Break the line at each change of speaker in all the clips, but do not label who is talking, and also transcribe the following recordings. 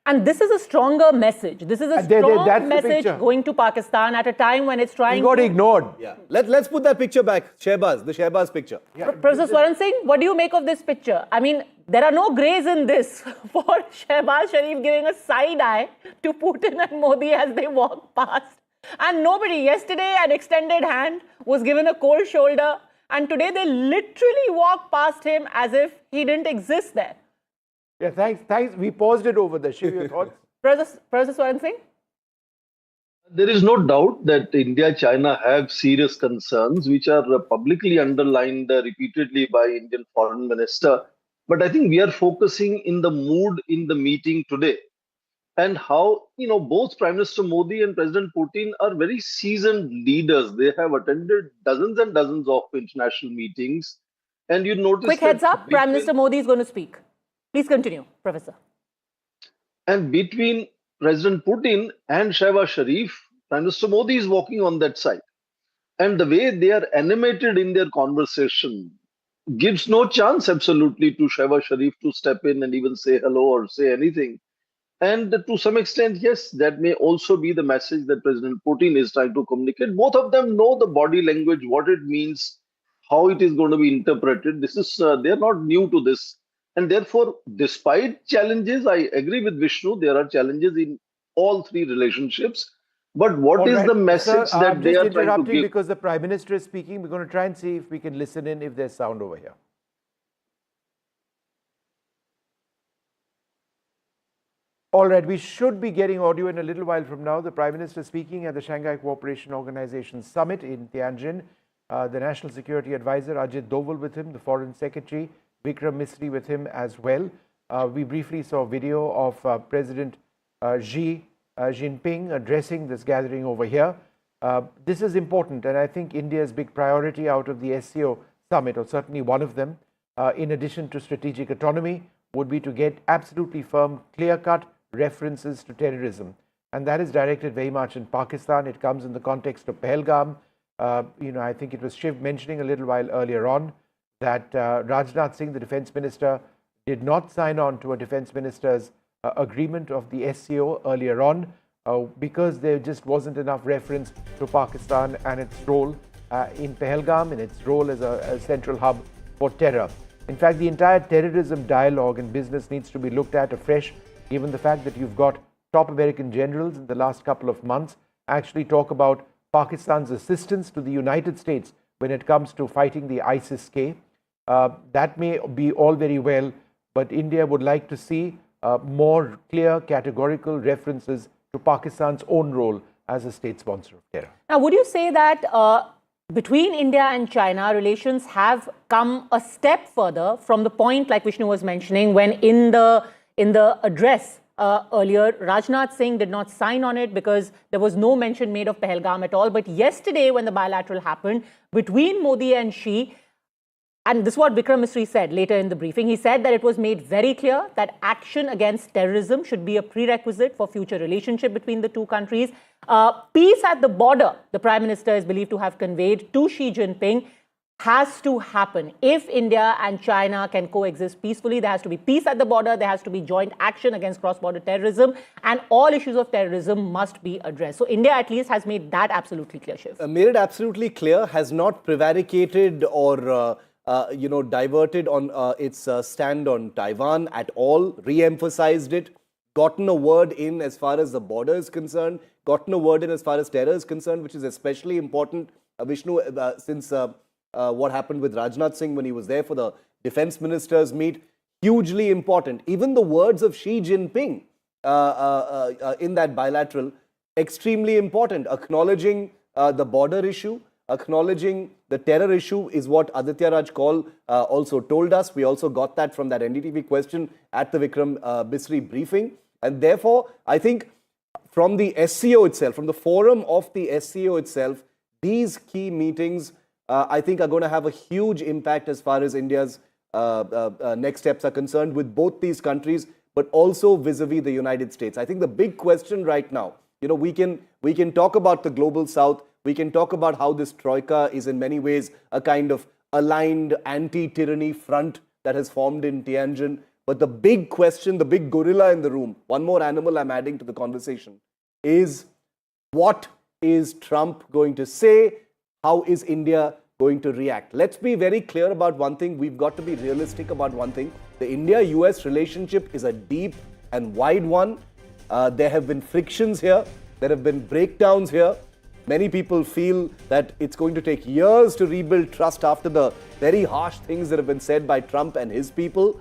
And this is a stronger message. This is a strong message going to Pakistan at a time when it's trying
to... He got ignored.
Yeah. Let's put that picture back. Shehbaz, the Shehbaz picture.
Yeah. Professor Swaran Singh, what do you make of this picture? I mean, there are no greys in this for Shehbaz Sharif giving a side eye to Putin and Modi as they walk past. And nobody, yesterday an extended hand was given a cold shoulder, and today they literally walk past him as if he didn't exist there.
Yeah, thanks. We paused it over there. Shiv, your thoughts?
Professor Swaran Singh?
There is no doubt that India, China have serious concerns, which are publicly underlined repeatedly by Indian Foreign Minister. But I think we are focusing in the mood in the meeting today, and how, both Prime Minister Modi and President Putin are very seasoned leaders. They have attended dozens and dozens of international meetings. And you notice...
Quick heads up, Prime Minister Modi is going to speak. Please continue, Professor.
And between President Putin and Shehbaz Sharif, Prime Minister Modi is walking on that side. And the way they are animated in their conversation gives no chance absolutely to Shehbaz Sharif to step in and even say hello or say anything. And to some extent, yes, that may also be the message that President Putin is trying to communicate. Both of them know the body language, what it means, how it is going to be interpreted. This is they're not new to this. And therefore, despite challenges, I agree with Vishnu, there are challenges in all three relationships. But what is the message that they are trying to give?
Because the Prime Minister is speaking, we're going to try and see if we can listen in if there's sound over here. All right, we should be getting audio in a little while from now. The Prime Minister speaking at the Shanghai Cooperation Organization Summit in Tianjin. The National Security Advisor Ajit Doval with him, the Foreign Secretary Vikram Misri with him as well. We briefly saw a video of President Xi Jinping addressing this gathering over here. This is important, and I think India's big priority out of the SCO Summit, or certainly one of them, in addition to strategic autonomy, would be to get absolutely firm, clear-cut references to terrorism. And that is directed very much in Pakistan. It comes in the context of Pahalgam. I think it was Shiv mentioning a little while earlier on that Rajnath Singh, the Defence Minister, did not sign on to a Defence Minister's agreement of the SCO earlier on because there just wasn't enough reference to Pakistan and its role in Pahalgam and its role as a central hub for terror. In fact, the entire terrorism dialogue and business needs to be looked at afresh, given the fact that you've got top American generals in the last couple of months actually talk about Pakistan's assistance to the United States when it comes to fighting the ISIS-K. That may be all very well, but India would like to see more clear, categorical references to Pakistan's own role as a state sponsor of terror.
Now, would you say that between India and China, relations have come a step further from the point, like Vishnu was mentioning, when in the address earlier, Rajnath Singh did not sign on it because there was no mention made of Pahalgam at all. But yesterday, when the bilateral happened between Modi and Xi, and this is what Vikram Misri said later in the briefing, he said that it was made very clear that action against terrorism should be a prerequisite for future relationship between the two countries. Peace at the border, the Prime Minister is believed to have conveyed to Xi Jinping, has to happen. If India and China can coexist peacefully, there has to be peace at the border, there has to be joint action against cross-border terrorism, and all issues of terrorism must be addressed. So India at least has made that absolutely clear, Shiv.
Made it absolutely clear, has not prevaricated or diverted on its stand on Taiwan at all, re-emphasized it, gotten a word in as far as the border is concerned, gotten a word in as far as terror is concerned, which is especially important, Vishnu, since what happened with Rajnath Singh when he was there for the defense ministers meet, hugely important. Even the words of Xi Jinping in that bilateral, extremely important, acknowledging the border issue, acknowledging the terror issue is what Aditya Raj Kaul also told us. We also got that from that NDTV question at the Vikram Misri briefing. And therefore, I think from the SCO itself, from the forum of the SCO itself, these key meetings, I think are going to have a huge impact as far as India's next steps are concerned with both these countries, but also vis-a-vis the United States. I think the big question right now, we can talk about the global south. We can talk about how this troika is in many ways a kind of aligned anti-tyranny front that has formed in Tianjin. But the big question, the big gorilla in the room, one more animal I'm adding to the conversation, is what is Trump going to say? How is India going to react? Let's be very clear about one thing. We've got to be realistic about one thing. The India-US relationship is a deep and wide one. There have been frictions here. There have been breakdowns here. Many people feel that it's going to take years to rebuild trust after the very harsh things that have been said by Trump and his people.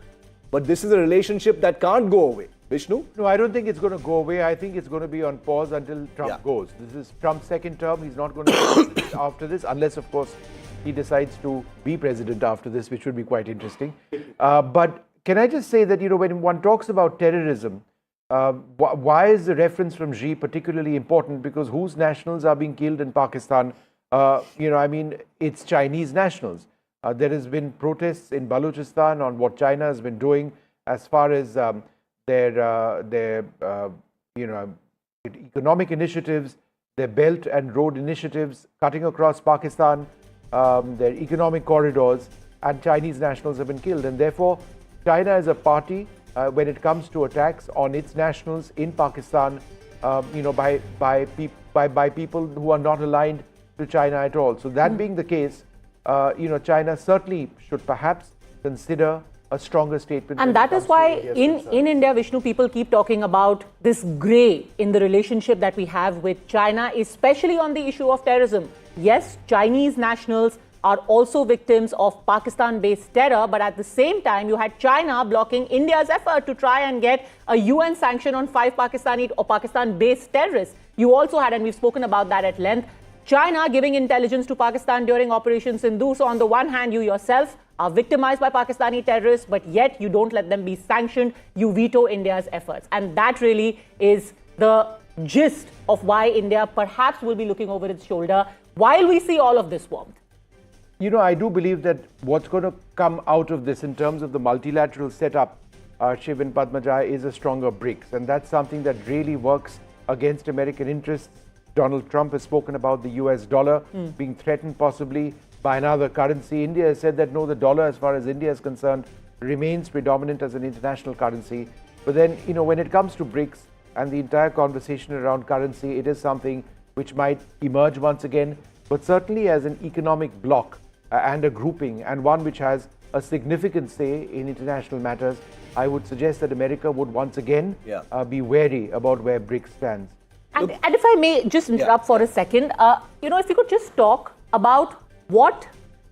But this is a relationship that can't go away. Vishnu?
No, I don't think it's going to go away. I think it's going to be on pause until Trump goes. This is Trump's second term. He's not going to be president after this, unless, of course, he decides to be president after this, which would be quite interesting. But can I just say that, when one talks about terrorism, why is the reference from Xi particularly important? Because whose nationals are being killed in Pakistan? It's Chinese nationals. There has been protests in Balochistan on what China has been doing as far as their economic initiatives, their belt and road initiatives cutting across Pakistan, their economic corridors, and Chinese nationals have been killed. And therefore, China is a party when it comes to attacks on its nationals in Pakistan, by people who are not aligned to China at all. So that being the case, China certainly should perhaps consider a stronger statement.
And that is why in India, Vishnu, people keep talking about this grey in the relationship that we have with China, especially on the issue of terrorism. Yes, Chinese nationals are also victims of Pakistan-based terror, but at the same time, you had China blocking India's effort to try and get a UN sanction on 5 Pakistani or Pakistan-based terrorists. You also had, and we've spoken about that at length, China giving intelligence to Pakistan during Operation Sindhu. So on the one hand, you yourself are victimized by Pakistani terrorists, but yet you don't let them be sanctioned. You veto India's efforts. And that really is the gist of why India perhaps will be looking over its shoulder while we see all of this warmth.
I do believe that what's going to come out of this in terms of the multilateral setup, Shiv and Padmaja, is a stronger BRICS. And that's something that really works against American interests. Donald Trump has spoken about the US dollar being threatened possibly by another currency. India has said that no, the dollar, as far as India is concerned, remains predominant as an international currency. But then, when it comes to BRICS and the entire conversation around currency, it is something which might emerge once again, but certainly as an economic bloc and a grouping, and one which has a significant say in international matters, I would suggest that America would once again be wary about where BRICS stands.
And if I may just interrupt for a second, if you could just talk about what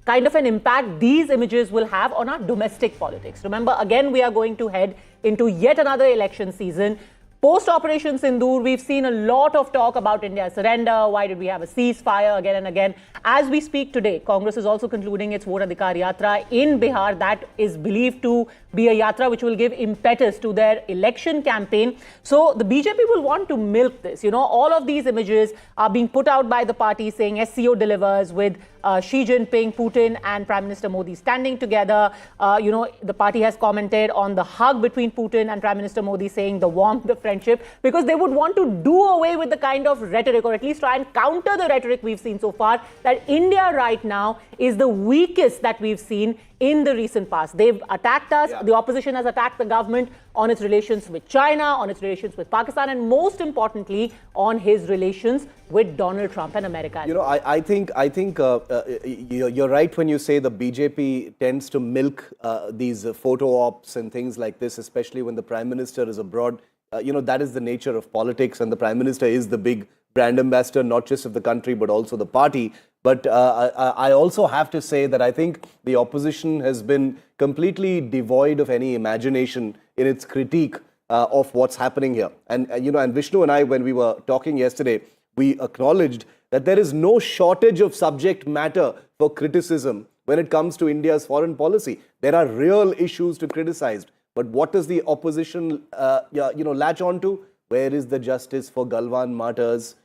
kind of an impact these images will have on our domestic politics. Remember, again, we are going to head into yet another election season. Post-Operation Sindoor, we've seen a lot of talk about India's surrender. Why did we have a ceasefire again and again? As we speak today, Congress is also concluding its Vote Adhikar Yatra in Bihar. That is believed to be a yatra which will give impetus to their election campaign. So the BJP will want to milk this. All of these images are being put out by the party saying SCO delivers, with Xi Jinping, Putin and Prime Minister Modi standing together. The party has commented on the hug between Putin and Prime Minister Modi, saying the warmth, the friendship, because they would want to do away with the kind of rhetoric, or at least try and counter the rhetoric we've seen so far, that India right now is the weakest that we've seen in the recent past. They've attacked us. The opposition has attacked the government on its relations with China, on its relations with Pakistan, and most importantly, on his relations with Donald Trump and America.
I think you're right when you say the BJP tends to milk these photo ops and things like this, especially when the Prime Minister is abroad. That is the nature of politics, and the Prime Minister is the big brand ambassador, not just of the country, but also the party. But I also have to say that I think the opposition has been completely devoid of any imagination in its critique of what's happening here. And Vishnu and I, when we were talking yesterday, we acknowledged that there is no shortage of subject matter for criticism when it comes to India's foreign policy. There are real issues to criticize. But what does the opposition, latch on to? Where is the justice for Galwan martyrs?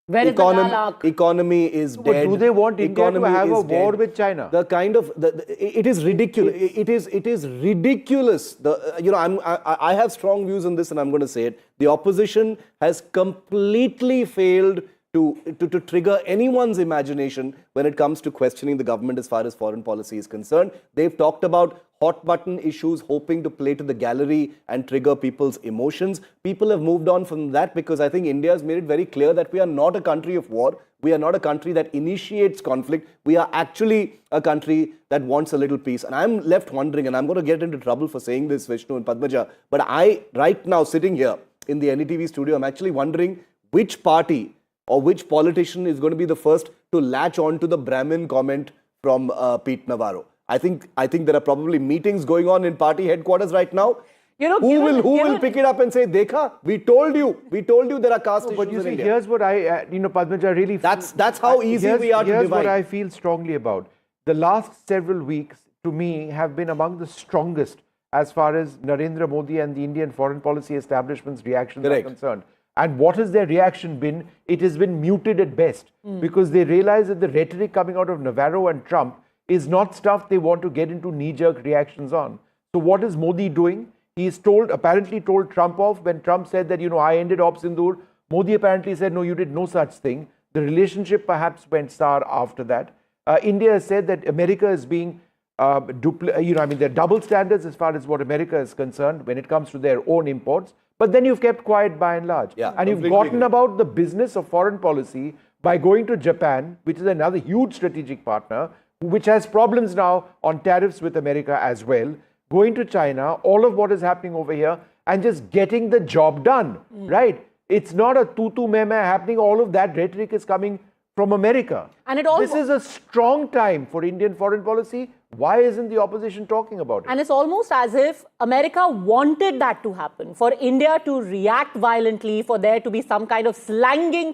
Where is the
economy is dead.
But do they want India to have a war with China?
It is ridiculous. It is ridiculous. I have strong views on this, and I'm going to say it. The opposition has completely failed to trigger anyone's imagination when it comes to questioning the government as far as foreign policy is concerned. They've talked about hot button issues, hoping to play to the gallery and trigger people's emotions. People have moved on from that because I think India has made it very clear that we are not a country of war. We are not a country that initiates conflict. We are actually a country that wants a little peace. And I'm left wondering, and I'm going to get into trouble for saying this, Vishnu and Padmaja, but right now, sitting here in the NDTV studio, I'm actually wondering which party or which politician is going to be the first to latch on to the Brahmin comment from Pete Navarro. I think there are probably meetings going on in party headquarters right now. Who will pick it up and say, "Dekha, we told you there are caste issues
But you
in
see,
India."
here's what Padmaja, really...
That's how easy we are to divide.
Here's what I feel strongly about. The last several weeks, to me, have been among the strongest as far as Narendra Modi and the Indian foreign policy establishment's reactions are concerned. And what has their reaction been? It has been muted at best because they realize that the rhetoric coming out of Navarro and Trump is not stuff they want to get into knee-jerk reactions on. So what is Modi doing? He's apparently told Trump off when Trump said that, I ended Op Sindoor. Modi apparently said, no, you did no such thing. The relationship perhaps went sour after that. India has said that America is being, there are double standards as far as what America is concerned when it comes to their own imports. But then you've kept quiet by and large.
Yeah,
and you've gotten about the business of foreign policy by going to Japan, which is another huge strategic partner, which has problems now on tariffs with America as well, going to China, all of what is happening over here, and just getting the job done, right? It's not a tutu meme happening. All of that rhetoric is coming from America.
And
this is a strong time for Indian foreign policy. Why isn't the opposition talking about it?
And it's almost as if America wanted that to happen, for India to react violently, for there to be some kind of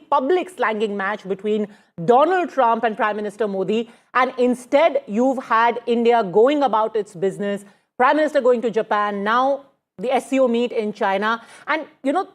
public slanging match between Donald Trump and Prime Minister Modi. And instead, you've had India going about its business, Prime Minister going to Japan, now the SCO meet in China. And,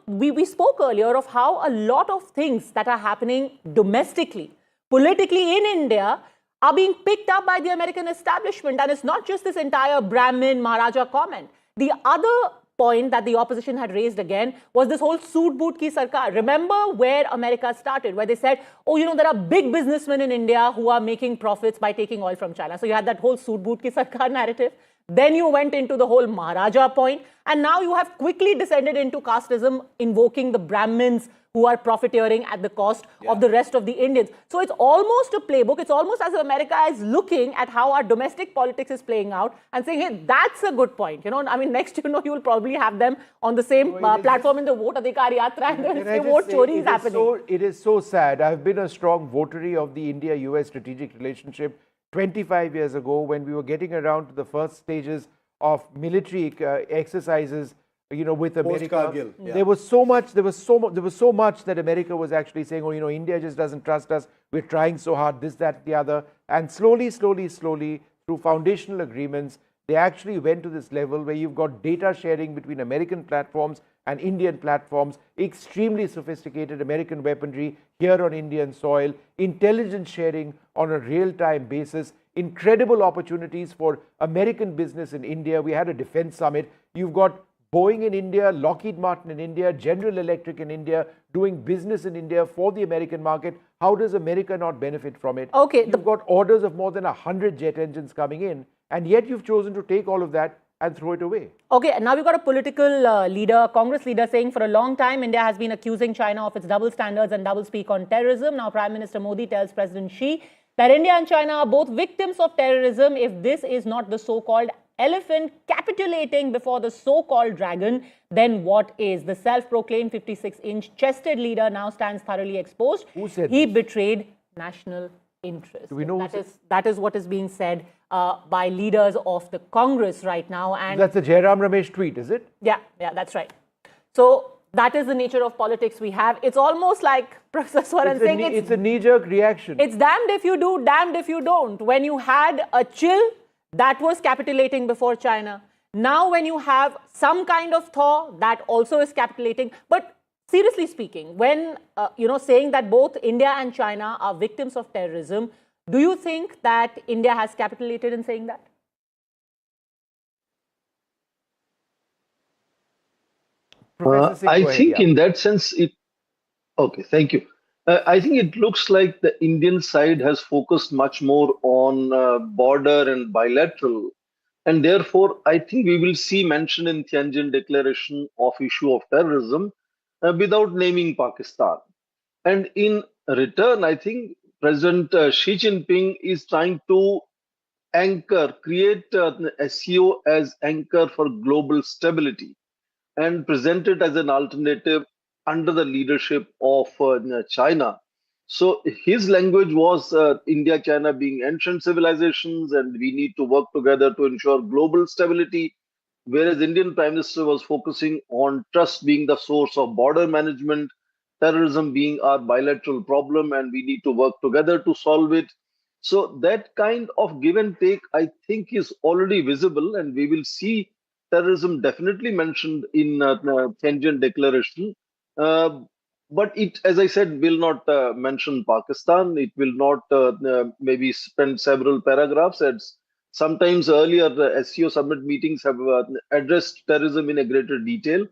we spoke earlier of how a lot of things that are happening domestically, politically in India, are being picked up by the American establishment. And it's not just this entire Brahmin Maharaja comment. The other point that the opposition had raised again was this whole suit boot ki sarkar. Remember where America started, where they said, there are big businessmen in India who are making profits by taking oil from China. So you had that whole suit boot ki sarkar narrative. Then you went into the whole Maharaja point. And now you have quickly descended into casteism, invoking the Brahmins who are profiteering at the cost of the rest of the Indians. So it's almost a playbook. It's almost as if America is looking at how our domestic politics is playing out and saying, hey, that's a good point. Next, you will probably have them on the same platform in the vote adhikar yatra and then say vote chori is happening.
It is so sad. I've been a strong votary of the India-US strategic relationship 25 years ago when we were getting around to the first stages of military exercises, with America. There was so much that America was actually saying, India just doesn't trust us. We're trying so hard, this, that, the other. And slowly, through foundational agreements, they actually went to this level where you've got data sharing between American platforms and Indian platforms, extremely sophisticated American weaponry here on Indian soil, intelligence sharing on a real-time basis, incredible opportunities for American business in India. We had a defense summit. You've got Boeing in India, Lockheed Martin in India, General Electric in India, doing business in India for the American market. How does America not benefit from it?
Okay,
you've got orders of more than 100 jet engines coming in, and yet you've chosen to take all of that and throw it away.
Okay, and now we've got a political leader, Congress leader, saying for a long time India has been accusing China of its double standards and double speak on terrorism. Now Prime Minister Modi tells President Xi that India and China are both victims of terrorism if this is not the so-called elephant capitulating before the so-called dragon, then what is? The self-proclaimed 56-inch chested leader now stands thoroughly exposed.
Who said
he
this?
Betrayed national interest.
Do we know
that is what is being said by leaders of the Congress right now. And
that's the Jairam Ramesh tweet, is it?
Yeah, that's right. So that is the nature of politics we have. It's almost like Professor Swaran saying
it's a knee-jerk reaction.
It's damned if you do, damned if you don't. When you had a chill, that was capitulating before China. Now when you have some kind of thaw, that also is capitulating. But seriously speaking, when saying that both India and China are victims of terrorism, do you think that India has capitulated in saying that?
I think in that sense, okay, thank you. I think it looks like the Indian side has focused much more on border and bilateral And therefore, I think we will see mention in Tianjin declaration of issue of terrorism without naming Pakistan. And in return, I think President Xi Jinping is trying to create SEO as anchor for global stability and present it as an alternative under the leadership of China. So his language was India, China being ancient civilizations, and we need to work together to ensure global stability. Whereas Indian Prime Minister was focusing on trust being the source of border management, terrorism being our bilateral problem, and we need to work together to solve it. So that kind of give and take, I think, is already visible, and we will see terrorism definitely mentioned in Tianjin Declaration. Uh, but it, as I said, will not mention Pakistan. It will not maybe spend several paragraphs. As sometimes earlier SCO summit meetings have addressed terrorism in a greater detail.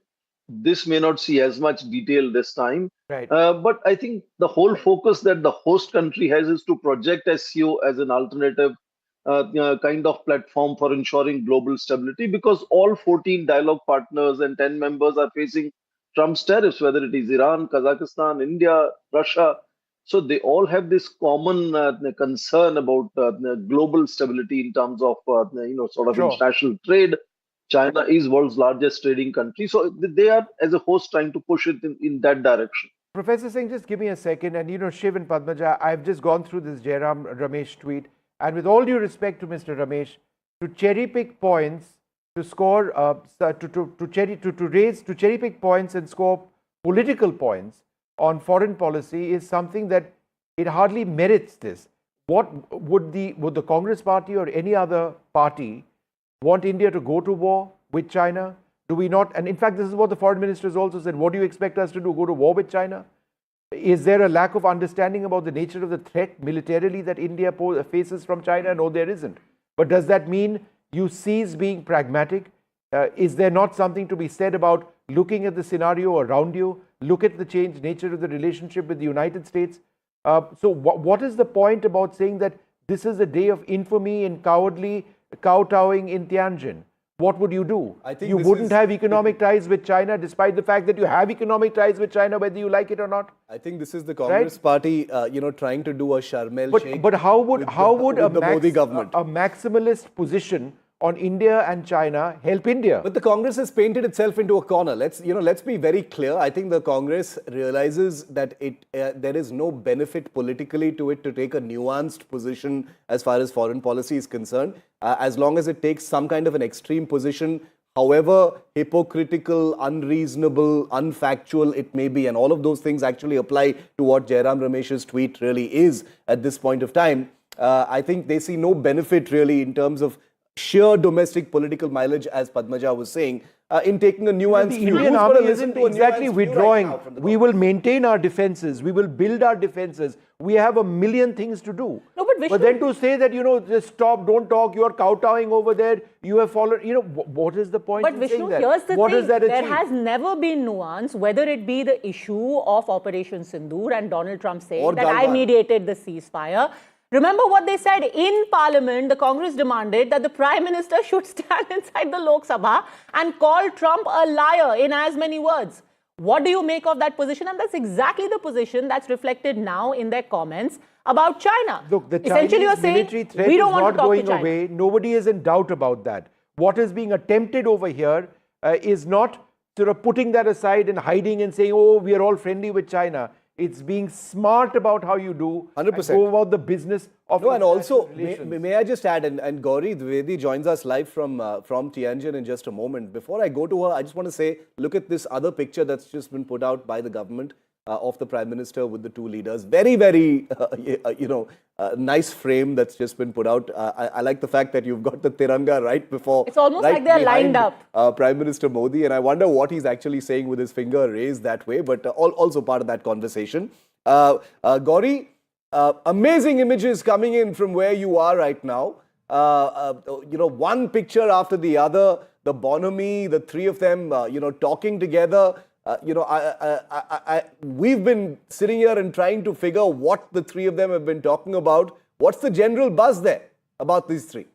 This may not see as much detail this time.
Right.
But I think the whole focus that the host country has is to project SCO as an alternative kind of platform for ensuring global stability, because all 14 dialogue partners and 10 members are facing Trump's tariffs, whether it is Iran, Kazakhstan, India, Russia. So they all have this common concern about global stability in terms of sort of
Sure.
international trade. China is world's largest trading country, so they are as a host trying to push it in that direction.
Professor Singh, just give me a second. And Shiv and Padmaja, I've just gone through this Jairam Ramesh tweet. And with all due respect to Mr. Ramesh, to cherry pick points, to score, to cherry pick points and score political points on foreign policy is something that it hardly merits this. What would the Congress party or any other party want India to go to war with China? Do we not? And in fact, this is what the foreign minister has also said. What do you expect us to do? Go to war with China? Is there a lack of understanding about the nature of the threat militarily that India faces from China? No, there isn't. But does that mean you cease being pragmatic? Is there not something to be said about looking at the scenario around you, look at the changed nature of the relationship with the United States? So what is the point about saying that this is a day of infamy and cowardly kowtowing in Tianjin? What would you do?
I think
you wouldn't have economic ties with China, despite the fact that you have economic ties with China, whether you like it or not.
I think this is the Congress party, trying to do a Sharmel Sheikh.
But how would
the Modi government,
a maximalist position on India and China help India?
But the Congress has painted itself into a corner. Let's be very clear. I think the Congress realizes that there is no benefit politically to it to take a nuanced position as far as foreign policy is concerned. As long as it takes some kind of an extreme position, however hypocritical, unreasonable, unfactual it may be, and all of those things actually apply to what Jairam Ramesh's tweet really is at this point of time. I think they see no benefit really in terms of sheer domestic political mileage, as Padmaja was saying, in taking a nuanced
the
view.
Indian army isn't exactly withdrawing. We will maintain our defenses. We will build our defenses. We have a million things to do.
No, but Vishnu,
then to say that, just stop, don't talk, you're kowtowing over there, you have followed, what is the point
but
in
Vishnu,
saying that?
here's the
What
thing.
does that
There
achieve?
has never been nuance, whether it be the issue of Operation Sindoor and Donald Trump saying
or
that I
Galwan.
mediated the ceasefire. Remember what they said in Parliament. The Congress demanded that the Prime Minister should stand inside the Lok Sabha and call Trump a liar in as many words. What do you make of that position? And that's exactly the position that's reflected now in their comments about China.
Look, the
Essentially, you're
Chinese
saying
military threat
we
is
don't want
not
to talk
going
to China.
away. Nobody is in doubt about that. What is being attempted over here is not sort of putting that aside and hiding and saying, oh, we are all friendly with China. It's being smart about how you do
100%.
and go about the business of
No, and also,
relations.
may I just add, and Gauri Dwivedi joins us live from Tianjin in just a moment. Before I go to her, I just want to say, look at this other picture that's just been put out by the government of the Prime Minister with the two leaders. Very, very, nice frame that's just been put out. I like the fact that you've got the Tiranga right before.
It's almost like they're lined up.
Prime Minister Modi, and I wonder what he's actually saying with his finger raised that way, but also part of that conversation. Gauri, amazing images coming in from where you are right now. One picture after the other, the bonhomie, the three of them, talking together. We've been sitting here and trying to figure what the three of them have been talking about. What's the general buzz there about these three?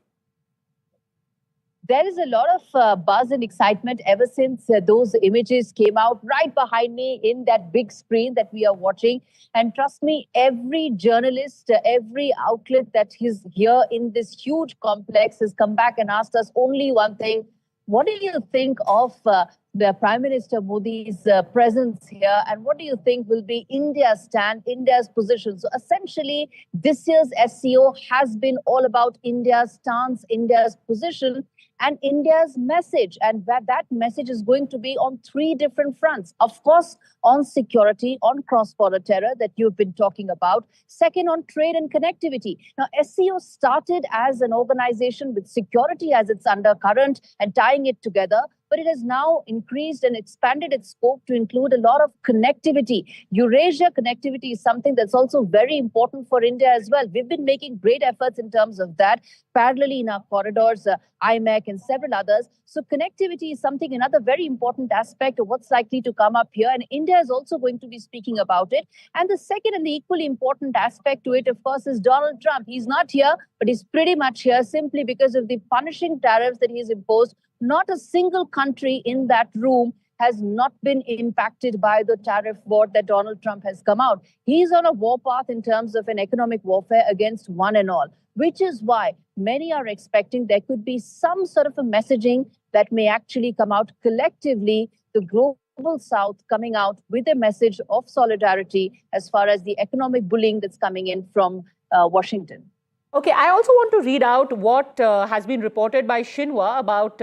there is a lot of buzz and excitement ever since those images came out right behind me in that big screen that we are watching. And trust me, every journalist, every outlet that is here in this huge complex has come back and asked us only one thing. What do you think of the Prime Minister Modi's presence here? And what do you think will be India's stand, India's position? So essentially, this year's SCO has been all about India's stance, India's position, and India's message. And that message is going to be on three different fronts. Of course, on security, on cross-border terror that you've been talking about. Second, on trade and connectivity. Now, SCO started as an organization with security as its undercurrent and tying it together, but it has now increased and expanded its scope to include a lot of connectivity. Eurasia connectivity is something that's also very important for India as well. We've been making great efforts in terms of that, parallelly in our corridors, IMEC and several others. So connectivity is something, another very important aspect of what's likely to come up here. And India is also going to be speaking about it. And the second and the equally important aspect to it, of course, is Donald Trump. He's not here, but he's pretty much here simply because of the punishing tariffs that he's imposed. Not a single country in that room has not been impacted by the tariff war that Donald Trump has come out. He's on a war path in terms of an economic warfare against one and all, which is why many are expecting there could be some sort of a messaging that may actually come out collectively, the global South coming out with a message of solidarity as far as the economic bullying that's coming in from Washington.
Okay, I also want to read out what has been reported by Xinhua about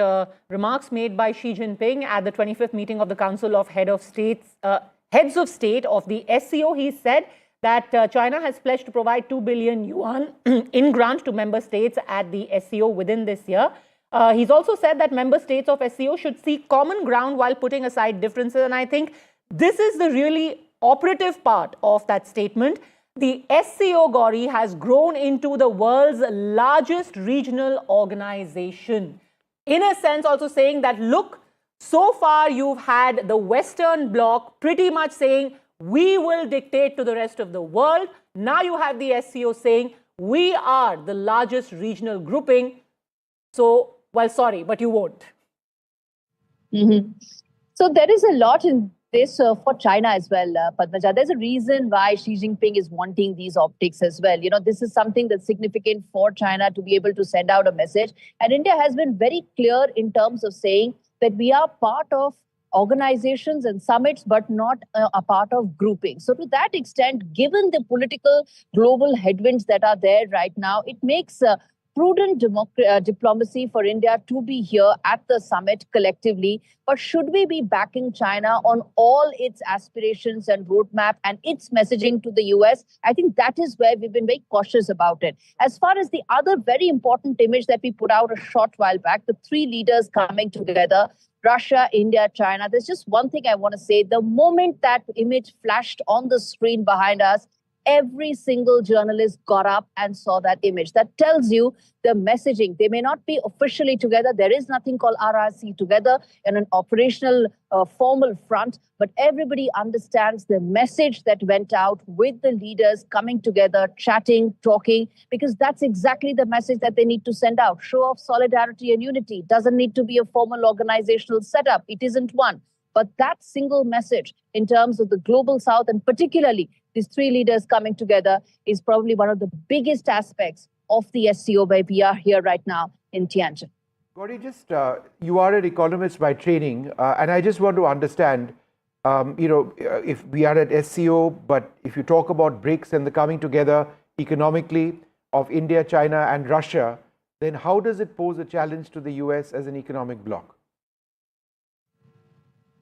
remarks made by Xi Jinping at the 25th meeting of the Council of Heads of State of the SCO. He said that China has pledged to provide 2 billion yuan in grant to member states at the SCO within this year. He's also said that member states of SCO should seek common ground while putting aside differences. And I think this is the really operative part of that statement. The SCO, Gauri, has grown into the world's largest regional organization. In a sense, also saying that, look, so far you've had the Western Bloc pretty much saying, we will dictate to the rest of the world. Now you have the SCO saying, we are the largest regional grouping. So, well, sorry, but you won't.
So there is a lot in this for China as well, Padmaja. There's a reason why Xi Jinping is wanting these optics as well. You know, this is something that's significant for China to be able to send out a message. And India has been very clear in terms of saying that we are part of organizations and summits, but not a part of grouping. So to that extent, given the political global headwinds that are there right now, it makes prudent diplomacy for India to be here at the summit collectively. But should we be backing China on all its aspirations and roadmap and its messaging to the US? I think that is where we've been very cautious about it. As far as the other very important image that we put out a short while back, the three leaders coming together, Russia, India, China, there's just one thing I want to say. The moment that image flashed on the screen behind us, every single journalist got up and saw that image. That tells you the messaging. They may not be officially together. There is nothing called RRC together in an operational formal front, but everybody understands the message that went out with the leaders coming together, chatting, talking, because that's exactly the message that they need to send out. Show of solidarity and unity. Doesn't need to be a formal organizational setup. It isn't one. But that single message in terms of the global South, and particularly these three leaders coming together, is probably one of the biggest aspects of the SCO where we are here right now in Tianjin.
Gauri, just you are an economist by training, and I just want to understand, if we are at SCO, but if you talk about BRICS and the coming together economically of India, China, and Russia, then how does it pose a challenge to the US as an economic bloc?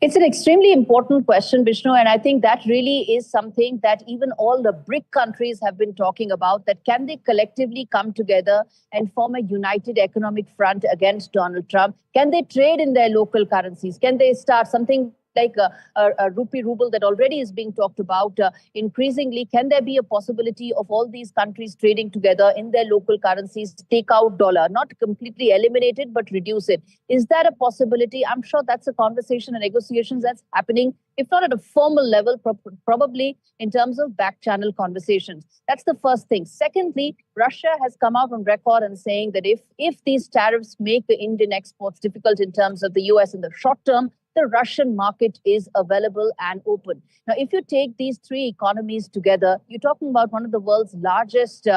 It's an extremely important question, Vishnu, and I think that really is something that even all the BRIC countries have been talking about, that can they collectively come together and form a united economic front against Donald Trump? Can they trade in their local currencies? Can they start something like a rupee ruble that already is being talked about increasingly? Can there be a possibility of all these countries trading together in their local currencies, take out dollar, not completely eliminate it, but reduce it? Is that a possibility? I'm sure that's a conversation and negotiations that's happening, if not at a formal level, probably in terms of back channel conversations. That's the first thing. Secondly, Russia has come out on record and saying that if these tariffs make the Indian exports difficult in terms of the US in the short term, the Russian market is available and open. Now, if you take these three economies together, you're talking about one of the world's largest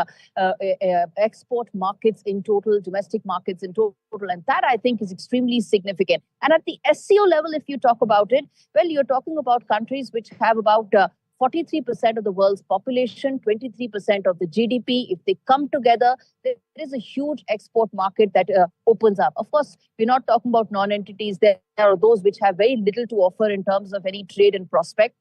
export markets in total, domestic markets in total. And that, I think, is extremely significant. And at the SCO level, if you talk about it, well, you're talking about countries which have about 43% of the world's population, 23% of the GDP. If they come together, there is a huge export market that opens up. Of course, we're not talking about non-entities. There are those which have very little to offer in terms of any trade and prospect.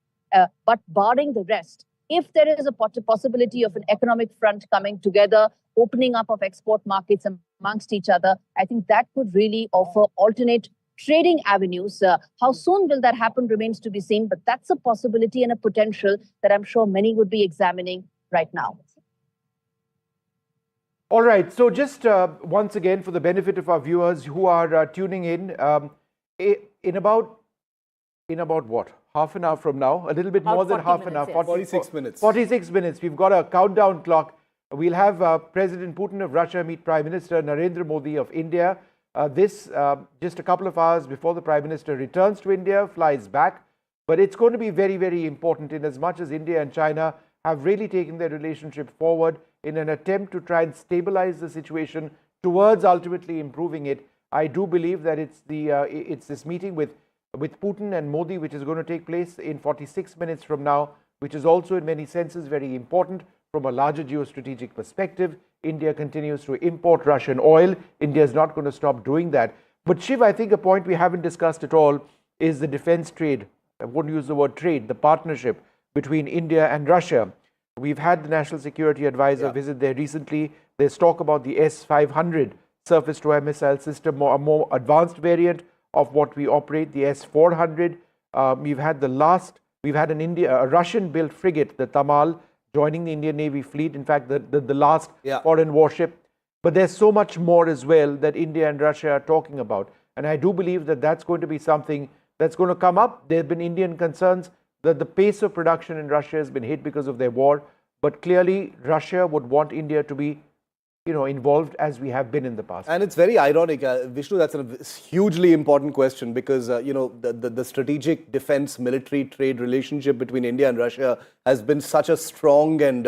But barring the rest, if there is a possibility of an economic front coming together, opening up of export markets amongst each other, I think that could really offer alternate trading avenues. How soon will that happen remains to be seen, but that's a possibility and a potential that I'm sure many would be examining right now.
All right. So just once again, for the benefit of our viewers who are tuning in about what? Half an hour from now? A little bit more than half an hour.
Yes.
46 minutes.
46 minutes. We've got a countdown clock. We'll have President Putin of Russia meet Prime Minister Narendra Modi of India. This just a couple of hours before the Prime Minister returns to India, flies back. But it's going to be very, very important in as much as India and China have really taken their relationship forward in an attempt to try and stabilize the situation towards ultimately improving it. I do believe that it's this meeting with Putin and Modi, which is going to take place in 46 minutes from now, which is also in many senses very important from a larger geostrategic perspective. India continues to import Russian oil. India is not going to stop doing that. But Shiv, I think a point we haven't discussed at all is the defense trade. I wouldn't use the word trade, the partnership between India and Russia. We've had the National Security Advisor visit there recently. There's talk about the S-500 surface-to-air missile system, a more advanced variant of what we operate, the S-400. We've had a Russian-built frigate, the Tamal, joining the Indian Navy fleet. In fact, the last foreign warship. But there's so much more as well that India and Russia are talking about. And I do believe that that's going to be something that's going to come up. There have been Indian concerns that the pace of production in Russia has been hit because of their war. But clearly, Russia would want India to be involved as we have been in the past.
And it's very ironic, Vishnu, that's a hugely important question because, the strategic defense military trade relationship between India and Russia has been such a strong and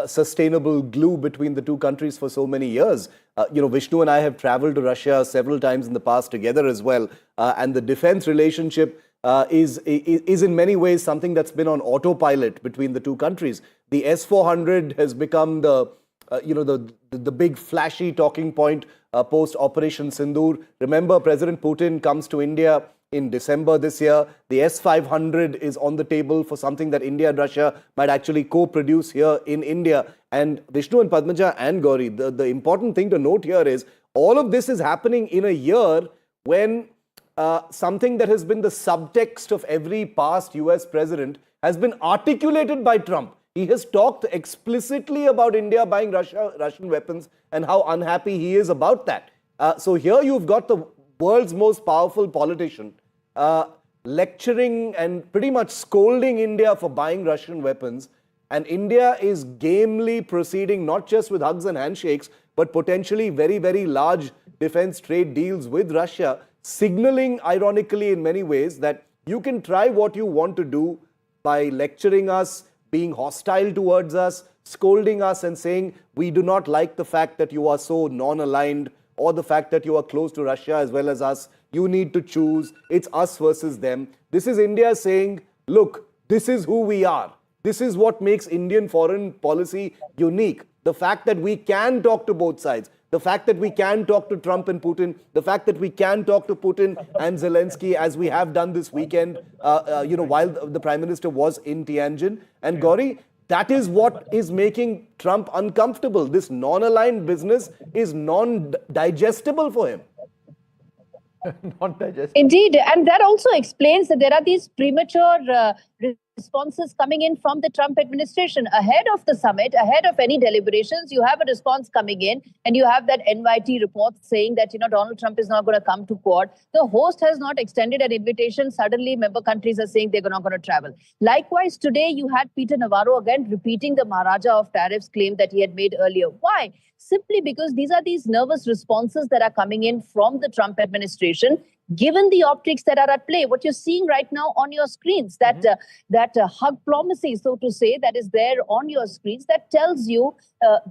sustainable glue between the two countries for so many years. Vishnu and I have traveled to Russia several times in the past together as well. And the defense relationship is in many ways something that's been on autopilot between the two countries. The S-400 has become the big flashy talking point post Operation Sindoor. Remember, President Putin comes to India in December this year. The S-500 is on the table for something that India and Russia might actually co-produce here in India. And Vishnu and Padmaja and Gauri, the important thing to note here is all of this is happening in a year when something that has been the subtext of every past US president has been articulated by Trump. He has talked explicitly about India buying Russian weapons and how unhappy he is about that. So here you've got the world's most powerful politician lecturing and pretty much scolding India for buying Russian weapons. And India is gamely proceeding not just with hugs and handshakes, but potentially very, very large defense trade deals with Russia, signaling ironically in many ways that you can try what you want to do by lecturing us, being hostile towards us, scolding us and saying, we do not like the fact that you are so non-aligned or the fact that you are close to Russia as well as us. You need to choose. It's us versus them. This is India saying, look, this is who we are. This is what makes Indian foreign policy unique. The fact that we can talk to both sides. The fact that we can talk to Trump and Putin, the fact that we can talk to Putin and Zelensky as we have done this weekend, while the Prime Minister was in Tianjin. And Gauri, that is what is making Trump uncomfortable. This non-aligned business is non-digestible for him.
Non-digestible.
Indeed, and that also explains that there are these premature responses coming in from the Trump administration. Ahead of the summit, ahead of any deliberations, you have a response coming in, and you have that NYT report saying that, Donald Trump is not going to come to Quad. The host has not extended an invitation. Suddenly, member countries are saying they're not going to travel. Likewise, today, you had Peter Navarro again repeating the Maharaja of tariffs claim that he had made earlier. Why? Simply because these are these nervous responses that are coming in from the Trump administration, given the optics that are at play. What you're seeing right now on your screens, that hug diplomacy, so to say, that is there on your screens, that tells you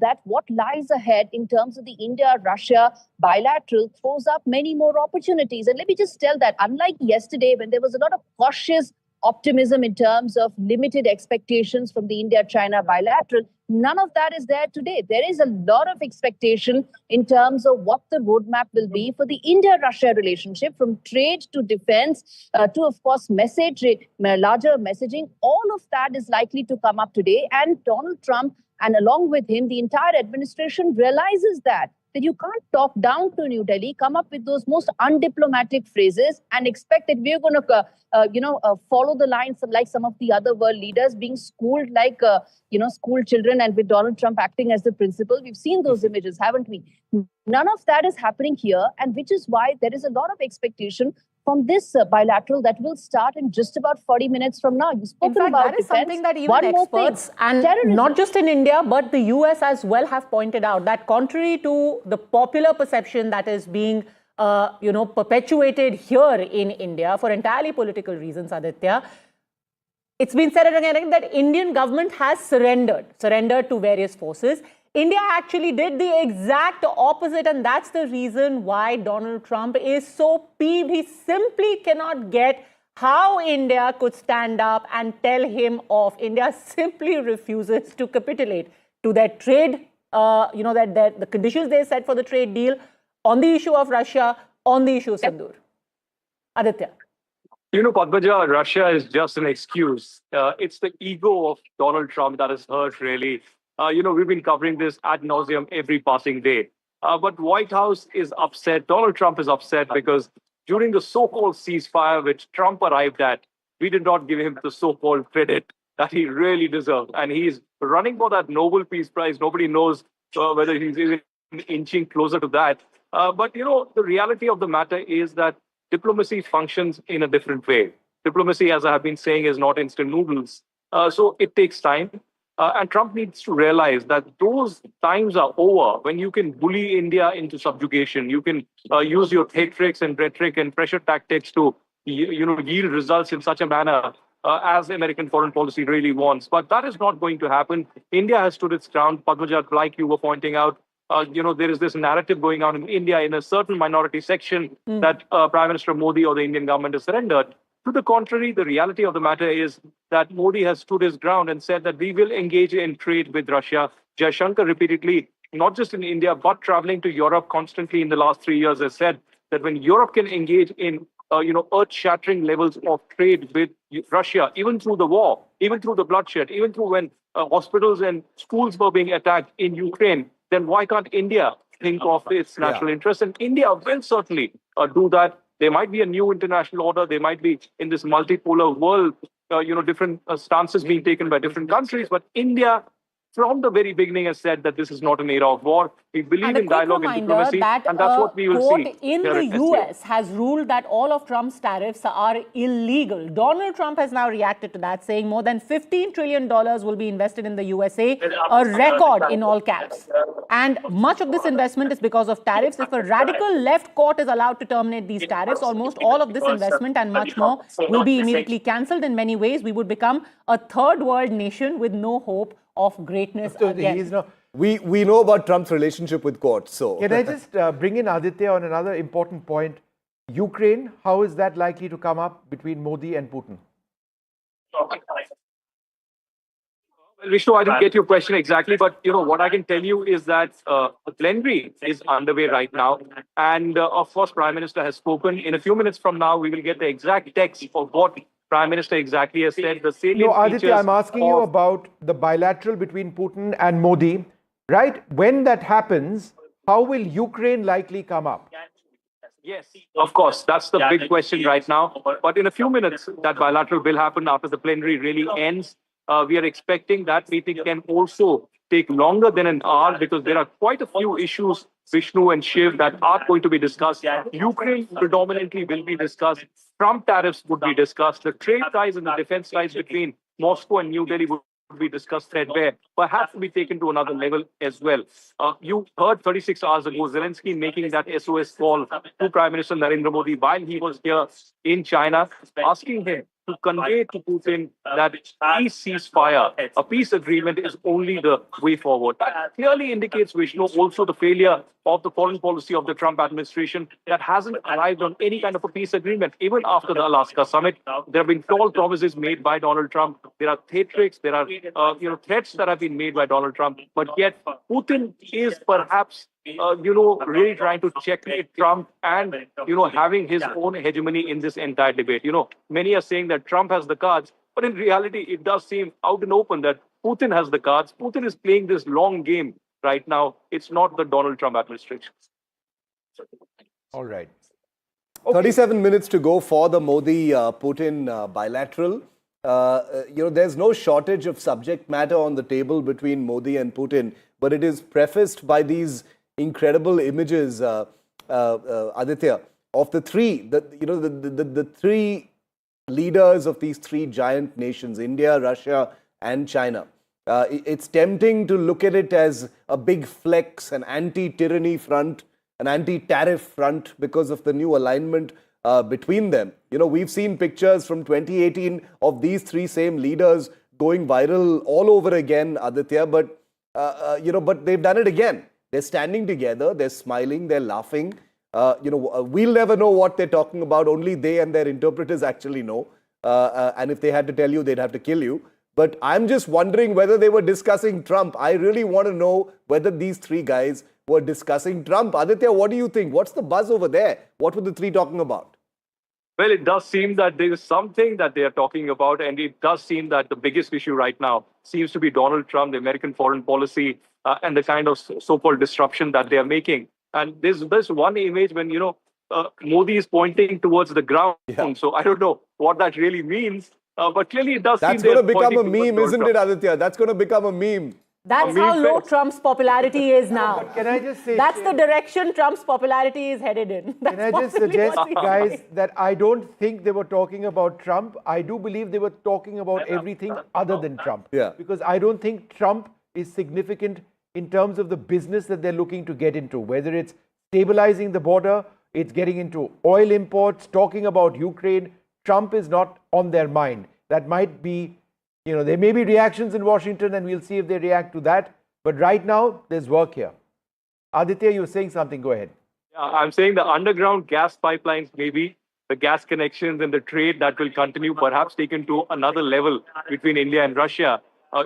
that what lies ahead in terms of the India-Russia bilateral throws up many more opportunities. And let me just tell that, unlike yesterday, when there was a lot of cautious optimism in terms of limited expectations from the India-China bilateral, none of that is there today. There is a lot of expectation in terms of what the roadmap will be for the India-Russia relationship, from trade to defense to, of course, larger messaging. All of that is likely to come up today. And Donald Trump, and along with him, the entire administration realizes that you can't talk down to New Delhi, come up with those most undiplomatic phrases and expect that we're going to, follow the lines like some of the other world leaders, being schooled like, school children, and with Donald Trump acting as the principal. We've seen those images, haven't we? None of that is happening here, and which is why there is a lot of expectation from this bilateral that will start in just about 40 minutes from now. You've spoken
in fact,
about
that is
defense.
something that even
One more
experts,
thing,
and
terrorism.
not just in India, but the US as well, have pointed out that contrary to the popular perception that is being perpetuated here in India for entirely political reasons, Aditya, it's been said again that Indian government has surrendered to various forces. India actually did the exact opposite, and that's the reason why Donald Trump is so peeved. He simply cannot get how India could stand up and tell him off. India simply refuses to capitulate to their trade, the conditions they set for the trade deal on the issue of Russia, on the issue of Sindoor. Aditya.
Padmaja, Russia is just an excuse. It's the ego of Donald Trump that is hurt, really. We've been covering this ad nauseum every passing day. But White House is upset. Donald Trump is upset because during the so-called ceasefire which Trump arrived at, we did not give him the so-called credit that he really deserved. And he's running for that Nobel Peace Prize. Nobody knows whether he's even inching closer to that. But the reality of the matter is that diplomacy functions in a different way. Diplomacy, as I have been saying, is not instant noodles. So it takes time. And Trump needs to realize that those times are over when you can bully India into subjugation. You can use your theatrics and rhetoric and pressure tactics to yield results in such a manner as American foreign policy really wants. But that is not going to happen. India has stood its ground. Padmajat, like you were pointing out, there is this narrative going on in India in a certain minority section that Prime Minister Modi or the Indian government has surrendered. To the contrary, the reality of the matter is that Modi has stood his ground and said that we will engage in trade with Russia. Jaishankar repeatedly, not just in India, but traveling to Europe constantly in the last 3 years, has said that when Europe can engage in earth-shattering levels of trade with Russia, even through the war, even through the bloodshed, even through when hospitals and schools were being attacked in Ukraine, then why can't India think of its national interests? And India will certainly do that. There might be a new international order. There might be, in this multipolar world, different stances being taken by different countries. But India, from the very beginning, has said that this is not an era of war. We believe in dialogue and diplomacy, and that's what we will see.
In the US has ruled that all of Trump's tariffs are illegal. Donald Trump has now reacted to that, saying more than $15 trillion will be invested in the USA, a record in all caps. And much of this investment is because of tariffs. If a radical left court is allowed to terminate these tariffs, almost all of this investment and much more will be immediately cancelled. In many ways, we would become a third world nation with no hope of greatness again.
We know about Trump's relationship with courts. So
can I just bring in Aditya on another important point? Ukraine, how is that likely to come up between Modi and Putin?
Well, Vishnu, I didn't get your question exactly, but what I can tell you is that the plenary is underway right now, and of course, Prime Minister has spoken. In a few minutes from now, we will get the exact text of what Prime Minister exactly has said. The salient
Aditya, I'm asking you about the bilateral between Putin and Modi. Right? When that happens, how will Ukraine likely come up?
Yes, of course. That's the big question right now. But in a few minutes, that bilateral will happen after the plenary really ends. We are expecting that meeting can also take longer than an hour because there are quite a few issues, Vishnu and Shiv, that are going to be discussed. Ukraine predominantly will be discussed. Trump tariffs would be discussed. The trade ties and the defense ties between Moscow and New Delhi would be discussed threadbare, but have to be taken to another level as well. You heard 36 hours ago Zelensky making that SOS call to Prime Minister Narendra Modi while he was here in China, asking him to convey to Putin that peace ceasefire, a peace agreement is only the way forward. That clearly indicates, Vishnu, also the failure of the foreign policy of the Trump administration that hasn't arrived on any kind of a peace agreement. Even after the Alaska summit, there have been tall promises made by Donald Trump. There are theatrics, there are threats that have been made by Donald Trump. But yet, Putin is perhaps really trying to checkmate Trump and, having his own hegemony in this entire debate. Many are saying that Trump has the cards, but in reality, it does seem out and open that Putin has the cards. Putin is playing this long game right now. It's not the Donald Trump administration.
All right.
37 minutes to go for the Modi-Putin bilateral. There's no shortage of subject matter on the table between Modi and Putin, but it is prefaced by these incredible images, Aditya, of the three, the three leaders of these three giant nations, India, Russia, and China. It's tempting to look at it as a big flex, an anti-tyranny front, an anti-tariff front because of the new alignment between them. We've seen pictures from 2018 of these three same leaders going viral all over again, Aditya, but they've done it again. They're standing together, they're smiling, they're laughing. We'll never know what they're talking about. Only they and their interpreters actually know. And if they had to tell you, they'd have to kill you. But I'm just wondering whether they were discussing Trump. I really want to know whether these three guys were discussing Trump. Aditya, what do you think? What's the buzz over there? What were the three talking about?
Well, it does seem that there is something that they are talking about, and it does seem that the biggest issue right now seems to be Donald Trump, the American foreign policy, and the kind of so-called disruption that they are making. And there's one image when, Modi is pointing towards the ground. Yeah. So I don't know what that really means, but clearly it does
That's
seem
going to become a meme, isn't it, Aditya? That's going to become a meme.
That's how low Trump's popularity is now.
Can I just say...
That's the direction Trump's popularity is headed in.
Can I just suggest, guys, that I don't think they were talking about Trump. I do believe they were talking about everything other than Trump.
Yeah.
Because I don't think Trump is significant in terms of the business that they're looking to get into, whether it's stabilizing the border, it's getting into oil imports, talking about Ukraine. Trump is not on their mind. That might be, there may be reactions in Washington and we'll see if they react to that. But right now, there's work here. Aditya, you were saying something. Go ahead.
Yeah, I'm saying the underground gas pipelines, maybe the gas connections and the trade that will continue, perhaps taken to another level between India and Russia.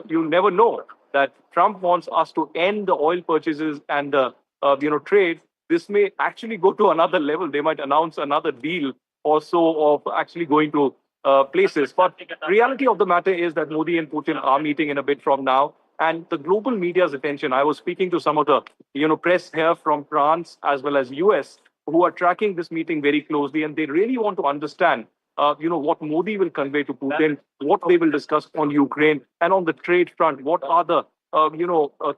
You never know that Trump wants us to end the oil purchases and the trade. This may actually go to another level. They might announce another deal or so of actually going to places. But the reality of the matter is that Modi and Putin are meeting in a bit from now. And the global media's attention, I was speaking to some of the press here from France as well as US who are tracking this meeting very closely, and they really want to understand what Modi will convey to Putin, what they will discuss on Ukraine, and on the trade front, what are the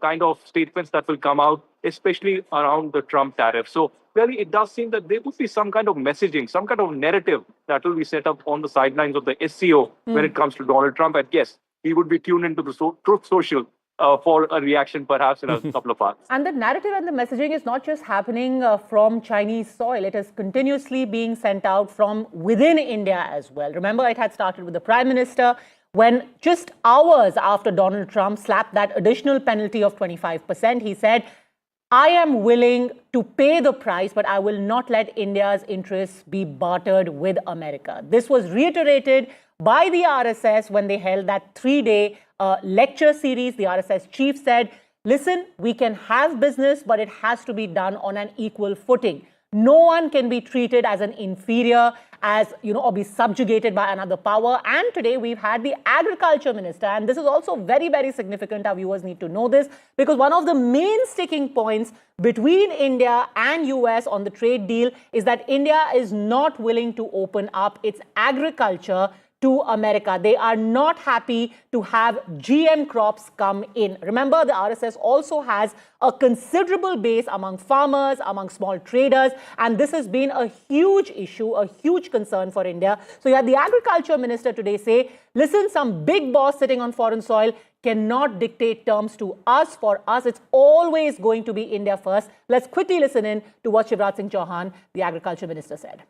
kind of statements that will come out, especially around the Trump tariff. So really, it does seem that there would be some kind of messaging, some kind of narrative that will be set up on the sidelines of the SCO when it comes to Donald Trump. And yes, he would be tuned into the Truth Social for a reaction perhaps in a couple of hours.
And the narrative and the messaging is not just happening from Chinese soil. It is continuously being sent out from within India as well. Remember, it had started with the Prime Minister when just hours after Donald Trump slapped that additional penalty of 25%, he said, I am willing to pay the price, but I will not let India's interests be bartered with America. This was reiterated by the RSS when they held that 3-day lecture series. The RSS chief said, listen, we can have business, but it has to be done on an equal footing. No one can be treated as an inferior, as, or be subjugated by another power. And today we've had the agriculture minister, and this is also very, very significant. Our viewers need to know this, because one of the main sticking points between India and US on the trade deal is that India is not willing to open up its agriculture to America. They are not happy to have GM crops come in. Remember, the RSS also has a considerable base among farmers, among small traders, and this has been a huge issue, a huge concern for India. So you had the agriculture minister today say, listen, some big boss sitting on foreign soil cannot dictate terms to us. For us, it's always going to be India first. Let's quickly listen in to what Shivraj Singh Chauhan, the agriculture minister, said.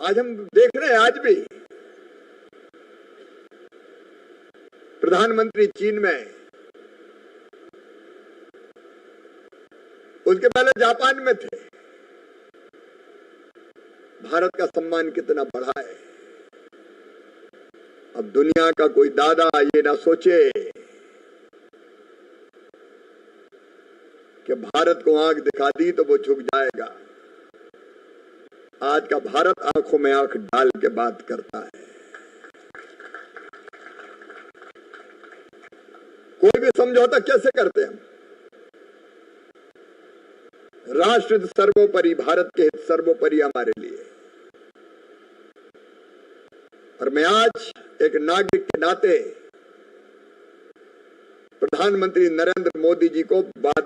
आज हम देख रहे हैं, आज भी प्रधानमंत्री चीन में, उसके पहले जापान में थे। भारत का सम्मान कितना बढ़ा है। अब दुनिया का कोई दादा ये ना सोचे कि भारत को आंख दिखा दी तो वो झुक जाएगा। आज का भारत आंखों में आंख डाल के बात करता है। कोई भी समझौता कैसे करते हैं? राष्ट्र सर्वोपरि, भारत के हित सर्वोपरि हमारे लिए। और मैं आज एक नागरिक के नाते प्रधानमंत्री नरेंद्र मोदी जी को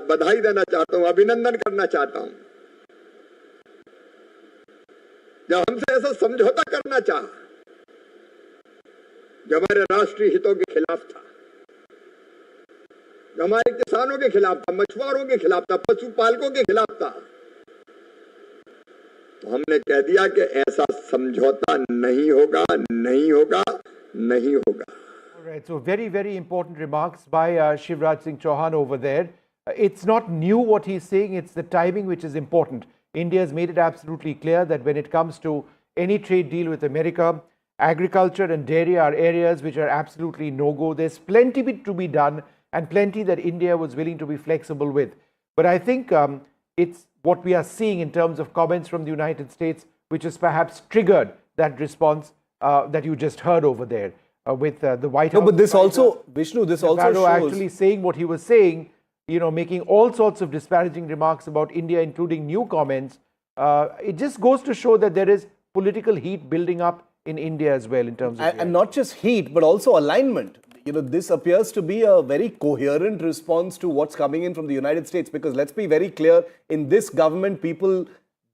बधाई देना चाहता हूं, अभिनंदन करना चाहता हूं। जब हमसे ऐसा समझौता करना चाहा जो हमारे राष्ट्रीय हितों के खिलाफ था, जो हमारे किसानों के खिलाफ था, मछुआरों के खिलाफ था, पशुपालकों के खिलाफ था, तो हमने कह दिया कि ऐसा समझौता नहीं होगा, नहीं होगा, नहीं होगा।
All right, so very, very important remarks by Shivraj Singh Chauhan over there. It's not new what he's saying, it's the timing which is important. India has made it absolutely clear that when it comes to any trade deal with America, agriculture and dairy are areas which are absolutely no-go. There's plenty to be done and plenty that India was willing to be flexible with. But I think it's what we are seeing in terms of comments from the United States, which has perhaps triggered that response that you just heard over there with the White House.
No, but this also, Vishnu, this also shows...
actually saying what he was saying, making all sorts of disparaging remarks about India, including new comments. It just goes to show that there is political heat building up in India as well in terms of...
And not just heat, but also alignment. This appears to be a very coherent response to what's coming in from the United States, because let's be very clear, in this government, people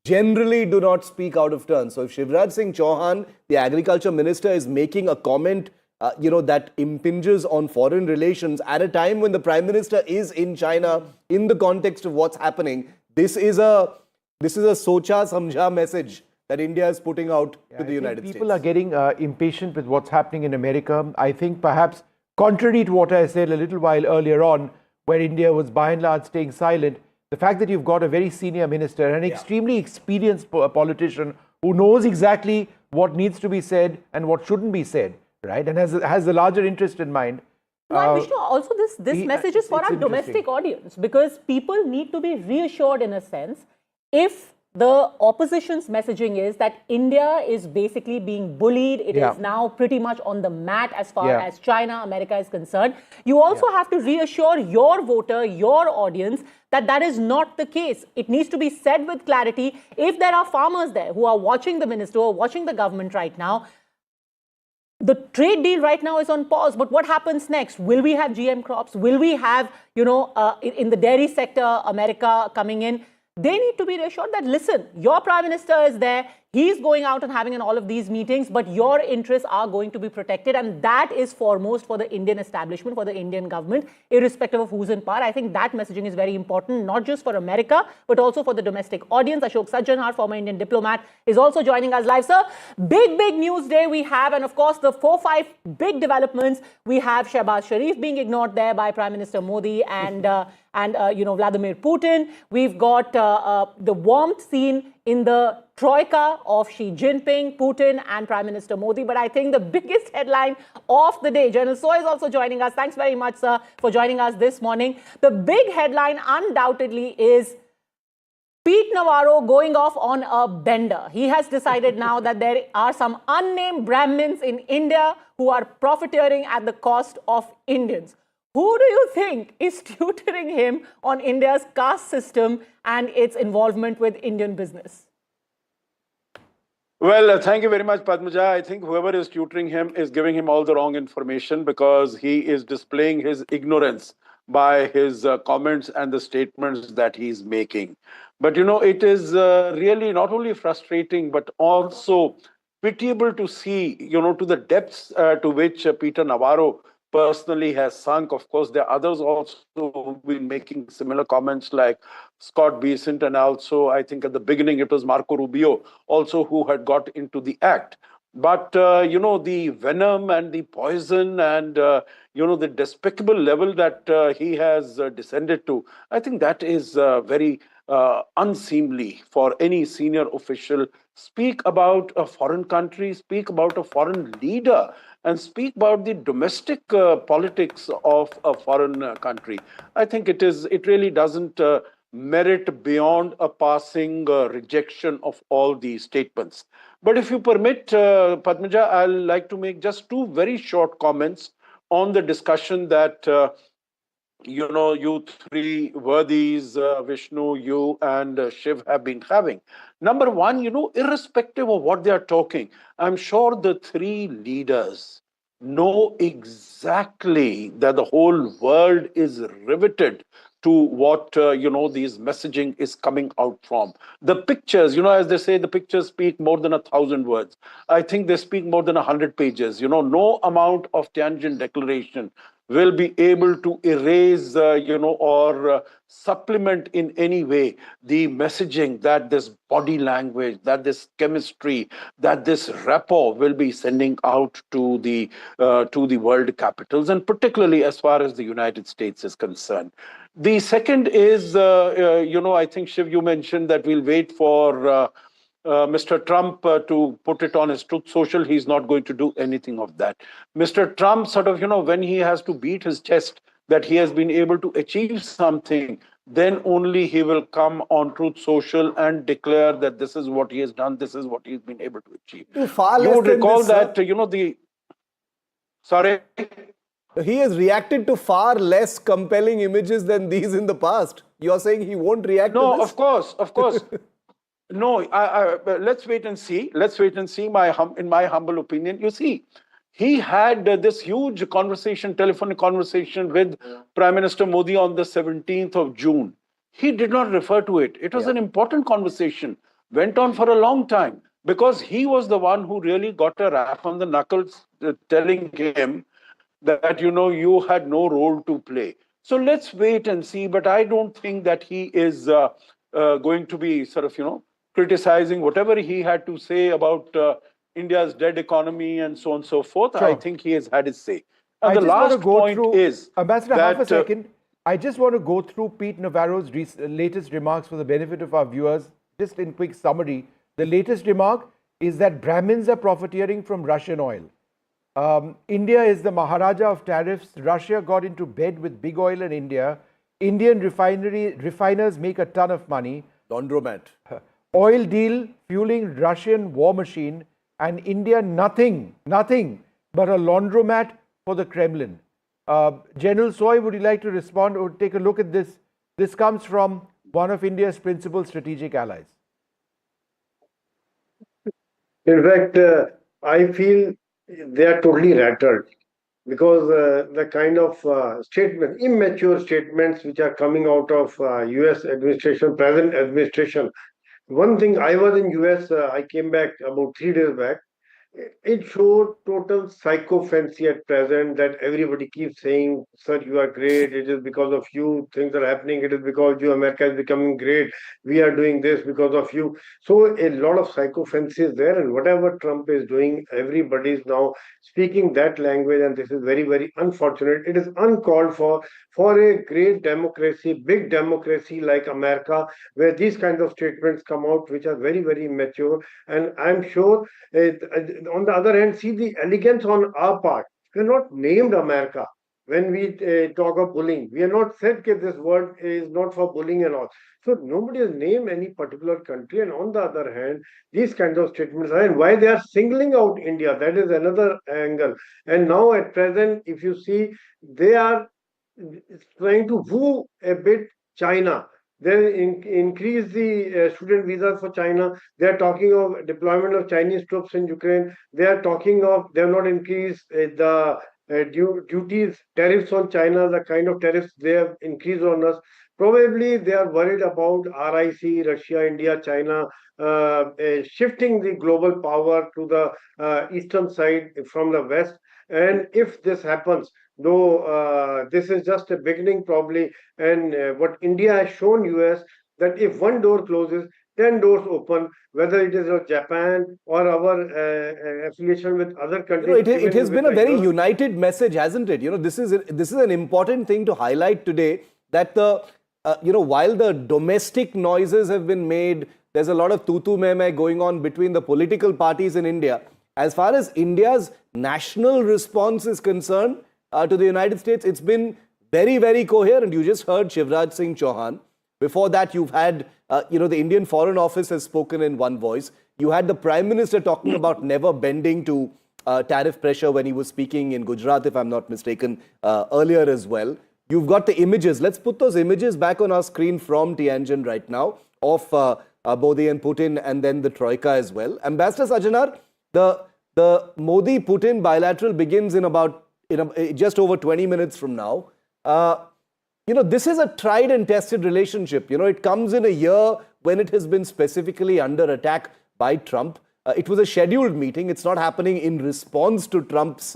generally do not speak out of turn. So if Shivraj Singh Chauhan, the agriculture minister, is making a comment that impinges on foreign relations at a time when the Prime Minister is in China, in the context of what's happening, this is a socha samjha message that India is putting out to the United States.
People are getting impatient with what's happening in America. I think perhaps contrary to what I said a little while earlier on, where India was by and large staying silent, the fact that you've got a very senior minister, an extremely experienced politician who knows exactly what needs to be said and what shouldn't be said, right, and has the larger interest in mind.
And Vishnu, also this message is for our domestic audience, because people need to be reassured in a sense. If the opposition's messaging is that India is basically being bullied, it is now pretty much on the mat as far as China, America is concerned, you also have to reassure your voter, your audience, that that is not the case. It needs to be said with clarity. If there are farmers there who are watching the minister or watching the government right now, the trade deal right now is on pause, but what happens next? Will we have GM crops? Will we have, in the dairy sector, America coming in? They need to be reassured that, listen, your Prime Minister is there, he's going out and having all of these meetings, but your interests are going to be protected, and that is foremost for the Indian establishment, for the Indian government, irrespective of who's in power. I think that messaging is very important, not just for America, but also for the domestic audience. Ashok Sajjanhar, former Indian diplomat, is also joining us live. Sir, big news day we have, and of course, the 4-5 big developments. We have Shehbaz Sharif being ignored there by Prime Minister Modi and Vladimir Putin. We've got the warmth seen in the troika of Xi Jinping, Putin and Prime Minister Modi. But I think the biggest headline of the day, General Soy is also joining us. Thanks very much, sir, for joining us this morning. The big headline undoubtedly is Pete Navarro going off on a bender. He has decided now that there are some unnamed Brahmins in India who are profiteering at the cost of Indians. Who do you think is tutoring him on India's caste system and its involvement with Indian business?
Well, thank you very much, Padmaja. I think whoever is tutoring him is giving him all the wrong information because he is displaying his ignorance by his comments and the statements that he's making. But, you know, it is really not only frustrating, but also pitiable to see, you know, to the depths to which Peter Navarro personally has sunk. Of course, there are others also who've been making similar comments like Scott Bessent, and also I think at the beginning it was Marco Rubio also who had got into the act. But, you know, the venom and the poison and, you know, the despicable level that he has descended to, I think that is very unseemly for any senior official. Speak about a foreign country, speak about a foreign leader, and speak about the domestic politics of a foreign country. I think it really doesn't merit beyond a passing rejection of all these statements. But if you permit, Padmaja, I'll like to make just two very short comments on the discussion that you know, you three worthies, Vishnu, you and Shiv have been having. Number one, you know, irrespective of what they are talking, I'm sure the three leaders know exactly that the whole world is riveted to what, you know, these messaging is coming out from. The pictures, you know, as they say, the pictures speak more than 1,000 words. I think they speak more than 100 pages. You know, no amount of Tanjin declaration will be able to erase, you know, or supplement in any way the messaging that this body language, that this chemistry, that this rapport will be sending out to the world capitals, and particularly as far as the United States is concerned. The second is, you know, I think, Shiv, you mentioned that we'll wait for Mr. Trump to put it on his Truth Social. He's not going to do anything of that. Mr. Trump sort of, you know, when he has to beat his chest that he has been able to achieve something, then only he will come on Truth Social and declare that this is what he has done, this is what he's been able to achieve.
Far
You
less
would
than
recall
this,
that,
sir.
you know, the... Sorry?
He has reacted to far less compelling images than these in the past. You are saying he won't react to
No,
this?
of course, of course. No, let's wait and see. Let's wait and see. In my humble opinion, you see, he had this huge conversation, telephonic conversation with Prime Minister Modi on the 17th of June. He did not refer to it. It was an important conversation, went on for a long time, because he was the one who really got a rap on the knuckles, telling him that, you know, you had no role to play. So let's wait and see. But I don't think that he is going to be sort of, you know, criticizing whatever he had to say about India's dead economy and so on and so forth.
Sure.
I think he has had his say. And
I
the
just want to
last
go
point
through,
is
Ambassador,
that,
half a second. I just want to go through Pete Navarro's latest remarks for the benefit of our viewers. Just in quick summary, the latest remark is that Brahmins are profiteering from Russian oil. India is the Maharaja of tariffs. Russia got into bed with big oil in India. Indian refiners make a ton of money.
Laundromat.
Oil deal fueling Russian war machine, and India nothing but a laundromat for the Kremlin. General Soy, would you like to respond or take a look at this? This comes from one of India's principal strategic allies.
In fact, I feel they are totally rattled because the kind of immature statements which are coming out of US administration, present administration. One thing, I was in US, I came back about 3 days back. It showed total psychophancy at present, that everybody keeps saying, sir, you are great. It is because of you things are happening. It is because you, America is becoming great. We are doing this because of you. So a lot of psychophancy is there. And whatever Trump is doing, everybody is now speaking that language. And this is very, very unfortunate. It is uncalled for a great democracy, big democracy like America, where these kinds of statements come out, which are very, very mature. And I'm sure on the other hand, see the elegance on our part. We're not named America. when we talk of bullying. We are not said that this word is not for bullying and all. So nobody has named any particular country. And on the other hand, these kinds of statements are, and why they are singling out India, that is another angle. And now at present, if you see, they are trying to woo a bit China. They increase the student visas for China. They are talking of deployment of Chinese troops in Ukraine. They are talking of, they have not increased the duties, tariffs on China, the kind of tariffs they have increased on us. Probably they are worried about RIC, Russia, India, China, shifting the global power to the eastern side from the west. And if this happens, though this is just a beginning probably, and what India has shown US, that if one door closes, 10 doors open, whether it is of Japan or our affiliation with other countries.
It has been a
with
very
Europe.
united message, hasn't it? This is an important thing to highlight today, that while the domestic noises have been made, there's a lot of tutu meme going on between the political parties in India. As far as India's national response is concerned to the United States, it's been very, very coherent. You just heard Shivraj Singh Chauhan. Before that, you've had, the Indian Foreign Office has spoken in one voice. You had the Prime Minister talking about never bending to tariff pressure when he was speaking in Gujarat, if I'm not mistaken, earlier as well. You've got the images. Let's put those images back on our screen from Tianjin right now of Modi and Putin, and then the Troika as well. Ambassador Sajanar, the Modi-Putin bilateral begins in about just over 20 minutes from now. This is a tried and tested relationship. It comes in a year when it has been specifically under attack by Trump. It was a scheduled meeting. It's not happening in response to Trump's,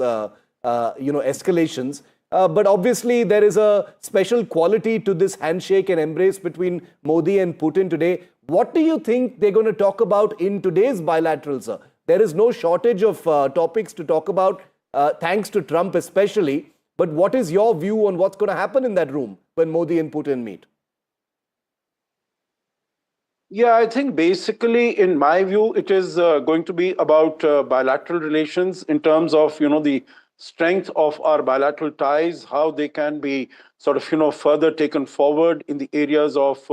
escalations. But obviously, there is a special quality to this handshake and embrace between Modi and Putin today. What do you think they're going to talk about in today's bilateral, sir? There is no shortage of topics to talk about, thanks to Trump especially. But what is your view on what's going to happen in that room when Modi and Putin meet?
Yeah, I think basically, in my view, it is going to be about bilateral relations in terms of, the strength of our bilateral ties, how they can be sort of, further taken forward in the areas of,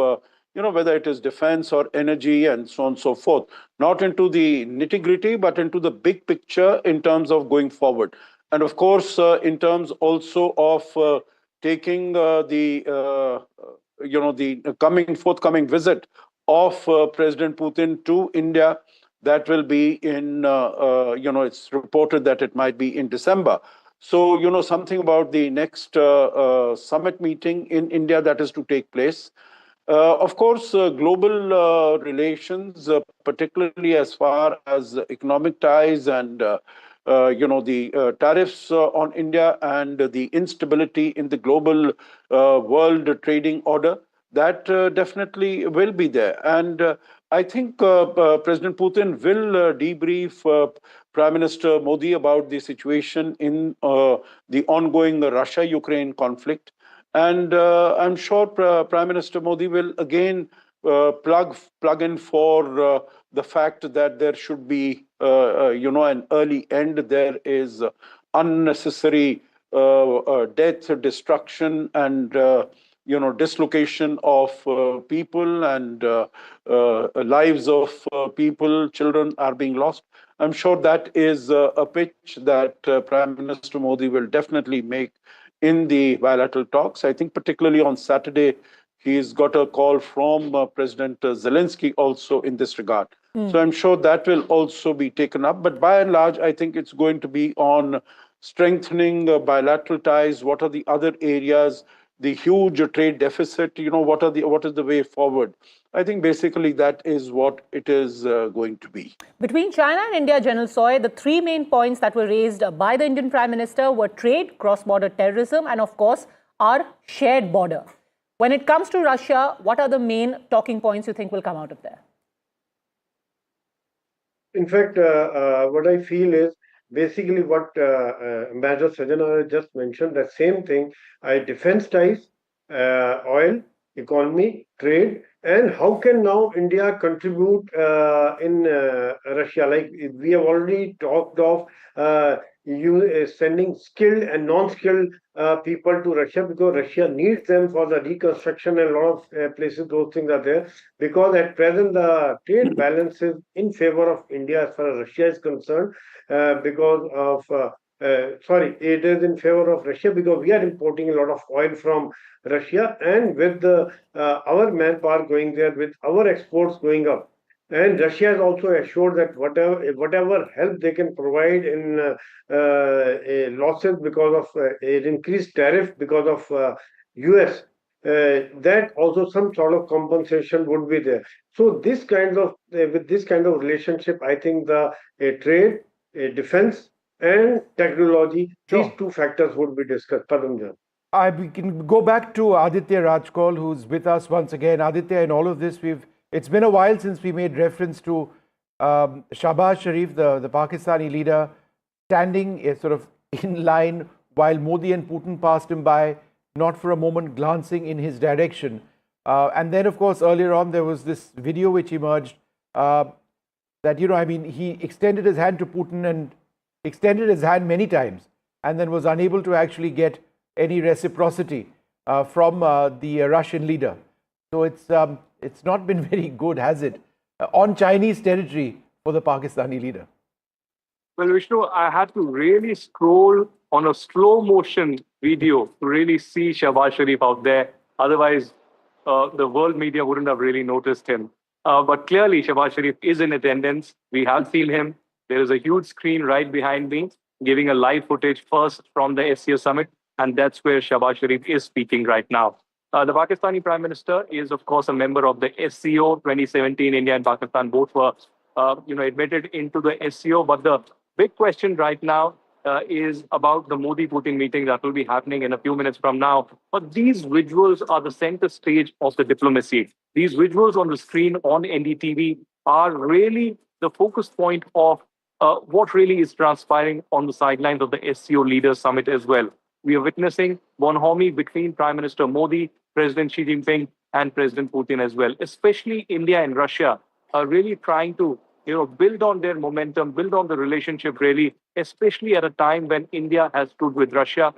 whether it is defense or energy and so on and so forth. Not into the nitty-gritty, but into the big picture in terms of going forward. And of course, in terms also of taking the forthcoming visit of President Putin to India, that will be in, it's reported that it might be in December. So, something about the next summit meeting in India that is to take place. Of course, global relations, particularly as far as economic ties and the tariffs on India and the instability in the global world trading order, that definitely will be there. And I think President Putin will debrief Prime Minister Modi about the situation in the ongoing Russia-Ukraine conflict. And I'm sure Prime Minister Modi will again plug in for the fact that there should be, an early end. There is unnecessary death, destruction, and dislocation of people, and lives of people, children are being lost. I'm sure that is a pitch that Prime Minister Modi will definitely make in the bilateral talks. I think particularly on Saturday, he's got a call from President Zelensky also in this regard. So I'm sure that will also be taken up. But by and large, I think it's going to be on strengthening bilateral ties. What are the other areas? The huge trade deficit, what is the way forward? I think basically that is what it is going to be.
Between China and India, General Soy, the three main points that were raised by the Indian Prime Minister were trade, cross-border terrorism, and of course, our shared border. When it comes to Russia, what are the main talking points you think will come out of there?
In fact, what I feel is basically what Ambassador Sajanar just mentioned, the same thing. Defense ties, oil, economy, trade, and how can now India contribute in Russia? Like we have already talked of sending skilled and non-skilled people to Russia, because Russia needs them for the reconstruction, and a lot of places those things are there. Because at present the trade balance is in favor of India as far as Russia is concerned, because of it is in favor of Russia because we are importing a lot of oil from Russia, and with our manpower going there, with our exports going up. And Russia has also assured that whatever help they can provide in losses because of an increased tariff because of US, that also some sort of compensation would be there. So this kind of with this kind of relationship, I think the trade, defense, and technology, these two factors would be discussed. Padamjan.
We can go back to Aditya Rajkol, who's with us once again. Aditya, in all of this, it's been a while since we made reference to Shahbaz Sharif, the Pakistani leader, standing sort of in line while Modi and Putin passed him by, not for a moment glancing in his direction. And then, of course, earlier on, there was this video which emerged that, he extended his hand to Putin and extended his hand many times and then was unable to actually get any reciprocity from the Russian leader. So it's not been very good, has it, on Chinese territory for the Pakistani leader?
Well, Vishnu, I had to really scroll on a slow motion video to really see Shahbaz Sharif out there. Otherwise, the world media wouldn't have really noticed him. But clearly, Shahbaz Sharif is in attendance. We have seen him. There is a huge screen right behind me, giving a live footage first from the SCO Summit. And that's where Shahbaz Sharif is speaking right now. The Pakistani Prime Minister is, of course, a member of the SCO. 2017, India and Pakistan both were, admitted into the SCO. But the big question right now is about the Modi-Putin meeting that will be happening in a few minutes from now. But these visuals are the center stage of the diplomacy. These visuals on the screen on NDTV are really the focus point of what really is transpiring on the sidelines of the SCO Leaders Summit as well. We are witnessing bonhomie between Prime Minister Modi, President Xi Jinping, and President Putin as well. Especially India and Russia are really trying to, build on their momentum, build on the relationship really, especially at a time when India has stood with Russia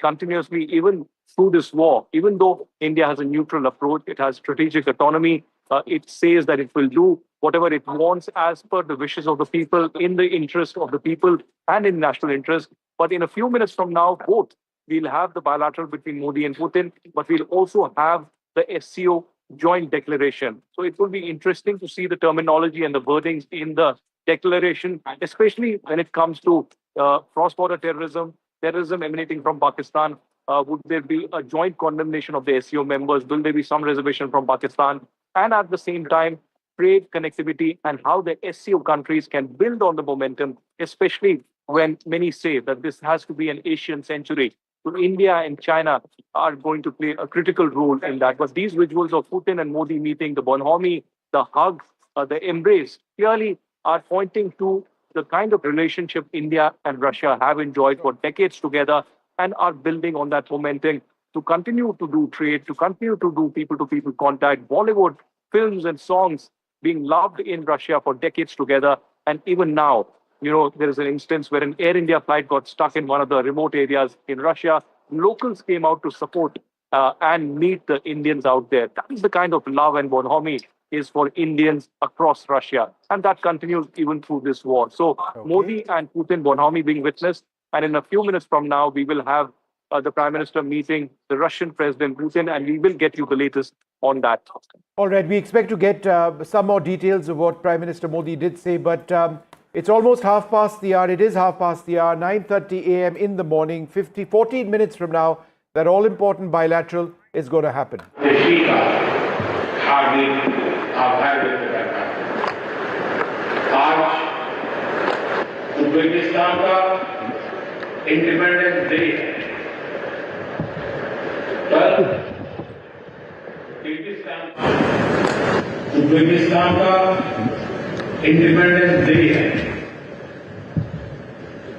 continuously, even through this war. Even though India has a neutral approach, it has strategic autonomy. It says that it will do whatever it wants as per the wishes of the people, in the interest of the people and in national interest. But in a few minutes from now, both we'll have the bilateral between Modi and Putin, but we'll also have the SCO joint declaration. So it will be interesting to see the terminology and the wordings in the declaration, especially when it comes to cross-border terrorism emanating from Pakistan. Would there be a joint condemnation of the SCO members? Will there be some reservation from Pakistan? And at the same time, trade connectivity and how the SCO countries can build on the momentum, especially when many say that this has to be an Asian century. So India and China are going to play a critical role in that. But these visuals of Putin and Modi meeting, the bonhomie, the hug, the embrace, clearly are pointing to the kind of relationship India and Russia have enjoyed for decades together and are building on that momentum to continue to do trade, to continue to do people-to-people contact, Bollywood films and songs being loved in Russia for decades together. And even now, there is an instance where an Air India flight got stuck in one of the remote areas in Russia. Locals came out to support and meet the Indians out there. That is the kind of love and bonhomie is for Indians across Russia. And that continues even through this war. So Modi and Putin bonhomie being witnessed. And in a few minutes from now, we will have the Prime Minister meeting the Russian President Putin, and we will get you the latest on that.
All right, we expect to get some more details of what Prime Minister Modi did say, but it's almost half past the hour. It is half past the hour, 9:30 a.m. in the morning, 14 minutes from now, that all-important bilateral is going to happen.
Independence day है। कल Uzbekistan का independence day है।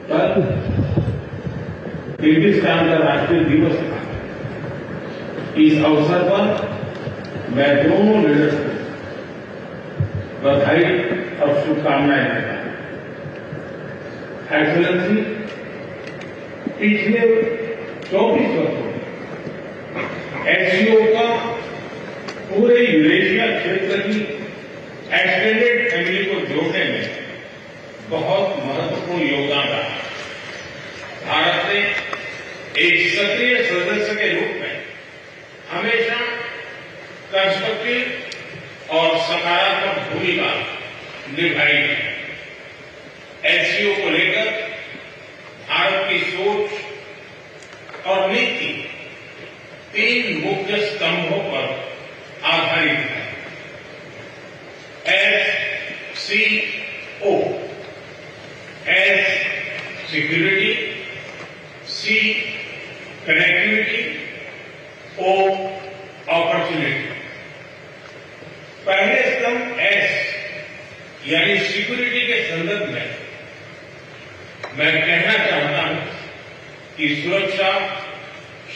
कल Kyrgyzstan का राष्ट्रीय दिवस था। इस अवसर पर मैं दोनों लीडर्स को बधाई और शुभकामनाएं देता हूं। एक्सीलेंसी, पिछले 24 वर्षों में एससीओ का पूरे यूरेशिया क्षेत्र की एक्सटेंडेड फैमिली को जोड़ने में बहुत महत्वपूर्ण योगदान रहा। भारत ने एक सक्रिय सदस्य के रूप में हमेशा कंस्ट्रक्टिव और सकारात्मक भूमिका निभाई है। एससीओ को लेकर भारत की सोच और नीति 3 मुख्य स्तंभों पर आधारित है। एससीओ, एस सिक्योरिटी, सी कनेक्टिविटी, ओ अपॉर्चुनिटी। पहले स्तंभ एस यानी सिक्योरिटी के संदर्भ में मैं कहना चाहता हूं कि सुरक्षा,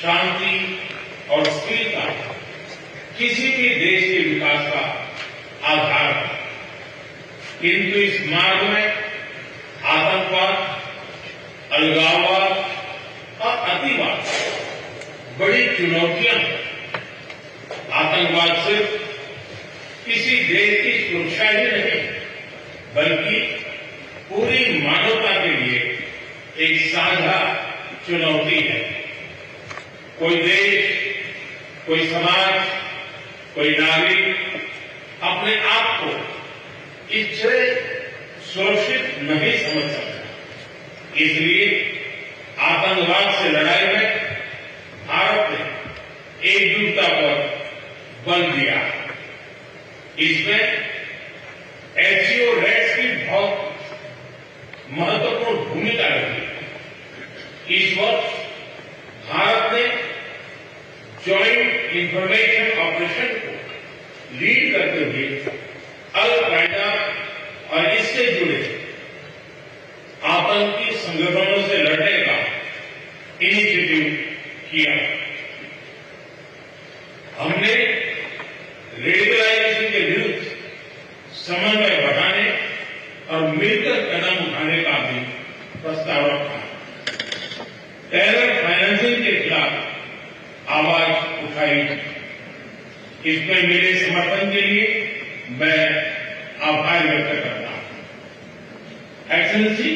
शांति और स्थिरता किसी भी देश के विकास का आधार है। किंतु इस मार्ग में आतंकवाद, अलगाववाद और अतिवाद बड़ी चुनौतियां हैं। आतंकवाद सिर्फ किसी देश की सुरक्षा ही नहीं बल्कि पूरी मानवता के लिए एक साझा चुनौती है। कोई देश, कोई समाज, कोई नागरिक अपने आप को इससे सुरक्षित नहीं समझ सकता। इसलिए आतंकवाद से लड़ाई में भारत ने एकजुटता पर बल दिया। इसमें एससीओ रेट्स की बहुत महत्वपूर्ण भूमिका रही। इस वर्ष भारत ने ज्वाइंट इंफॉर्मेशन ऑपरेशन को लीड करते हुए अल-कायदा और इससे जुड़े आतंकी संगठनों से लड़ने का इनिशिएटिव किया। हमने रेडिकलाइजेशन के विरुद्ध समन्वय बढ़ाने और मिलकर कदम उठाने का भी प्रस्ताव रखा। टेरर फाइनेंसिंग के खिलाफ आवाज उठाई। इसमें मिले समर्थन के लिए मैं आभार व्यक्त करता हूं। एक्सेलेंसी,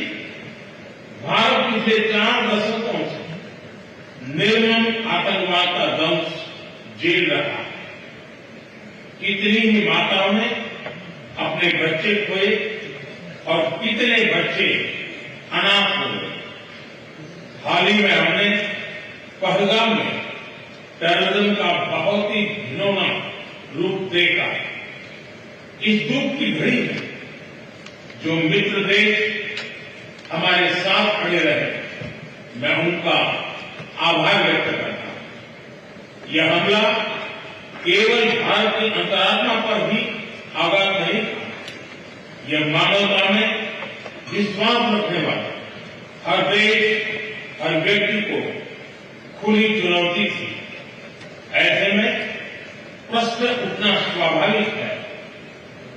भारत पिछले 4 दशकों से निर्मम आतंकवाद का दंश झेल रहा है। कितनी ही माताओं ने अपने बच्चे खोए और कितने बच्चे अनाथ हो गए। हाल ही में हमने पहलगाम में टेररिज्म का बहुत ही घिनौना रूप देखा। इस दुख की घड़ी में जो मित्र देश हमारे साथ खड़े रहे, मैं उनका आभार व्यक्त करता हूं। यह हमला केवल भारत की अंतरात्मा पर भी आघात नहीं था, यह मानवता में विश्वास रखने वाले हर देश, हर व्यक्ति को खुली चुनौती थी। ऐसे में प्रश्न उठना स्वाभाविक है,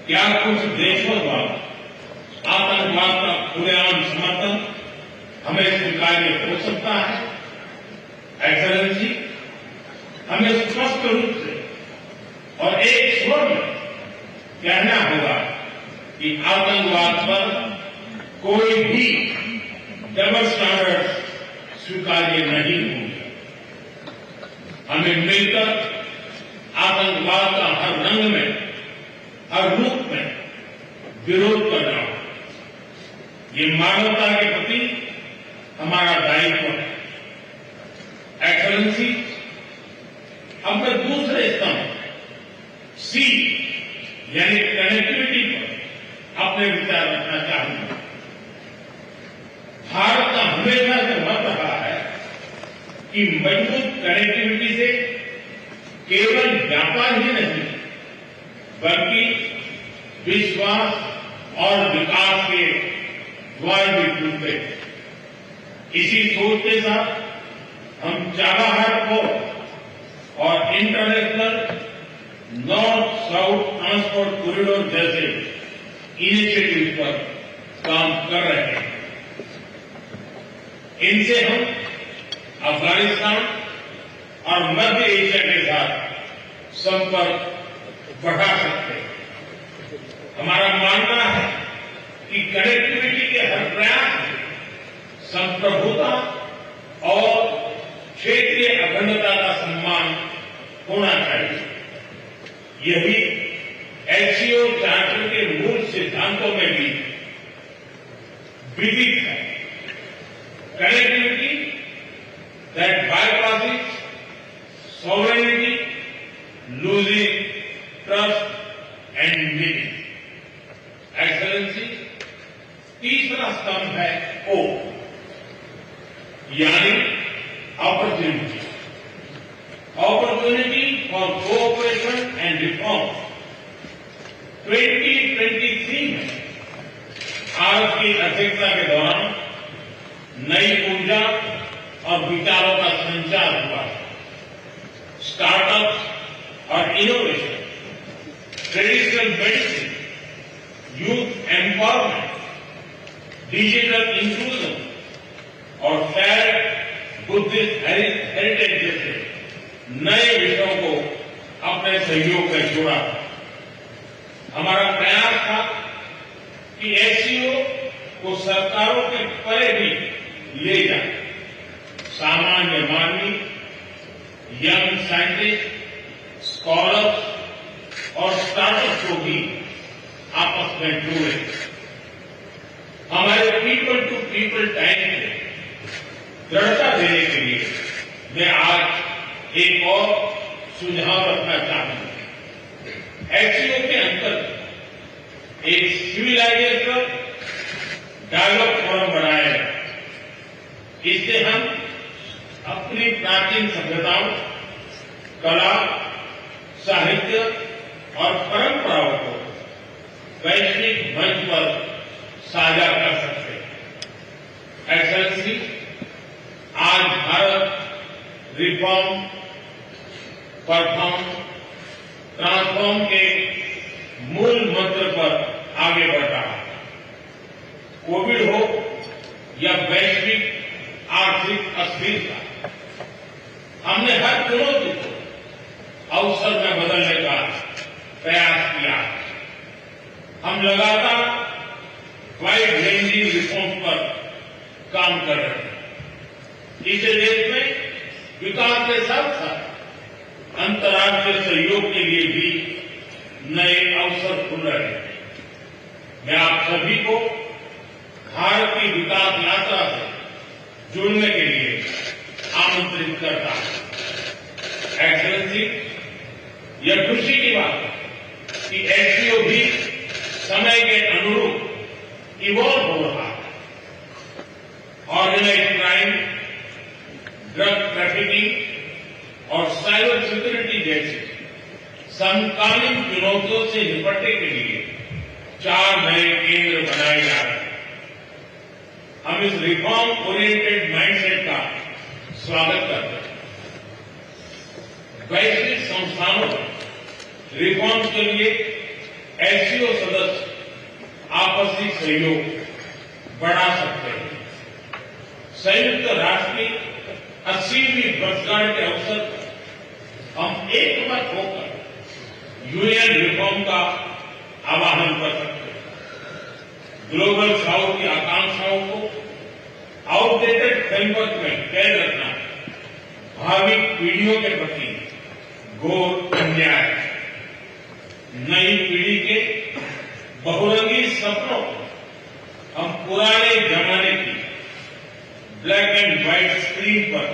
क्या कुछ देशों द्वारा आतंकवाद का खुलेआम समर्थन हमें स्वीकार्य हो सकता है? एक्सेलेंसी, हमें स्पष्ट रूप से और एक स्वर में कहना होगा कि आतंकवाद पर कोई भी डबल स्टैंडर्ड स्वीकार्य नहीं होंगे। हमें मिलकर आतंकवाद का हर रंग में, हर रूप में विरोध करना होगा। ये मानवता के प्रति हमारा दायित्व है। एक्सेलेंसी, अब मैं दूसरे स्तंभ सी यानी कनेक्टिविटी पर अपने विचार रखना चाहूंगा। भारत का हमेशा से मत रहा है कि मजबूत कनेक्टिविटी से केवल व्यापार ही नहीं बल्कि विश्वास और विकास के द्वार भी खुलते हैं। इसी सोच के साथ हम चाबहार को और international north south transport corridor जैसे इनिशिएटिव पर काम कर रहे हैं। इनसे हम अफगानिस्तान और मध्य एशिया के साथ संपर्क बढ़ा सकते हैं। हमारा मानना है कि कनेक्टिविटी के हर प्रयास में संप्रभुता और क्षेत्रीय अखंडता का सम्मान होना चाहिए। यही एससीओ चार्टर के मूल सिद्धांतों में भी विदित है। Connectivity that bypasses sovereignty, losing trust and meaning. Excellency, तीसरा स्तंभ है ओ, यानी opportunity. Opportunity for cooperation and reform. 2023 में भारत की अध्यक्षता के दौरान नई ऊर्जा और विचारों का संचार हुआ। स्टार्टअप और innovation, traditional medicine, youth empowerment, digital inclusion और फेयर बुद्धिस्ट हेरिटेज जैसे नए विषयों को अपने सहयोग में जोड़ा। हमारा प्रयास था कि एससीओ को सरकारों के परे भी ले जाए। सामान्य मानवी, यंग साइंटिस्ट, स्कॉलर्स और स्टार्टअप को भी आपस में जोड़े। हमारे पीपल टू पीपल टाइम में दृढ़ता देने के लिए मैं आज एक और सुझाव रखना चाहूंगा। एससीओ के अंतर्गत एक सिविलाइजेशन डायलॉग फोरम बनाया जाए। इससे हम अपनी प्राचीन सभ्यताओं, कला, साहित्य और परंपराओं को वैश्विक मंच पर साझा कर सकते हैं। एक्सेलेंसी, आज भारत रिफॉर्म, परफॉर्म, ट्रांसफॉर्म के मूल मंत्र पर आगे बढ़ रहा है। कोविड हो या वैश्विक आर्थिक अस्थिरता, हमने हर चुनौती को अवसर में बदलने का प्रयास किया। हम लगातार वाइड रेंजिंग रिफॉर्म पर काम कर रहे हैं। इसे देश में विकास के साथ साथ अंतर्राष्ट्रीय सहयोग के लिए भी नए अवसर खुल रहे हैं। मैं आप सभी को भारत की विकास यात्रा से जुड़ने के लिए आमंत्रित करता हूं। एक्सेलेंसी, यह खुशी की बात है कि एससीओ भी समय के अनुरूप इवॉल्व हो रहा है। ऑर्गेनाइज्ड क्राइम, ड्रग ट्रैफिकिंग और साइबर सिक्योरिटी जैसे समकालीन चुनौतियों से निपटने के लिए 4 नए केंद्र बनाए जा रहे हैं। हम इस रिफॉर्म ओरिएंटेड माइंडसेट का स्वागत करते हैं। वैश्विक संस्थानों में रिफॉर्म के लिए एससीओ सदस्य आपसी सहयोग बढ़ा सकते हैं। संयुक्त राष्ट्र की 80वीं वर्षगांठ के अवसर पर हम एकमत होकर यूएन रिफॉर्म का आह्वान कर सकते हैं। ग्लोबल साउथ की आकांक्षाओं को आउटडेटेड फ्रेमवर्क में कैद रखना भावी पीढ़ियों के प्रति घोर अन्याय है। नई पीढ़ी के बहुरंगी सपनों को हम पुराने जमाने की ब्लैक एंड व्हाइट स्क्रीन पर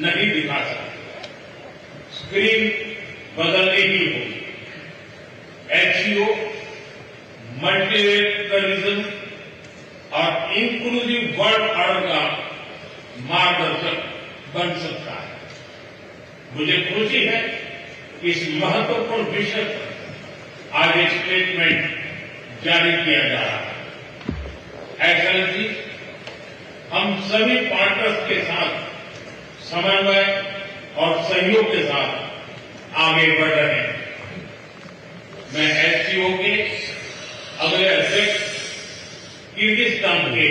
नहीं दिखा सकते। स्क्रीन बदलनी ही होगी। एचसीओ मल्टीलेटरलिज्म और इंक्लूसिव वर्ल्ड ऑर्डर का मार्गदर्शक बन सकता है। मुझे खुशी है कि इस महत्वपूर्ण विषय पर आज एक स्टेटमेंट जारी किया जा रहा है। एक्सेलेंसी, हम सभी पार्टनर्स के साथ समन्वय और सहयोग के साथ आगे बढ़ रहे हैं। मैं एससीओ के अगले अध्यक्ष किर्गिस्तान के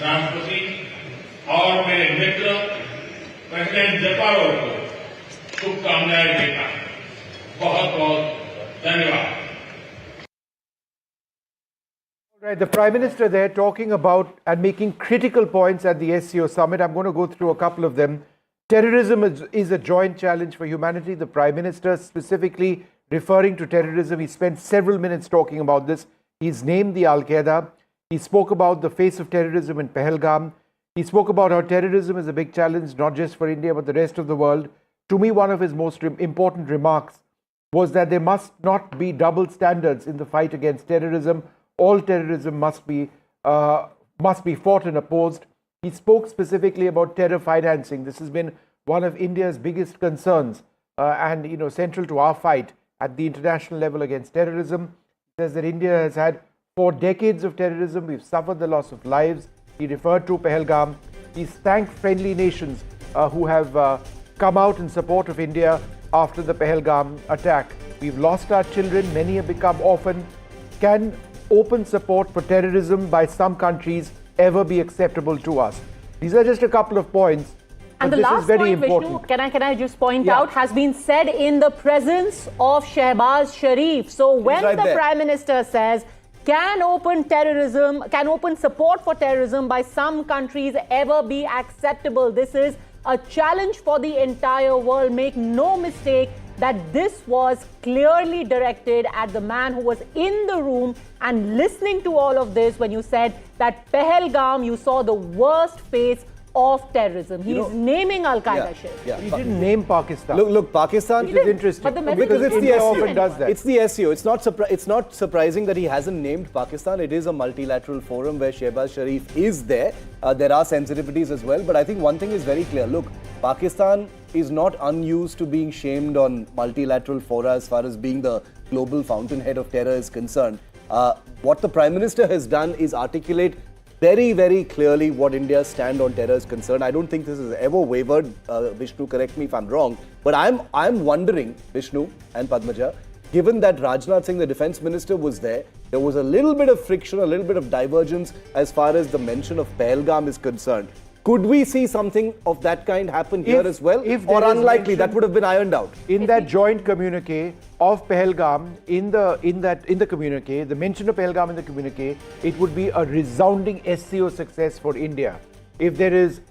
राष्ट्रपति और मेरे मित्र प्रेसिडेंट जयपाल को शुभकामनाएं देता हूं। बहुत बहुत धन्यवाद।
Right, the Prime Minister there talking about and making critical points at the SCO Summit. I'm going to go through a couple of them. Terrorism is a joint challenge for humanity. The Prime Minister specifically referring to terrorism. He spent several minutes talking about this. He's named the Al-Qaeda. He spoke about the face of terrorism in Pahalgam. He spoke about how terrorism is a big challenge, not just for India, but the rest of the world. To me, one of his most important remarks was that there must not be double standards in the fight against terrorism. All terrorism must be fought and opposed. He spoke specifically about terror financing. This has been one of India's biggest concerns and central to our fight at the international level against terrorism. He says that India has had 4 decades of terrorism. We've suffered the loss of lives. He referred to Pahalgam. He's thanked friendly nations who have come out in support of India after the Pahalgam attack. We've lost our children. Many have become orphaned. Can open support for terrorism by some countries ever be acceptable to us? These are just a couple of points.
And the
this
last
is very
point,
important.
Vishnu, can I just point out, has been said in the presence of Shehbaz Sharif. So when the Prime Minister says, can open support for terrorism by some countries ever be acceptable? This is a challenge for the entire world. Make no mistake that this was clearly directed at the man who was in the room and listening to all of this when you said that Pahalgam, you saw the worst face of terrorism. He's naming Al-Qaeda.
He didn't name Pakistan.
Look, Pakistan
is interesting.
But the
because it's
India
the SCO.
often does that.
It's the SCO. It's not surprising that he hasn't named Pakistan. It is a multilateral forum where Shehbaz Sharif is there. There are sensitivities as well. But I think one thing is very clear. Look, Pakistan is not unused to being shamed on multilateral fora as far as being the global fountainhead of terror is concerned. What the Prime Minister has done is articulate very, very clearly what India's stand on terror is concerned. I don't think this has ever wavered. Vishnu, correct me if I'm wrong. But I'm wondering, Vishnu and Padmaja, given that Rajnath Singh, the defense minister, was there was a little bit of friction, a little bit of divergence as far as the mention of Pahalgam is concerned. Could we see something of that kind happen here as well? Or unlikely, that would have been ironed out?
In that joint communique of Pahalgam, in the communique, the mention of Pahalgam in the communique, it would be a resounding SCO success for India. If there is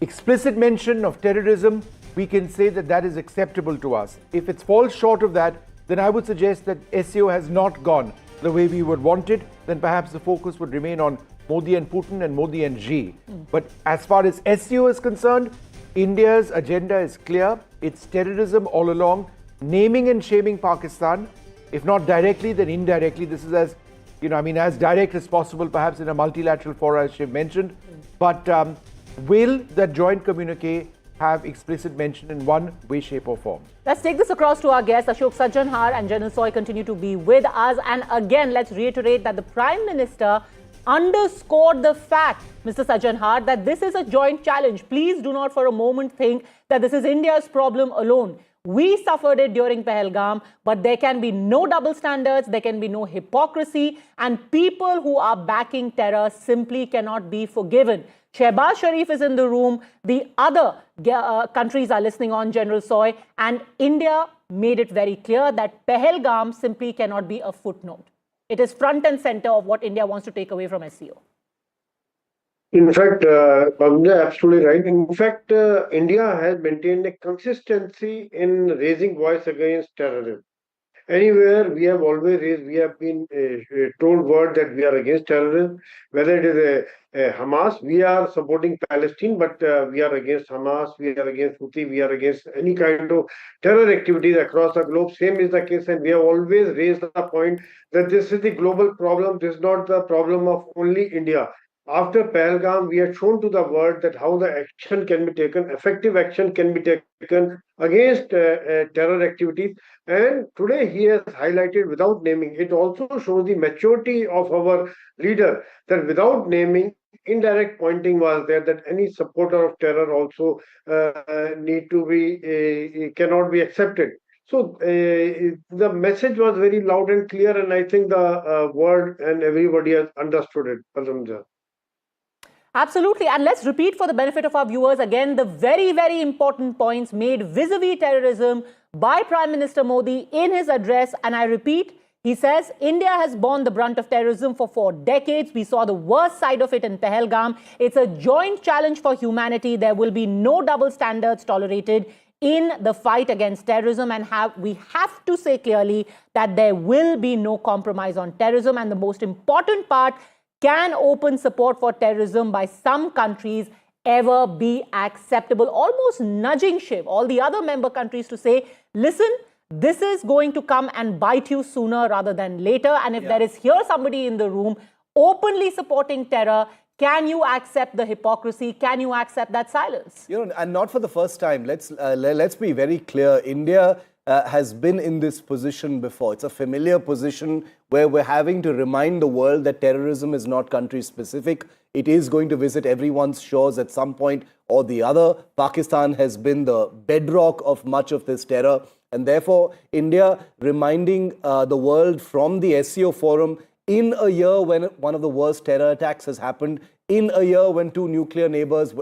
explicit mention of terrorism, we can say that that is acceptable to us. If it falls short of that, then I would suggest that SCO has not gone the way we would want it. Then perhaps the focus would remain on Modi and Putin and Modi and Xi. But as far as SCO is concerned, India's agenda is clear. It's terrorism all along, naming and shaming Pakistan, if not directly, then indirectly. This is as direct as possible, perhaps in a multilateral forum, as Shiv mentioned. But will that joint communique have explicit mention in one way, shape or form?
Let's take this across to our guests. Ashok Sajjanhar and General Soy continue to be with us. And again, let's reiterate that the Prime Minister underscored the fact, Mr. Sajjanhar, that this is a joint challenge. Please do not for a moment think that this is India's problem alone. We suffered it during Pahalgam, but there can be no double standards, there can be no hypocrisy, and people who are backing terror simply cannot be forgiven. Shehbaz Sharif is in the room, the other countries are listening on, General Soy, and India made it very clear that Pahalgam simply cannot be a footnote. It is front and center of what India wants to take away from SCO.
In fact, Pamja, absolutely right. In fact, India has maintained a consistency in raising voice against terrorism. Anywhere we have always raised, we have been told word that we are against terrorism. Whether it is Hamas, we are supporting Palestine, but we are against Hamas, we are against Houthi, we are against any kind of terror activities across the globe. Same is the case, and we have always raised the point that this is the global problem. This is not the problem of only India. After Pahalgam, we had shown to the world that how the action can be taken, effective action can be taken against terror activities. And today he has highlighted without naming. It also shows the maturity of our leader that without naming, indirect pointing was there that any supporter of terror also cannot be accepted. So the message was very loud and clear, and I think the world and everybody has understood it. Alhamdulillah.
Absolutely. And let's repeat for the benefit of our viewers again the very, very important points made vis-a-vis terrorism by Prime Minister Modi in his address. And I repeat, he says, India has borne the brunt of terrorism for 4 decades. We saw the worst side of it in Pahalgam. It's a joint challenge for humanity. There will be no double standards tolerated in the fight against terrorism, and we have to say clearly that there will be no compromise on terrorism. And the most important part, can open support for terrorism by some countries ever be acceptable? Almost nudging Shiv, all the other member countries to say, listen, this is going to come and bite you sooner rather than later. And if there is here somebody in the room openly supporting terror, can you accept the hypocrisy? Can you accept that silence?
You know, and not for the first time. Let's be very clear. India has been in this position before. It's a familiar position where we're having to remind the world that terrorism is not country specific. It is going to visit everyone's shores at some point or the other. Pakistan has been the bedrock of much of this terror. And therefore, India reminding the world from the SCO forum in a year when one of the worst terror attacks has happened, in a year when 2 nuclear neighbors,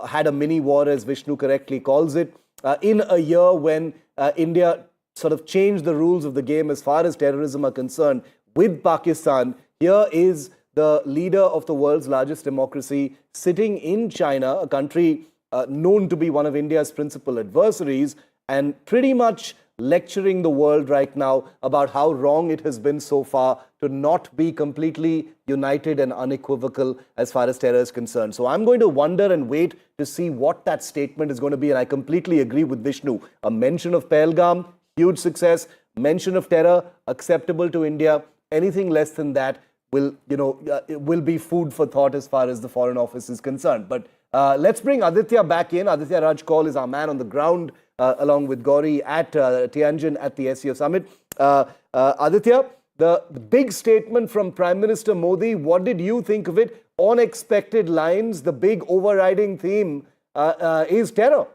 had a mini war, as Vishnu correctly calls it, in a year when India sort of changed the rules of the game as far as terrorism are concerned with Pakistan. Here is the leader of the world's largest democracy sitting in China, a country known to be one of India's principal adversaries, and pretty much lecturing the world right now about how wrong it has been so far to not be completely united and unequivocal as far as terror is concerned. So I'm going to wonder and wait to see what that statement is going to be. And I completely agree with Vishnu. A mention of Pahalgam, huge success. Mention of terror, acceptable to India. Anything less than that will be food for thought as far as the Foreign Office is concerned. But let's bring Aditya back in. Aditya Raj Kaul is our man on the ground, along with Gauri at Tianjin at the SCO Summit. Aditya, the big statement from Prime Minister Modi, what did you think of it? On expected lines, the big overriding theme is terror.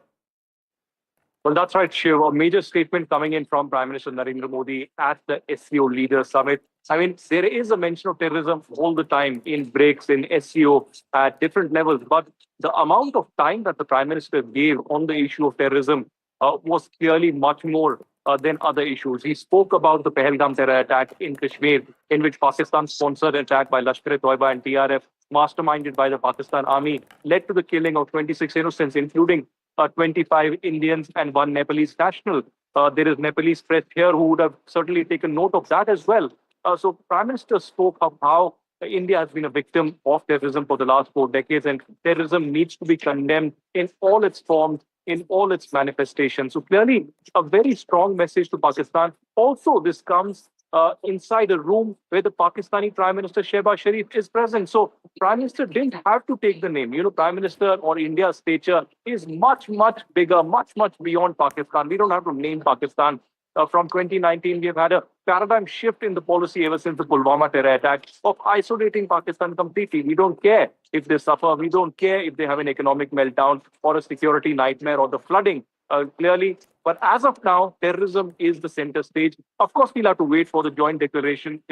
Well, that's right, Shiv. A major statement coming in from Prime Minister Narendra Modi at the SCO Leaders Summit. I mean, there is a mention of terrorism all the time in breaks, in SCO, at different levels. But the amount of time that the Prime Minister gave on the issue of terrorism was clearly much more than other issues. He spoke about the Pahalgam terror attack in Kashmir, in which Pakistan-sponsored attack by Lashkar-e-Toiba and TRF, masterminded by the Pakistan Army, led to the killing of 26 innocents, including 25 Indians and 1 Nepalese national. There is Nepalese press here who would have certainly taken note of that as well. So Prime Minister spoke of how India has been a victim of terrorism for the last 4 decades, and terrorism needs to be condemned in all its forms, in all its manifestations. So clearly, a very strong message to Pakistan. Also, this comes inside a room where the Pakistani Prime Minister Shehbaz Sharif is present. So Prime Minister didn't have to take the name. You know, Prime Minister or India's stature is much, much bigger, much, much beyond Pakistan. We don't have to name Pakistan. From 2019, we have had a paradigm shift in the policy ever since the Pulwama terror attack of isolating Pakistan completely. We don't care if they suffer. We don't care if they have an economic meltdown or a security nightmare or the flooding, clearly. But as of now, terrorism is the center stage. Of course, we'll have to wait for the joint declaration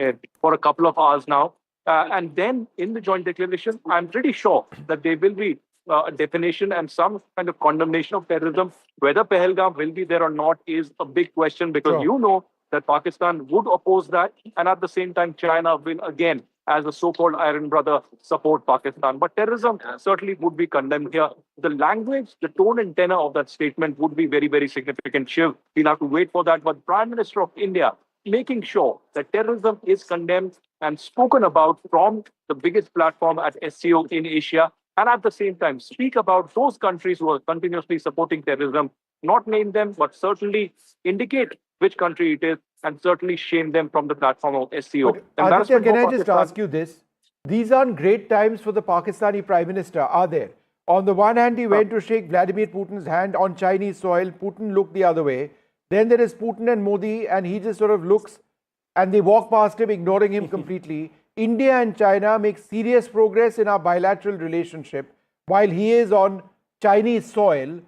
for a couple of hours now. And then in the joint declaration, I'm pretty sure that there will be a definition and some kind of condemnation of terrorism. Whether Pahalgam will be there or not is a big question, because you know that Pakistan would oppose that. And at the same time, China will again, as a so-called iron brother, support Pakistan. But terrorism certainly would be condemned here. The language, the tone and tenor of that statement would be very, very significant. Shiv, we'll have to wait for that. But Prime Minister of India making sure that terrorism is condemned and spoken about from the biggest platform at SCO in Asia, and at the same time speak about those countries who are continuously supporting terrorism, not name them, but certainly indicate which country it is, and certainly shame them from the platform of SCO.
Aditya, can I just ask you this? These aren't great times for the Pakistani Prime Minister, are there? On the one hand, he went to shake Vladimir Putin's hand on Chinese soil. Putin looked the other way. Then there is Putin and Modi, and he just sort of looks, and they walk past him, ignoring him completely. India and China make serious progress in our bilateral relationship while he is on Chinese soil.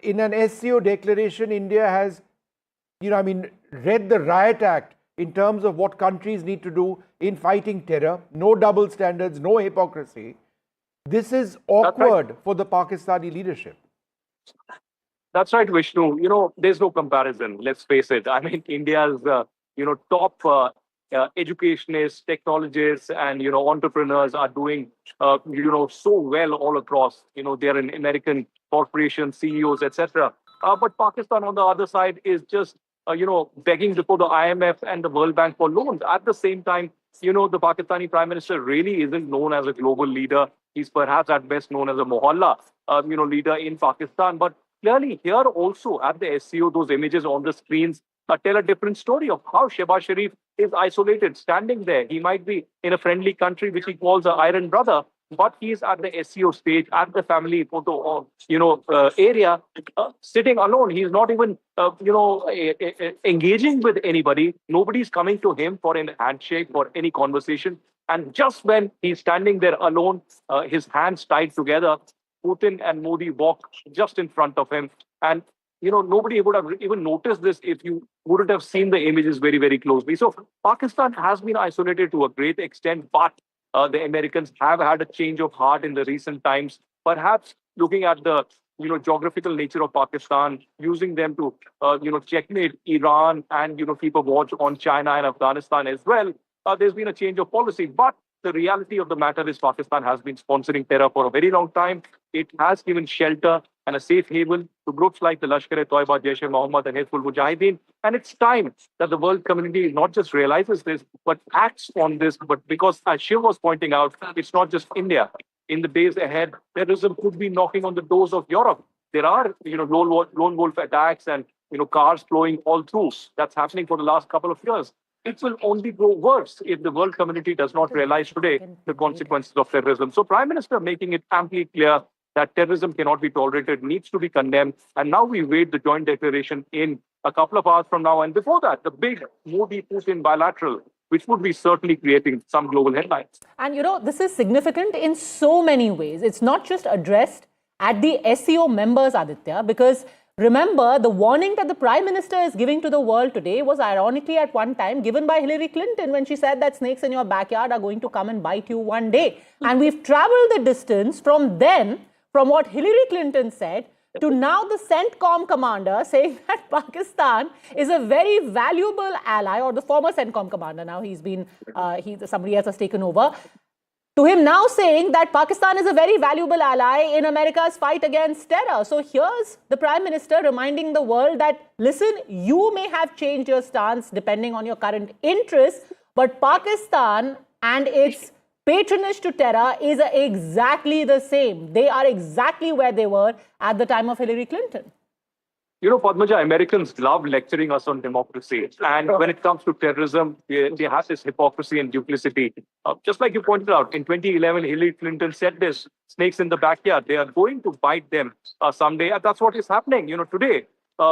In an SCO declaration, India has, read the Riot Act in terms of what countries need to do in fighting terror. No double standards, no hypocrisy. This is awkward for the Pakistani leadership.
That's right, Vishnu. There's no comparison. Let's face it. I mean, India's, top educationists, technologists, and, entrepreneurs are doing, so well all across. They're in American corporations, CEOs, etc. But Pakistan, on the other side, is just, begging before the IMF and the World Bank for loans. At the same time, the Pakistani Prime Minister really isn't known as a global leader. He's perhaps at best known as a mohalla, leader in Pakistan. But clearly, here also at the SCO, those images on the screens tell a different story of how Shehbaz Sharif is isolated, standing there. He might be in a friendly country, which he calls an iron brother, but he's at the SCO stage, at the family photo, area, sitting alone. He's not even, engaging with anybody. Nobody's coming to him for an handshake, for any conversation. And just when he's standing there alone, his hands tied together, Putin and Modi walk just in front of him. And, nobody would have even noticed this if you wouldn't have seen the images very, very closely. So Pakistan has been isolated to a great extent, but the Americans have had a change of heart in the recent times, perhaps looking at the geographical nature of Pakistan, using them to checkmate Iran and keep a watch on China and Afghanistan as well. There's been a change of policy, but the reality of the matter is Pakistan has been sponsoring terror for a very long time. It has given shelter and a safe haven to groups like the Lashkar-e-Toiba, Jaish-e-Mohammed and Hizbul Mujahideen. And it's time that the world community not just realizes this, but acts on this. But because, as Shiv was pointing out, it's not just India. In the days ahead, terrorism could be knocking on the doors of Europe. There are, lone wolf attacks and, cars flowing all through. That's happening for the last couple of years. It will only grow worse if the world community does not realize today the consequences of terrorism. So Prime Minister making it amply clear that terrorism cannot be tolerated, needs to be condemned. And now we wait the joint declaration in a couple of hours from now. And before that, the big Modi-Putin bilateral, which would be certainly creating some global headlines.
And, this is significant in so many ways. It's not just addressed at the SCO members, Aditya, because remember, the warning that the Prime Minister is giving to the world today was ironically at one time given by Hillary Clinton when she said that snakes in your backyard are going to come and bite you one day. And we've traveled the distance from then, from what Hillary Clinton said, to now the CENTCOM commander saying that Pakistan is a very valuable ally, or the former CENTCOM commander, now somebody else has taken over, to him now saying that Pakistan is a very valuable ally in America's fight against terror. So here's the Prime Minister reminding the world that, listen, you may have changed your stance depending on your current interests, but Pakistan and its patronage to terror is exactly the same. They are exactly where they were at the time of Hillary Clinton.
Padmaja, Americans love lecturing us on democracy. And when it comes to terrorism, they have this hypocrisy and duplicity. Just like you pointed out, in 2011, Hillary Clinton said this, snakes in the backyard, they are going to bite them someday. And that's what is happening. Today,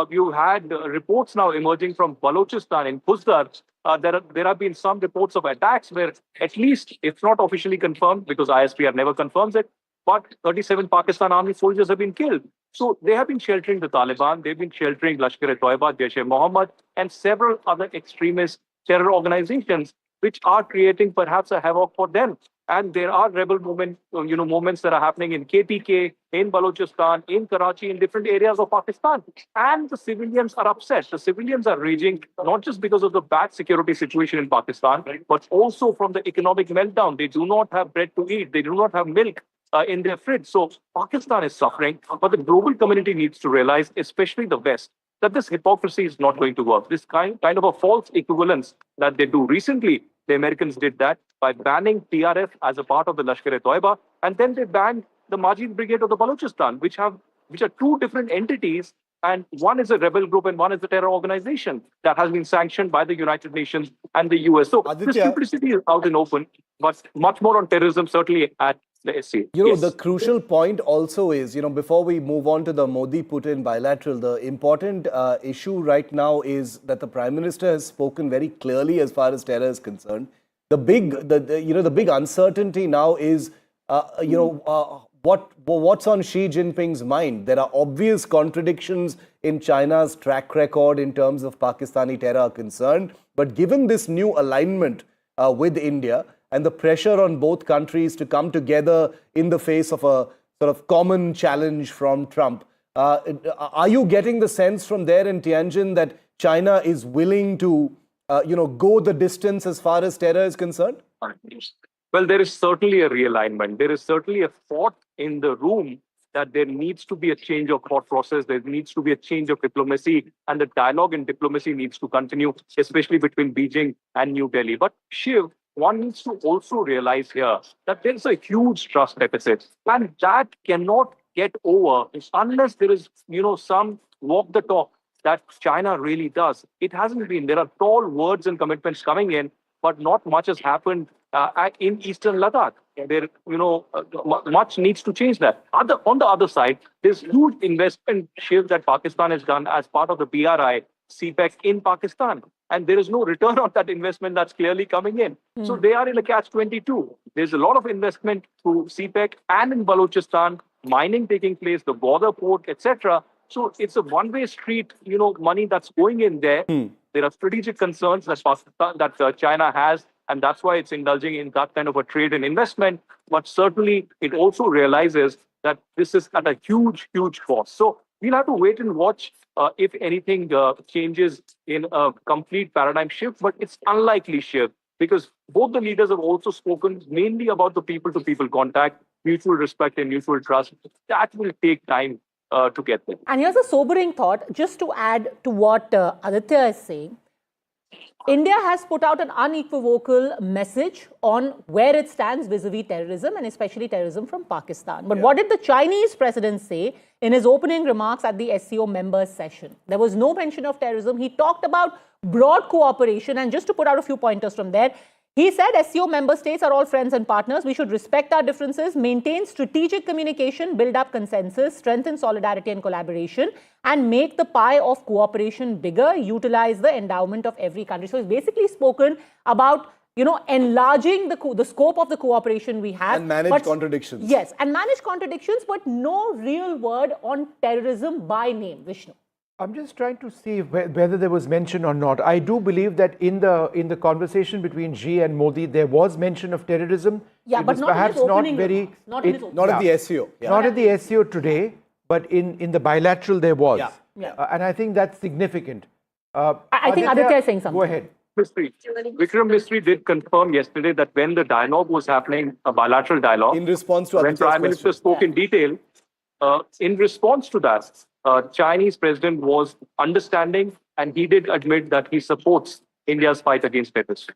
you had reports now emerging from Balochistan in Buzdar. There have been some reports of attacks where, at least, it's not officially confirmed because ISPR never confirms it, but 37 Pakistan army soldiers have been killed. So they have been sheltering the Taliban, they've been sheltering Lashkar-e-Toiba, Jaish-e-Mohammed, and several other extremist terror organizations, which are creating perhaps a havoc for them. And there are rebel movements that are happening in KPK, in Balochistan, in Karachi, in different areas of Pakistan. And the civilians are upset. The civilians are raging, not just because of the bad security situation in Pakistan, but also from the economic meltdown. They do not have bread to eat. They do not have milk in their fridge. So Pakistan is suffering, but the global community needs to realize, especially the West, that this hypocrisy is not going to work. This kind of a false equivalence that they do. Recently, the Americans did that by banning TRF as a part of the Lashkar-e-Toiba, and then they banned the Majid Brigade of the Balochistan, which are two different entities, and one is a rebel group and one is a terror organization that has been sanctioned by the United Nations and the US. So this duplicity is out and open, but much more on terrorism, certainly at the SC.
The crucial point also is, before we move on to the Modi-Putin bilateral, the important issue right now is that the Prime Minister has spoken very clearly as far as terror is concerned. The big uncertainty now is, what's on Xi Jinping's mind? There are obvious contradictions in China's track record in terms of Pakistani terror concerned. But given this new alignment with India, and the pressure on both countries to come together in the face of a sort of common challenge from Trump. Are you getting the sense from there in Tianjin that China is willing to, go the distance as far as terror is concerned?
Well, there is certainly a realignment. There is certainly a thought in the room that there needs to be a change of thought process. There needs to be a change of diplomacy, and the dialogue in diplomacy needs to continue, especially between Beijing and New Delhi. But Shiv, one needs to also realize here that there is a huge trust deficit, and that cannot get over unless there is, some walk the talk that China really does. It hasn't been. There are tall words and commitments coming in, but not much has happened in Eastern Ladakh. There, much needs to change that. On the other side, there's huge investment shift that Pakistan has done as part of the BRI, CPEC in Pakistan. And there is no return on that investment that's clearly coming in. So they are in a catch-22. There's a lot of investment through CPEC and in Balochistan, mining taking place, the border port, etc. So it's a one-way street, money that's going in there. There are strategic concerns that China has, and that's why it's indulging in that kind of a trade and investment. But certainly, it also realizes that this is at a huge, huge cost. So we'll have to wait and watch if anything changes in a complete paradigm shift. But it's unlikely shift because both the leaders have also spoken mainly about the people-to-people contact, mutual respect and mutual trust. That will take time to get there.
And here's a sobering thought, just to add to what Aditya is saying. India has put out an unequivocal message on where it stands vis-a-vis terrorism, and especially terrorism from Pakistan. But what did the Chinese president say in his opening remarks at the SCO members session? There was no mention of terrorism. He talked about broad cooperation, and just to put out a few pointers from there, he said SCO member states are all friends and partners. We should respect our differences, maintain strategic communication, build up consensus, strengthen solidarity and collaboration, and make the pie of cooperation bigger, utilize the endowment of every country. So he's basically spoken about, enlarging the scope of the cooperation we have.
And manage contradictions.
Yes, and manage contradictions, but no real word on terrorism by name, Vishnu.
I'm just trying to see whether there was mention or not. I do believe that in the conversation between Xi and Modi, there was mention of terrorism.
Yeah, but not perhaps not very.
Not at the SCO.
Yeah. Not at the SCO today, but in the bilateral there was.
Yeah.
And I think that's significant.
I think Aditya is saying something.
Go ahead.
Vikram Misri did confirm yesterday that when the dialogue was happening, a bilateral dialogue,
in response to
when Prime Minister spoke in detail, in response to that, Chinese president was understanding, and he did admit that he supports India's fight against terrorism.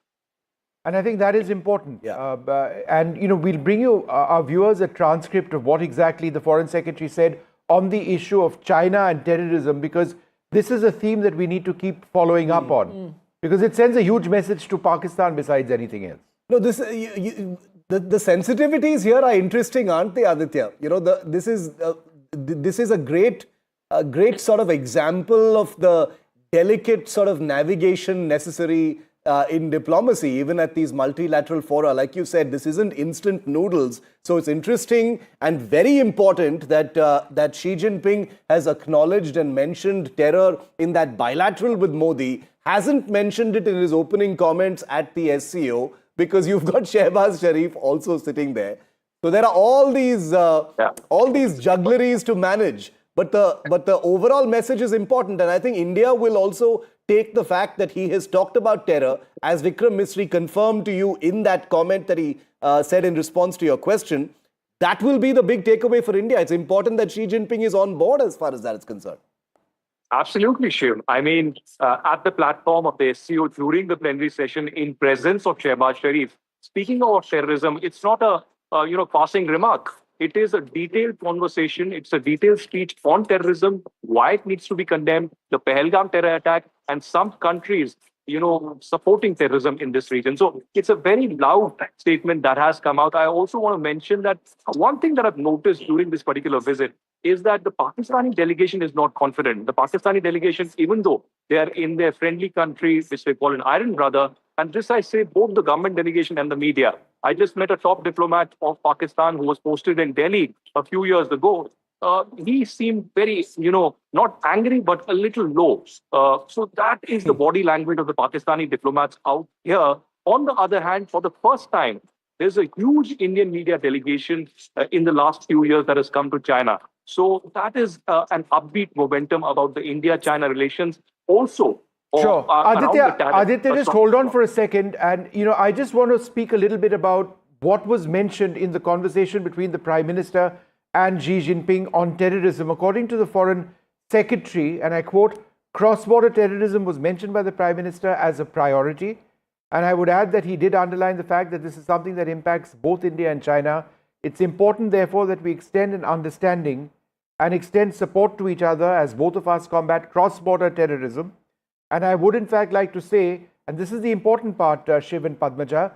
And I think that is important. And we'll bring you, our viewers, a transcript of what exactly the Foreign Secretary said on the issue of China and terrorism, because this is a theme that we need to keep following up on, because it sends a huge message to Pakistan besides anything else.
No, this the sensitivities here are interesting, aren't they, Aditya? This is a great sort of example of the delicate sort of navigation necessary in diplomacy, even at these multilateral fora. Like you said, this isn't instant noodles. So it's interesting and very important that that Xi Jinping has acknowledged and mentioned terror in that bilateral with Modi, hasn't mentioned it in his opening comments at the SCO, because you've got Shehbaz Sharif also sitting there. So there are all these juggleries to manage. But the overall message is important, and I think India will also take the fact that he has talked about terror, as Vikram Misri confirmed to you in that comment that he said in response to your question. That will be the big takeaway for India. It's important that Xi Jinping is on board as far as that is concerned.
Absolutely, Shiv. I mean, at the platform of the SCO during the plenary session in presence of Shehbaz Sharif, speaking of terrorism, it's not a passing remark. It is a detailed conversation. It's a detailed speech on terrorism, why it needs to be condemned, the Pahalgam terror attack, and some countries, supporting terrorism in this region. So it's a very loud statement that has come out. I also want to mention that one thing that I've noticed during this particular visit is that the Pakistani delegation is not confident. The Pakistani delegation, even though they are in their friendly country, which they call an iron brother, and this I say both the government delegation and the media. I just met a top diplomat of Pakistan who was posted in Delhi a few years ago. He seemed very, not angry, but a little low. So that is the body language of the Pakistani diplomats out here. On the other hand, for the first time, there's a huge Indian media delegation in the last few years that has come to China. So that is an upbeat momentum about the India-China relations. Also,
Sure.
around the
Aditya, just hold on for a second. And, I just want to speak a little bit about what was mentioned in the conversation between the Prime Minister and Xi Jinping on terrorism. According to the Foreign Secretary, and I quote, cross-border terrorism was mentioned by the Prime Minister as a priority. And I would add that he did underline the fact that this is something that impacts both India and China. It's important, therefore, that we extend an understanding and extend support to each other as both of us combat cross-border terrorism. And I would in fact like to say, and this is the important part, Shiv and Padmaja,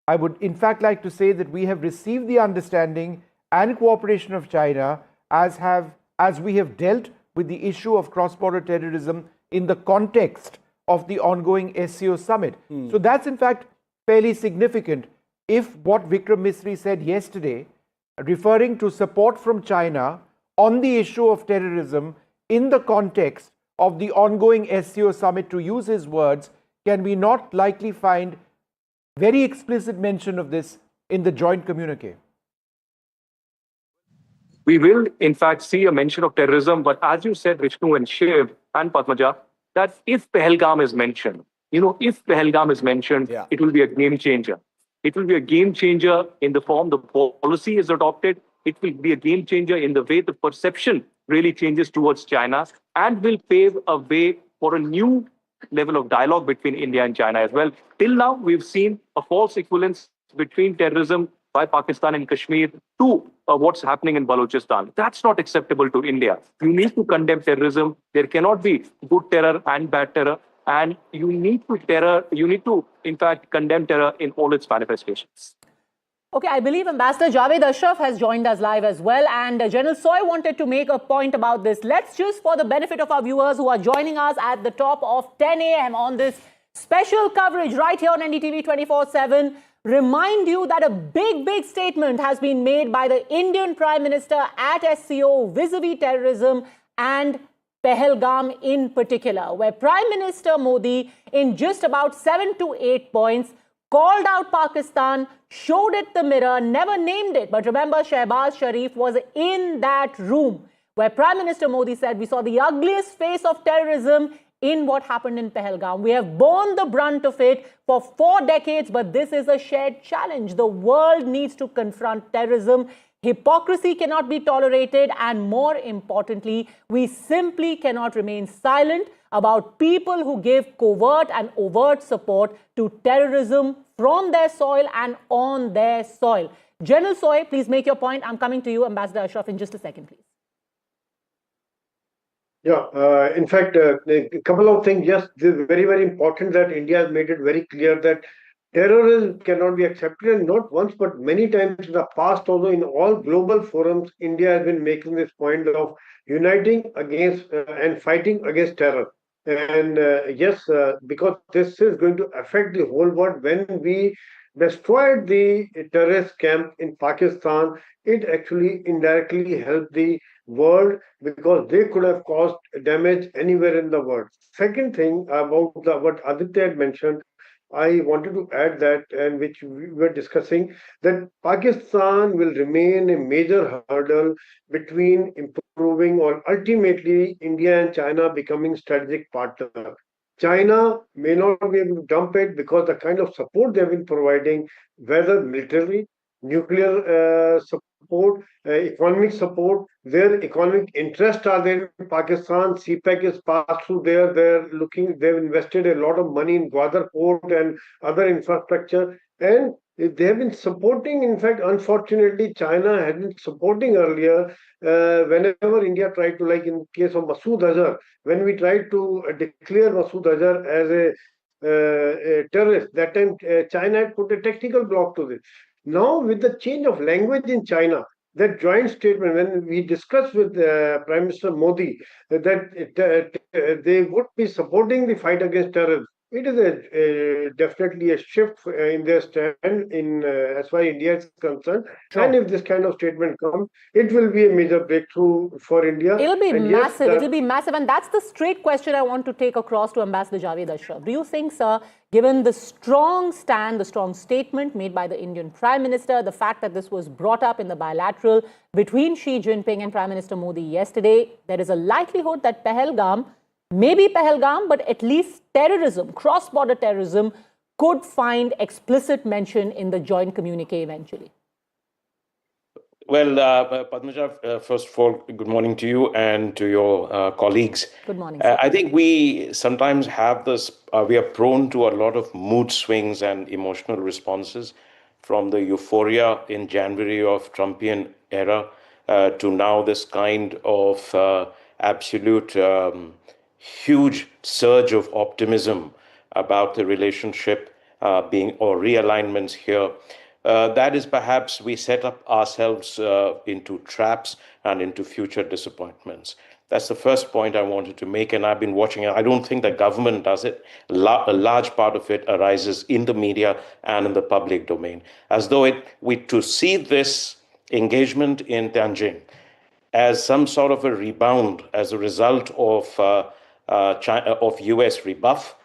I would in fact like to say that we have received the understanding and cooperation of China as we have dealt with the issue of cross-border terrorism in the context of the ongoing SCO Summit. So that's in fact fairly significant if what Vikram Misri said yesterday, referring to support from China on the issue of terrorism in the context of the ongoing SCO Summit, to use his words, can we not likely find very explicit mention of this in the joint communique?
We will, in fact, see a mention of terrorism. But as you said, Vishnu and Shiv and Padmaja, that if Pahalgam is mentioned, if Pahalgam is mentioned, it will be a game changer. It will be a game changer in the form the policy is adopted. It will be a game changer in the way the perception really changes towards China, and will pave a way for a new level of dialogue between India and China as well. Till now, we've seen a false equivalence between terrorism by Pakistan and Kashmir to what's happening in Balochistan. That's not acceptable to India. You need to condemn terrorism. There cannot be good terror and bad terror. And you need to, in fact, condemn terror in all its manifestations.
Okay, I believe Ambassador Javed Ashraf has joined us live as well. And General Soy wanted to make a point about this. Let's just, for the benefit of our viewers who are joining us at the top of 10 a.m. on this special coverage right here on NDTV 24/7, remind you that a big statement has been made by the Indian Prime Minister at SCO vis-a-vis terrorism and Pahalgam in particular, where Prime Minister Modi, in just about 7 to 8 points, called out Pakistan, showed it the mirror, never named it. But remember, Shehbaz Sharif was in that room where Prime Minister Modi said, we saw the ugliest face of terrorism in what happened in Pahalgam. We have borne the brunt of it for 4 decades, but this is a shared challenge. The world needs to confront terrorism. Hypocrisy cannot be tolerated, and more importantly, we simply cannot remain silent about people who give covert and overt support to terrorism from their soil and on their soil. General Soy, please make your point. I'm coming to you, Ambassador Ashraf, in just a second, please.
Yeah, in fact, a couple of things. Just this is very important that India has made it very clear that terrorism cannot be accepted, and not once but many times in the past, although in all global forums, India has been making this point of uniting against and fighting against terror. And yes, because this is going to affect the whole world. When we destroyed the terrorist camp in Pakistan, it actually indirectly helped the world because they could have caused damage anywhere in the world. Second thing about what Aditya had mentioned, I wanted to add that, and which we were discussing, that Pakistan will remain a major hurdle between improving or ultimately India and China becoming strategic partner. China may not be able to dump it because the kind of support they've been providing, whether military, nuclear support, economic support, their economic interests are there in Pakistan. CPEC is passed through there. They've invested a lot of money in Gwadar port and other infrastructure. And they have been supporting, in fact, unfortunately, China had been supporting earlier whenever India tried to, like in case of Masood Azhar, when we tried to declare Masood Azhar as a terrorist, that time China had put a technical block to this. Now, with the change of language in China, that joint statement, when we discussed with Prime Minister Modi that they would be supporting the fight against terrorism, it is definitely a shift in their stand in as far as India is concerned.
Sure.
And if this kind of statement comes, it will be a major breakthrough for India.
It'll be
And
massive.
yes,
It'll be massive. And that's the straight question I want to take across to Ambassador Javed Ashraf. Do you think, sir, given the strong stand, the strong statement made by the Indian Prime Minister, the fact that this was brought up in the bilateral between Xi Jinping and Prime Minister Modi yesterday, there is a likelihood that Pahalgam, maybe Pahalgam, but at least terrorism, cross-border terrorism, could find explicit mention in the joint communique eventually?
Well, Padmaja, first of all, good morning to you and to your colleagues.
Good morning, sir.
I think we sometimes have this, we are prone to a lot of mood swings and emotional responses from the euphoria in January of Trumpian era to now this kind of absolute huge surge of optimism about the relationship being or realignments here. That is perhaps we set up ourselves into traps and into future disappointments. That's the first point I wanted to make, and I've been watching it. I don't think the government does it. A large part of it arises in the media and in the public domain, as though to see this engagement in Tanjin as some sort of a rebound as a result of US rebuff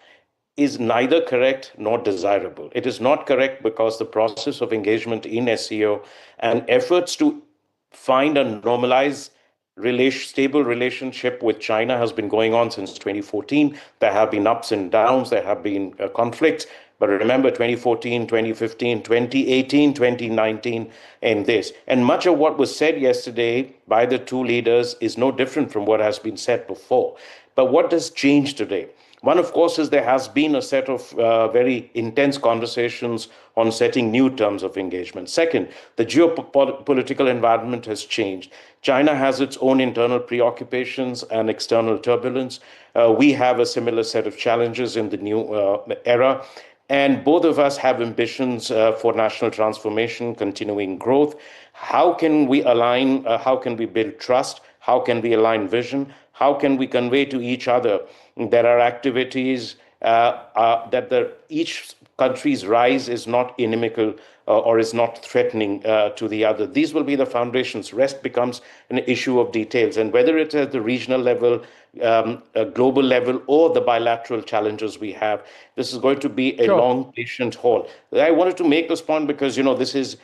is neither correct nor desirable. It is not correct because the process of engagement in SCO and efforts to find a normalized, stable relationship with China has been going on since 2014. There have been ups and downs, there have been conflicts, but remember 2014, 2015, 2018, 2019, and this. And much of what was said yesterday by the two leaders is no different from what has been said before. But what does change today? One, of course, is there has been a set of very intense conversations on setting new terms of engagement. Second, the geopolitical environment has changed. China has its own internal preoccupations and external turbulence. We have a similar set of challenges in the new era. And both of us have ambitions for national transformation, continuing growth. How can we align? How can we build trust? How can we align vision? How can we convey to each other there are activities that each country's rise is not inimical or is not threatening to the other? These will be the foundations. Rest becomes an issue of details. And whether it's at the regional level, a global level, or the bilateral challenges we have, this is going to be a long, patient haul. I wanted to make this point because, this is,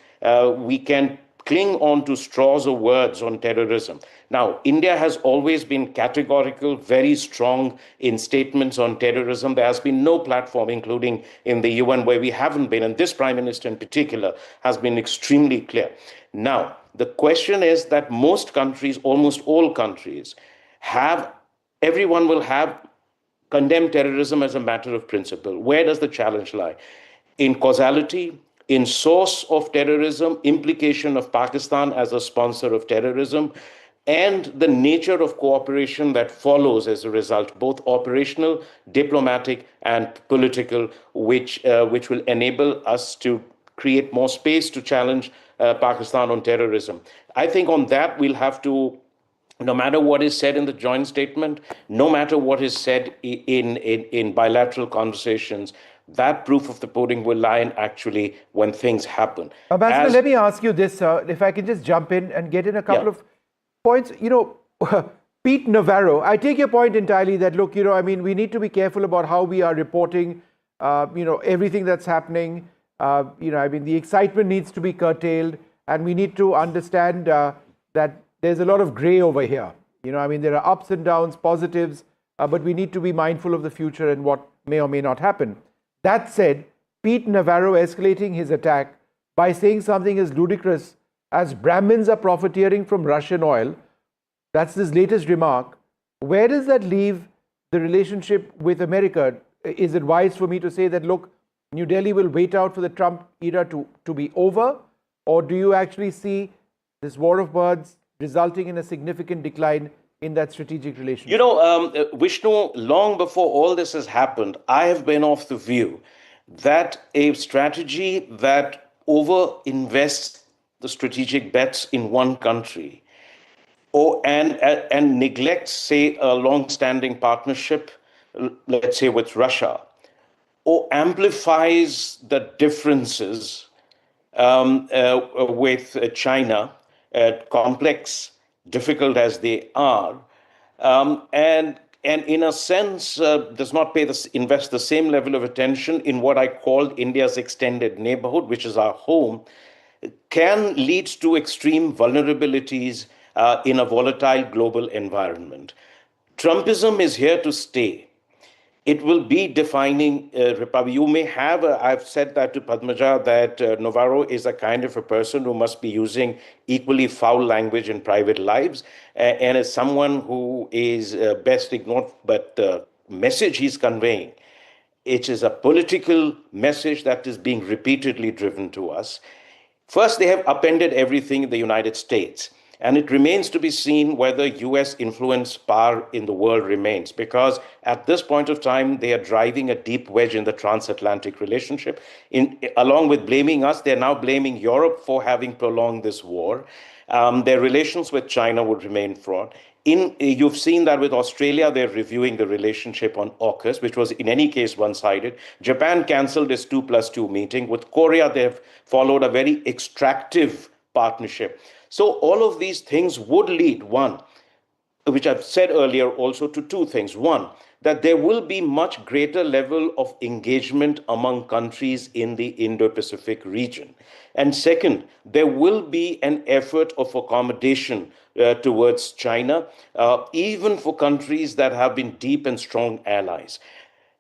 we can cling on to straws of words on terrorism. Now, India has always been categorical, very strong in statements on terrorism. There has been no platform, including in the UN, where we haven't been, and this Prime Minister in particular has been extremely clear. Now, the question is that most countries, almost all countries, everyone will have condemned terrorism as a matter of principle. Where does the challenge lie? In causality, in source of terrorism, implication of Pakistan as a sponsor of terrorism, and the nature of cooperation that follows as a result, both operational, diplomatic, and political, which will enable us to create more space to challenge Pakistan on terrorism. I think on that we'll have to, no matter what is said in the joint statement, no matter what is said in bilateral conversations, that proof of the pudding will lie in actually when things happen.
Ambassador, let me ask you this, if I can just jump in and get in a couple of points. Pete Navarro, I take your point entirely that, look, we need to be careful about how we are reporting, everything that's happening. The excitement needs to be curtailed, and we need to understand that there's a lot of gray over here. There are ups and downs, positives, but we need to be mindful of the future and what may or may not happen. That said, Pete Navarro escalating his attack by saying something as ludicrous as Brahmins are profiteering from Russian oil, that's his latest remark. Where does that leave the relationship with America? Is it wise for me to say that, look, New Delhi will wait out for the Trump era to be over? Or do you actually see this war of words resulting in a significant decline in that strategic relationship?
Vishnu, long before all this has happened, I have been of the view that a strategy that over-invests the strategic bets in one country and neglects, say, a long-standing partnership, let's say, with Russia, or amplifies the differences with China, complex, difficult as they are, and in a sense does not invest the same level of attention in what I call India's extended neighborhood, which is our home, can lead to extreme vulnerabilities in a volatile global environment. Trumpism is here to stay. It will be defining Republic. You may have, I've said that to Padmaja, that Navarro is a kind of a person who must be using equally foul language in private lives, and as someone who is best ignored, but the message he's conveying, it is a political message that is being repeatedly driven to us. First, they have upended everything in the United States. And it remains to be seen whether US influence power in the world remains, because at this point of time, they are driving a deep wedge in the transatlantic relationship. Along with blaming us, they're now blaming Europe for having prolonged this war. Their relations with China would remain fraught. You've seen that with Australia, they're reviewing the relationship on AUKUS, which was in any case one-sided. Japan canceled its 2+2 meeting. With Korea, they've followed a very extractive partnership. So all of these things would lead, one, which I've said earlier also, to two things. One, that there will be much greater level of engagement among countries in the Indo-Pacific region. And second, there will be an effort of accommodation towards China, even for countries that have been deep and strong allies.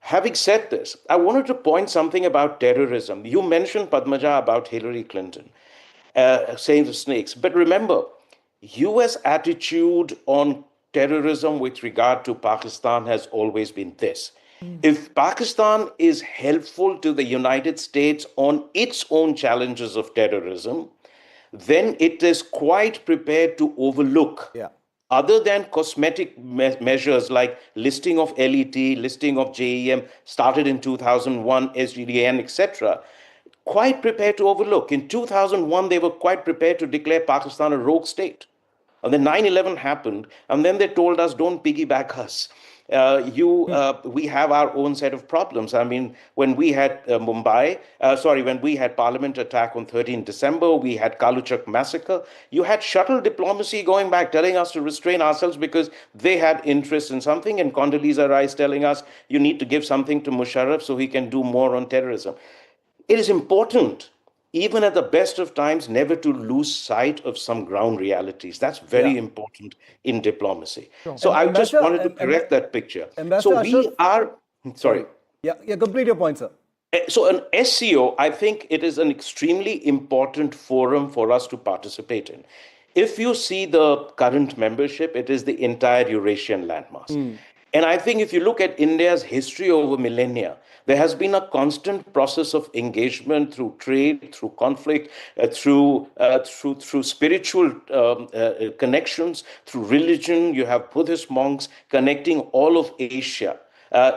Having said this, I wanted to point something about terrorism. You mentioned, Padmaja, about Hillary Clinton. Saying the snakes. But remember, US attitude on terrorism with regard to Pakistan has always been this. If Pakistan is helpful to the United States on its own challenges of terrorism, then it is quite prepared to overlook, other than cosmetic measures like listing of LET, listing of JEM, started in 2001, SGDN, etc., quite prepared to overlook. In 2001, they were quite prepared to declare Pakistan a rogue state. And then 9/11 happened, and then they told us, don't piggyback us. We have our own set of problems. I mean, when we had when we had Parliament attack on 13 December, we had Kaluchak massacre, you had shuttle diplomacy going back, telling us to restrain ourselves because they had interest in something, and Condoleezza Rice telling us, you need to give something to Musharraf so he can do more on terrorism. It is important, even at the best of times, never to lose sight of some ground realities. That's very important in diplomacy. So I just wanted to correct that picture. So we are, sorry.
Yeah, complete your point, sir.
So an SCO, I think it is an extremely important forum for us to participate in. If you see the current membership, it is the entire Eurasian landmass. And I think if you look at India's history over millennia, there has been a constant process of engagement through trade, through conflict, through spiritual connections, through religion. You have Buddhist monks connecting all of Asia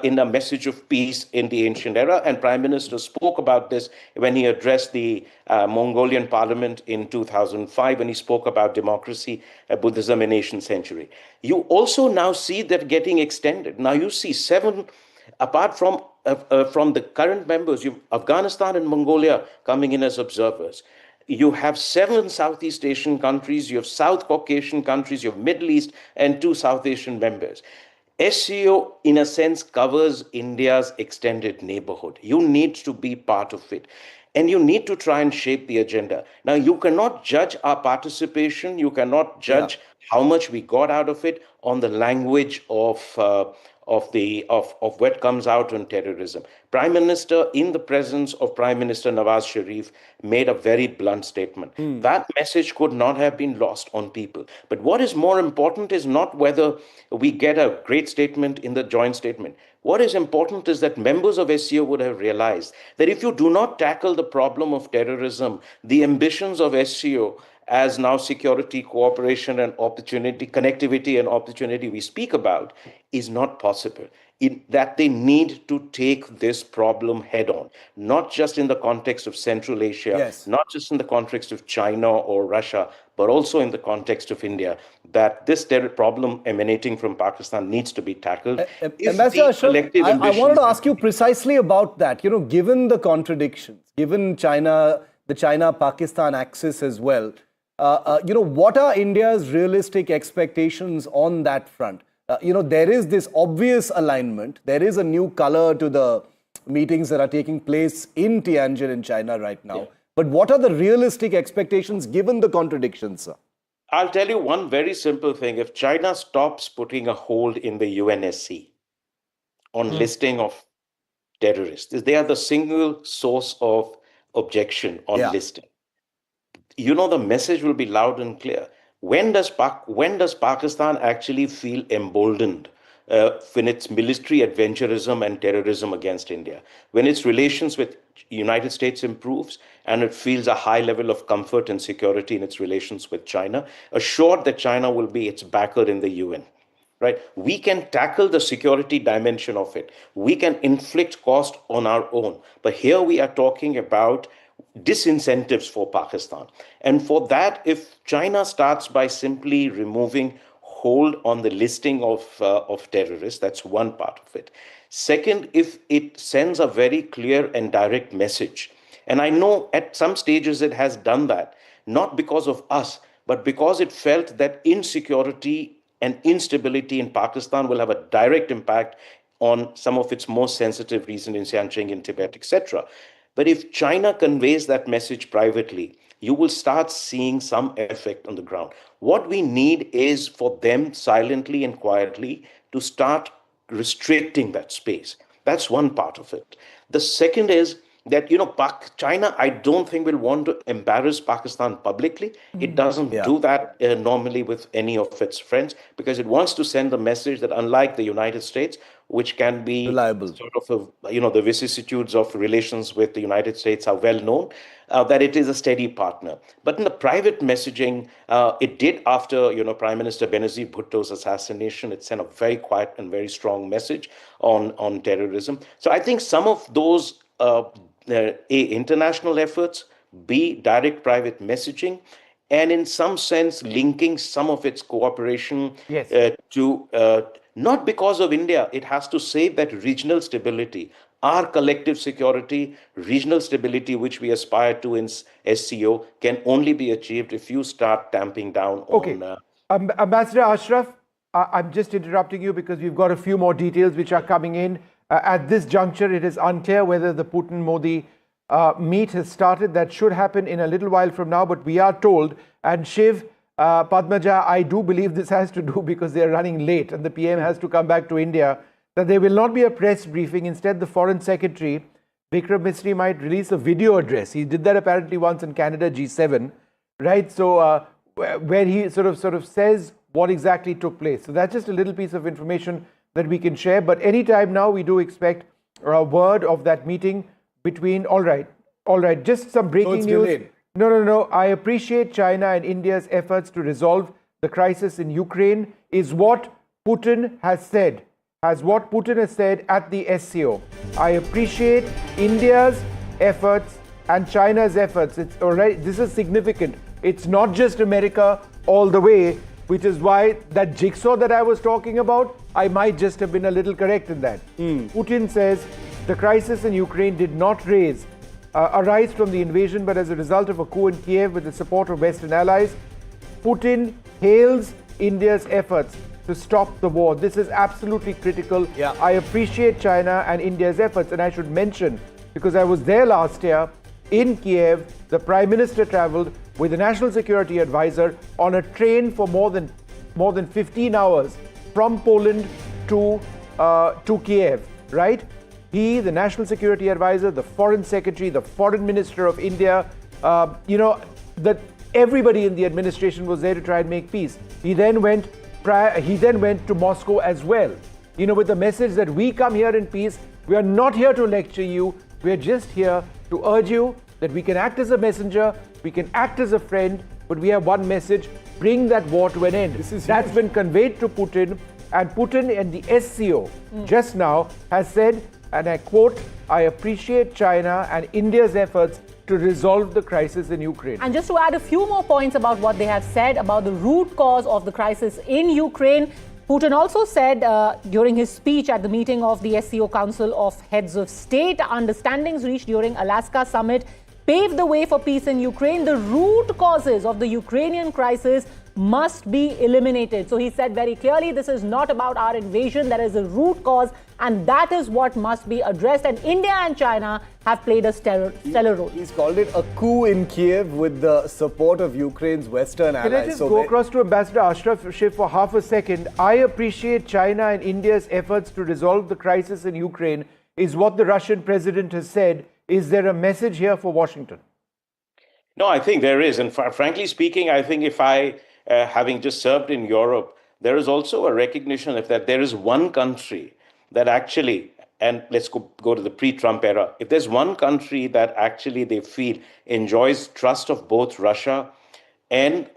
in a message of peace in the ancient era. And Prime Minister spoke about this when he addressed the Mongolian parliament in 2005, when he spoke about democracy, Buddhism in ancient century. You also now see that getting extended. Now you see apart from the current members, you have Afghanistan and Mongolia coming in as observers. You have 7 Southeast Asian countries, you have South Caucasian countries, you have Middle East, and 2 South Asian members. SCO, in a sense, covers India's extended neighborhood. You need to be part of it. And you need to try and shape the agenda. Now, you cannot judge our participation. You cannot judge how much we got out of it on the language of what comes out on terrorism. Prime Minister, in the presence of Prime Minister Nawaz Sharif, made a very blunt statement. That message could not have been lost on people. But what is more important is not whether we get a great statement in the joint statement. What is important is that members of SCO would have realized that if you do not tackle the problem of terrorism, the ambitions of SCO as now security, cooperation, and opportunity, connectivity and opportunity we speak about, is not possible. That they need to take this problem head on, not just in the context of Central Asia, not just in the context of China or Russia, but also in the context of India, that this terror problem emanating from Pakistan needs to be tackled.
Ambassador Ashraf, I wanted to ask you precisely about that. Given the contradictions, given the China-Pakistan axis as well, what are India's realistic expectations on that front? There is this obvious alignment. There is a new color to the meetings that are taking place in Tianjin in China right now. Yeah. But what are the realistic expectations given the contradictions, sir?
I'll tell you one very simple thing. If China stops putting a hold in the UNSC on listing of terrorists, they are the single source of objection on listing. The message will be loud and clear. When does Pakistan actually feel emboldened in its military adventurism and terrorism against India? When its relations with United States improves and it feels a high level of comfort and security in its relations with China, assured that China will be its backer in the UN. Right? We can tackle the security dimension of it. We can inflict cost on our own. But here we are talking about disincentives for Pakistan. And for that, if China starts by simply removing hold on the listing of terrorists, that's one part of it. Second, if it sends a very clear and direct message, and I know at some stages it has done that, not because of us, but because it felt that insecurity and instability in Pakistan will have a direct impact on some of its most sensitive regions in Xinjiang, in Tibet, etc. But if China conveys that message privately, you will start seeing some effect on the ground. What we need is for them silently and quietly to start restricting that space. That's one part of it. The second is that, China, I don't think will want to embarrass Pakistan publicly. It doesn't do that normally with any of its friends, because it wants to send the message that unlike the United States, which can be reliable, sort of, the vicissitudes of relations with the United States are well known, that it is a steady partner. But in the private messaging, it did after, Prime Minister Benazir Bhutto's assassination, it sent a very quiet and very strong message on terrorism. So I think some of those international efforts, B, direct private messaging, and in some sense linking some of its cooperation to, not because of India, it has to save that regional stability, our collective security, regional stability, which we aspire to in SCO, can only be achieved if you start tamping down on...
Ambassador Ashraf, I'm just interrupting you because we've got a few more details which are coming in. At this juncture, it is unclear whether the Putin-Modi meet has started. That should happen in a little while from now, but we are told, and Shiv, Padmaja, I do believe this has to do because they're running late and the PM has to come back to India, that there will not be a press briefing. Instead, the Foreign Secretary, Vikram Misri, might release a video address. He did that apparently once in Canada G7, right? So where he sort of says what exactly took place. So that's just a little piece of information that we can share. But anytime now, we do expect a word of that meeting between... All right. Just some breaking news. Delayed. No. I appreciate China and India's efforts to resolve the crisis in Ukraine is what Putin has said. At the SCO. I appreciate India's efforts and China's efforts. It's already, this is significant. It's not just America all the way, which is why that jigsaw that I was talking about, I might just have been a little correct in that. Putin says the crisis in Ukraine did not arise from the invasion, but as a result of a coup in Kiev with the support of Western allies. Putin hails India's efforts to stop the war. This is absolutely critical. I appreciate China and India's efforts, and I should mention, because I was there last year in Kiev, the Prime Minister traveled with the National Security Advisor on a train for more than 15 hours from Poland to Kiev, right? He, the National Security Advisor, the Foreign Secretary, the Foreign Minister of India, that everybody in the administration was there to try and make peace. He then went to Moscow as well, with the message that we come here in peace. We are not here to lecture you. We are just here to urge you that we can act as a messenger, we can act as a friend, but we have one message: bring that war to an end. That's been conveyed to Putin, and Putin and the SCO just now has said, and I quote, I appreciate China and India's efforts to resolve the crisis in Ukraine.
And just to add a few more points about what they have said about the root cause of the crisis in Ukraine, Putin also said during his speech at the meeting of the SCO Council of Heads of State, understandings reached during Alaska summit paved the way for peace in Ukraine. The root causes of the Ukrainian crisis must be eliminated. So he said very clearly, this is not about our invasion. There is a root cause, and that is what must be addressed. And India and China have played a stellar role.
He's called it a coup in Kiev with the support of Ukraine's Western allies.
Can I just go across to Ambassador Ashraf Schiff for half a second? I appreciate China and India's efforts to resolve the crisis in Ukraine, is what the Russian president has said. Is there a message here for Washington?
No, I think there is. And frankly speaking, I think if I, having just served in Europe, there is also a recognition of that there is one country that actually, and let's go to the pre-Trump era, if there's one country that actually they feel enjoys trust of both Russia and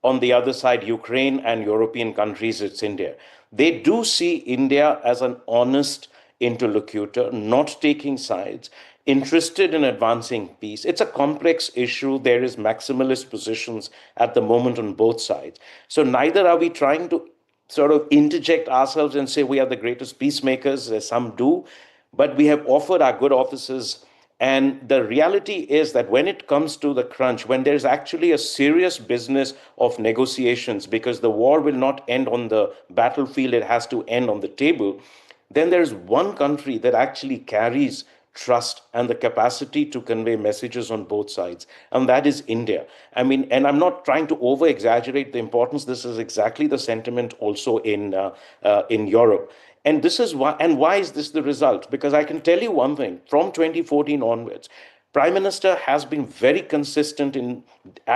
on the other side, Ukraine and European countries, it's India. They do see India as an honest interlocutor, not taking sides, interested in advancing peace. It's a complex issue. There is maximalist positions at the moment on both sides. So neither are we trying to sort of interject ourselves and say we are the greatest peacemakers, as some do, but we have offered our good offices. And the reality is that when it comes to the crunch, when there's actually a serious business of negotiations, because the war will not end on the battlefield, it has to end on the table, then there's one country that actually carries trust and the capacity to convey messages on both sides, and that is India. I mean, and I'm not trying to over-exaggerate the importance. This is exactly the sentiment also in Europe. And this is why, and why is this the result? Because I can tell you one thing, from 2014 onwards, Prime Minister has been very consistent in,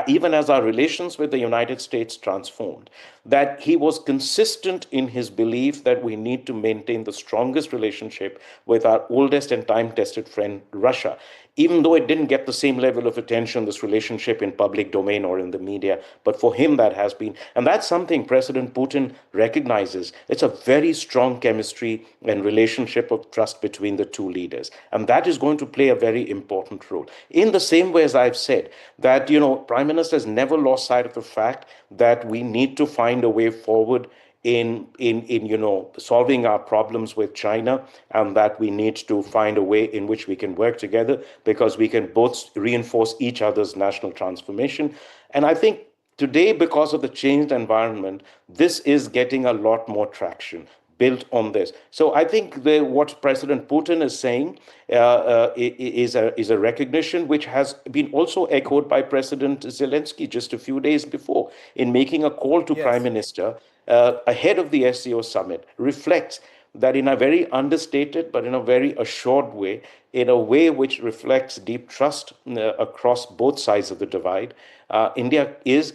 even as our relations with the United States transformed, that he was consistent in his belief that we need to maintain the strongest relationship with our oldest and time-tested friend, Russia. Even though it didn't get the same level of attention, this relationship in public domain or in the media, but for him that has been, and that's something President Putin recognizes. It's a very strong chemistry and relationship of trust between the two leaders. And that is going to play a very important role. In the same way as I've said, that, you know, Prime Minister has never lost sight of the fact that we need to find a way forward in you know, solving our problems with China, and that we need to find a way in which we can work together because we can both reinforce each other's national transformation. And I think today, because of the changed environment, this is getting a lot more traction built on this. So I think what President Putin is saying is a recognition which has been also echoed by President Zelensky just a few days before in making a call to Prime Minister ahead of the SCO summit, reflects that in a very understated but in a very assured way, in a way which reflects deep trust across both sides of the divide, India is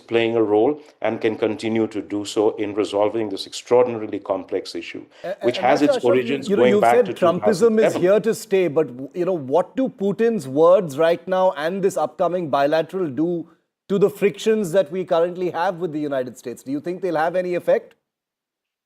playing a role and can continue to do so in resolving this extraordinarily complex issue, which has its origins going back to
You've said Trumpism is here to stay, but you know, what do Putin's words right now and this upcoming bilateral do to the frictions that we currently have with the United States? Do you think they'll have any effect?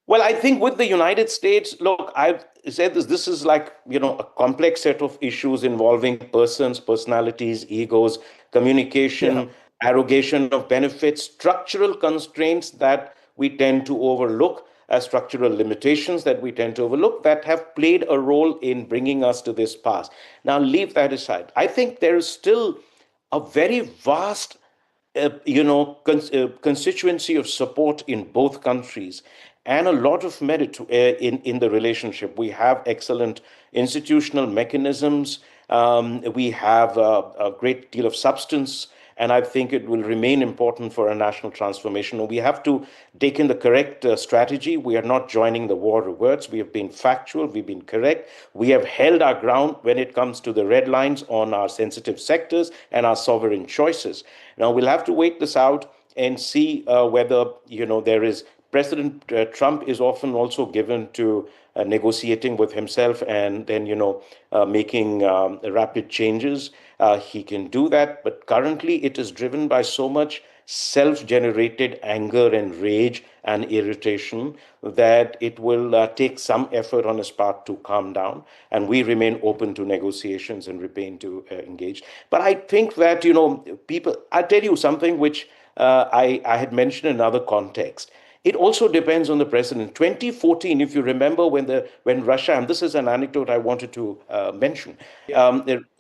Well, I think with the United States, look, I've said this is like, you know, a complex set of issues involving persons, personalities, egos, communication, arrogation of benefits, structural constraints that we tend to overlook, structural limitations that we tend to overlook that have played a role in bringing us to this pass. Now, leave that aside. I think there is still a very vast constituency of support in both countries and a lot of merit in the relationship. We have excellent institutional mechanisms. We have a great deal of substance, and I think it will remain important for a national transformation. We have to take in the correct strategy. We are not joining the war of words. We have been factual. We've been correct. We have held our ground when it comes to the red lines on our sensitive sectors and our sovereign choices. Now, we'll have to wait this out and see whether, you know, there is President Trump is often also given to negotiating with himself and then, you know, making rapid changes. He can do that, but currently it is driven by so much self-generated anger and rage and irritation that it will take some effort on his part to calm down, and we remain open to negotiations and remain to engage. But I think that, I'll tell you something which I had mentioned in another context. It also depends on the president. 2014, if you remember, when Russia, and this is an anecdote I wanted to mention,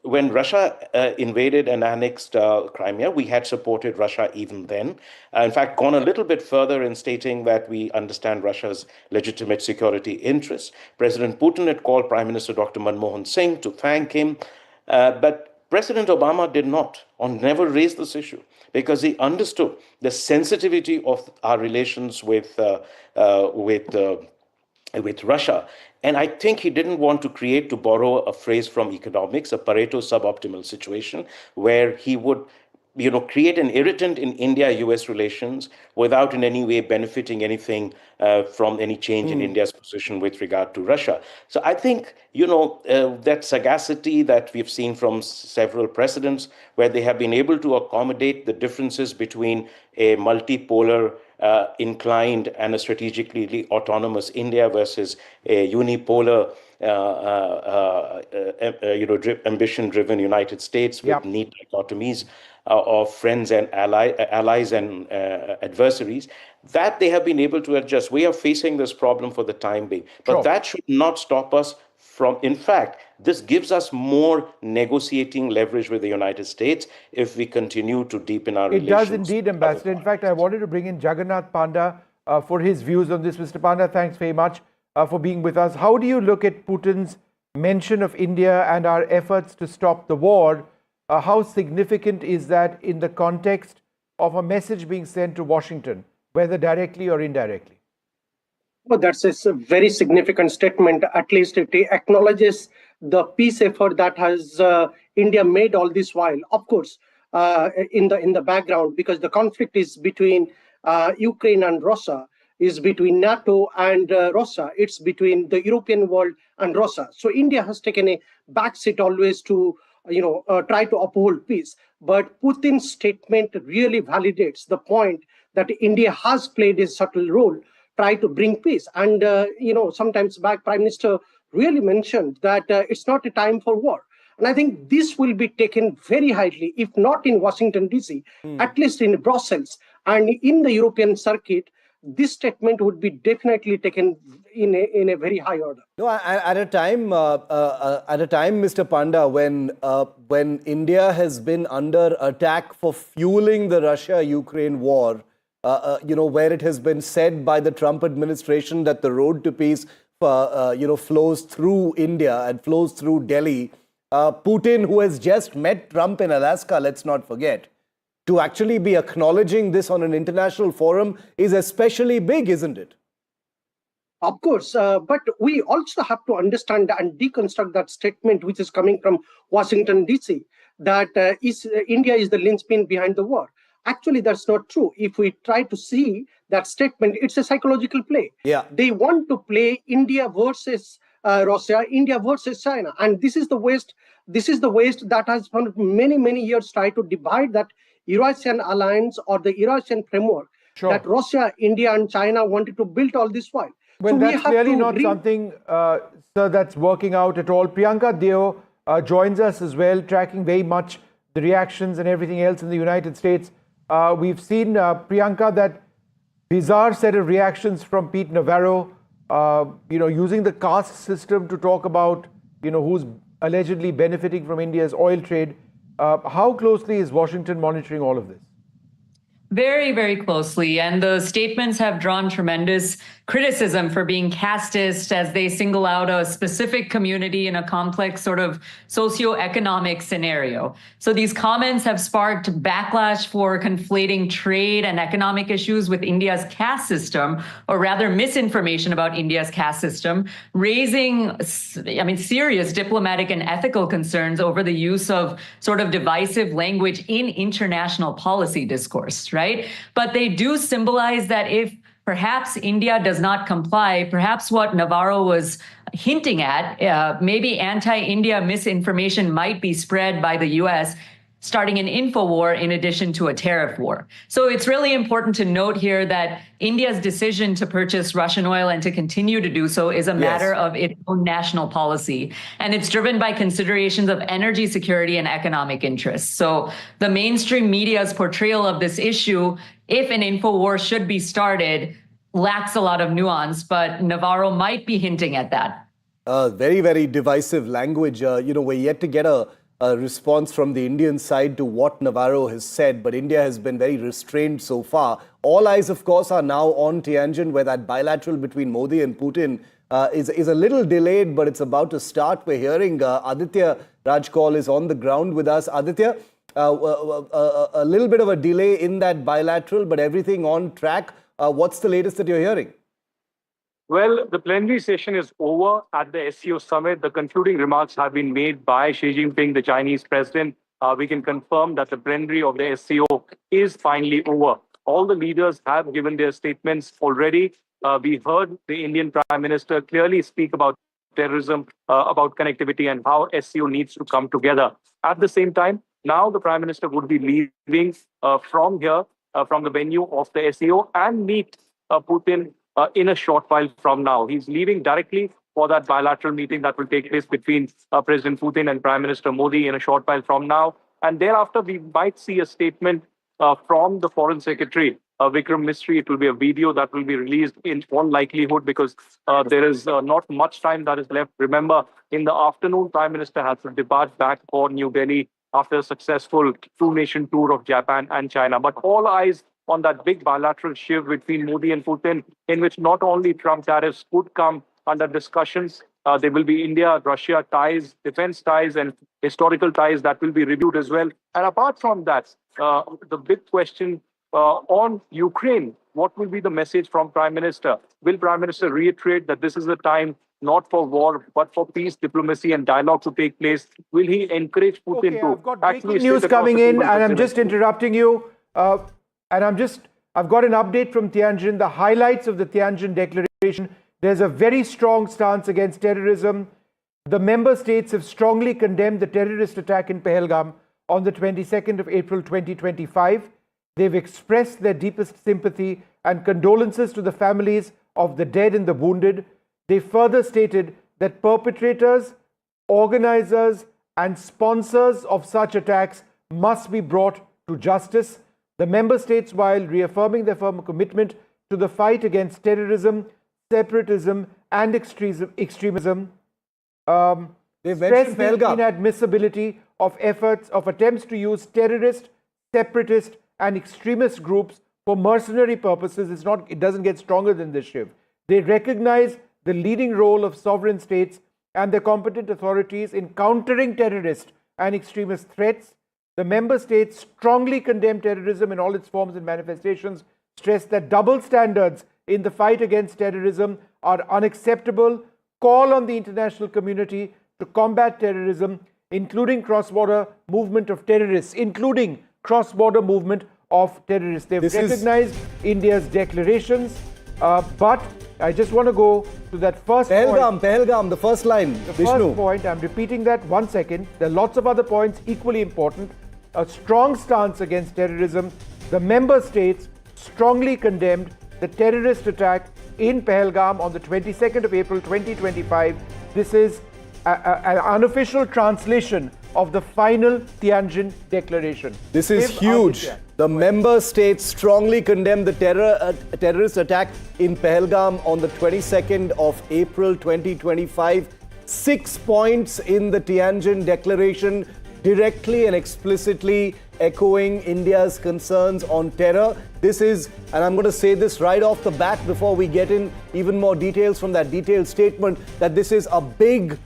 when Russia invaded and annexed Crimea, we had supported Russia even then. In fact, gone a little bit further in stating that we understand Russia's legitimate security interests. President Putin had called Prime Minister Dr. Manmohan Singh to thank him, but President Obama did not, or never raised this issue, because he understood the sensitivity of our relations with Russia. And I think he didn't want to create, to borrow a phrase from economics, a Pareto suboptimal situation, where he would create an irritant in India-US relations without in any way benefiting anything from any change in India's position with regard to Russia. So I think, that sagacity that we've seen from several presidents, where they have been able to accommodate the differences between a multipolar inclined and a strategically autonomous India versus a unipolar ambition-driven United States with neat dichotomies of friends and allies and adversaries, that they have been able to adjust. We are facing this problem for the time being, but that should not stop us from, in fact, this gives us more negotiating leverage with the United States if we continue to deepen our relations.
It does indeed, Ambassador. In fact, I wanted to bring in Jagannath Panda for his views on this. Mr. Panda, thanks very much for being with us. How do you look at Putin's mention of India and our efforts to stop the war? How significant is that in the context of a message being sent to Washington, whether directly or indirectly?
Well, that's a very significant statement. At least it acknowledges the peace effort that has India made all this while. Of course, in the background, because the conflict is between Ukraine and Russia, is between NATO and Russia. It's between the European world and Russia. So India has taken a backseat always to try to uphold peace. But Putin's statement really validates the point that India has played a subtle role, try to bring peace. And, sometimes back, Prime Minister really mentioned that it's not a time for war. And I think this will be taken very highly, if not in Washington, D.C., at least in Brussels and in the European circuit. This statement would be definitely taken in a very high order.
No, at a time, Mr. Panda, when India has been under attack for fueling the Russia-Ukraine war, where it has been said by the Trump administration that the road to peace, flows through India and flows through Delhi. Putin, who has just met Trump in Alaska, let's not forget, to actually be acknowledging this on an international forum is especially big, isn't it?
Of course, but we also have to understand and deconstruct that statement which is coming from Washington, D.C., that India is the linchpin behind the war. Actually, that's not true. If we try to see that statement, it's a psychological play.
Yeah.
They want to play India versus Russia, India versus China. And this is the West. This is the West that has for many, many years tried to divide that Eurasian alliance or the Eurasian framework that Russia, India, and China wanted to build all this while.
Well,
so
that's clearly not something, sir, that's working out at all. Priyanka Deo joins us as well, tracking very much the reactions and everything else in the United States. We've seen, Priyanka, that bizarre set of reactions from Pete Navarro, using the caste system to talk about, who's allegedly benefiting from India's oil trade. How closely is Washington monitoring all of this?
Very, very closely. And the statements have drawn tremendous criticism for being casteist as they single out a specific community in a complex sort of socioeconomic scenario. So these comments have sparked backlash for conflating trade and economic issues with India's caste system, or rather misinformation about India's caste system, raising, serious diplomatic and ethical concerns over the use of sort of divisive language in international policy discourse, right? But they do symbolize that if perhaps India does not comply, perhaps what Navarro was hinting at, maybe anti-India misinformation might be spread by the US. starting an info war in addition to a tariff war. So it's really important to note here that India's decision to purchase Russian oil and to continue to do so is a matter of its own national policy. And it's driven by considerations of energy security and economic interests. So the mainstream media's portrayal of this issue, if an info war should be started, lacks a lot of nuance, but Navarro might be hinting at that.
Very, very divisive language. We're yet to get a response from the Indian side to what Navarro has said, but India has been very restrained so far. All eyes, of course, are now on Tianjin, where that bilateral between Modi and Putin is a little delayed, but it's about to start. We're hearing Aditya Rajkol is on the ground with us. Aditya, a little bit of a delay in that bilateral, but everything on track. What's the latest that you're hearing?
Well, the plenary session is over at the SCO Summit. The concluding remarks have been made by Xi Jinping, the Chinese president. We can confirm that the plenary of the SCO is finally over. All the leaders have given their statements already. We heard the Indian Prime Minister clearly speak about terrorism, about connectivity, and how SCO needs to come together. At the same time, now the Prime Minister would be leaving from here, from the venue of the SCO, and meet Putin in a short while from now. He's leaving directly for that bilateral meeting that will take place between President Putin and Prime Minister Modi in a short while from now. And thereafter, we might see a statement from the Foreign Secretary, Vikram Misri. It will be a video that will be released in all likelihood, because there is not much time that is left. Remember, in the afternoon, Prime Minister has to depart back for New Delhi after a successful two-nation tour of Japan and China. But all eyes on that big bilateral shift between Modi and Putin, in which not only Trump tariffs could come under discussions, there will be India-Russia ties, defense ties, and historical ties that will be reviewed as well. And apart from that, the big question on Ukraine, what will be the message from Prime Minister? Will Prime Minister reiterate that this is the time not for war, but for peace, diplomacy, and dialogue to take place? Will he encourage Putin to
I've got breaking
actually
news coming in, and I'm just interrupting you. I've got an update from Tianjin, the highlights of the Tianjin Declaration. There's a very strong stance against terrorism. The member states have strongly condemned the terrorist attack in Pahalgam on the 22nd of April 2025. They've expressed their deepest sympathy and condolences to the families of the dead and the wounded. They further stated that perpetrators, organizers, and sponsors of such attacks must be brought to justice. The member states, while reaffirming their firm commitment to the fight against terrorism, separatism, and extremism, stress the inadmissibility of attempts to use terrorist, separatist, and extremist groups for mercenary purposes. It doesn't get stronger than this, Shiv. They recognize the leading role of sovereign states and their competent authorities in countering terrorist and extremist threats. The member states strongly condemn terrorism in all its forms and manifestations, stress that double standards in the fight against terrorism are unacceptable, call on the international community to combat terrorism, including cross-border movement of terrorists, They've recognized India's declarations, but I just want to go to that first point.
Pahalgam, the first line.
The first point, I'm repeating that 1 second. There are lots of other points equally important. A strong stance against terrorism. The member states strongly condemned the terrorist attack in Pahalgam on the 22nd of April 2025. This is an unofficial translation of the final Tianjin Declaration.
This is huge. The member states strongly condemn the terrorist attack in Pahalgam on the 22nd of April 2025. 6 points in the Tianjin Declaration, directly and explicitly echoing India's concerns on terror. This is, and I'm going to say this right off the bat before we get in even more details from that detailed statement, that this is a big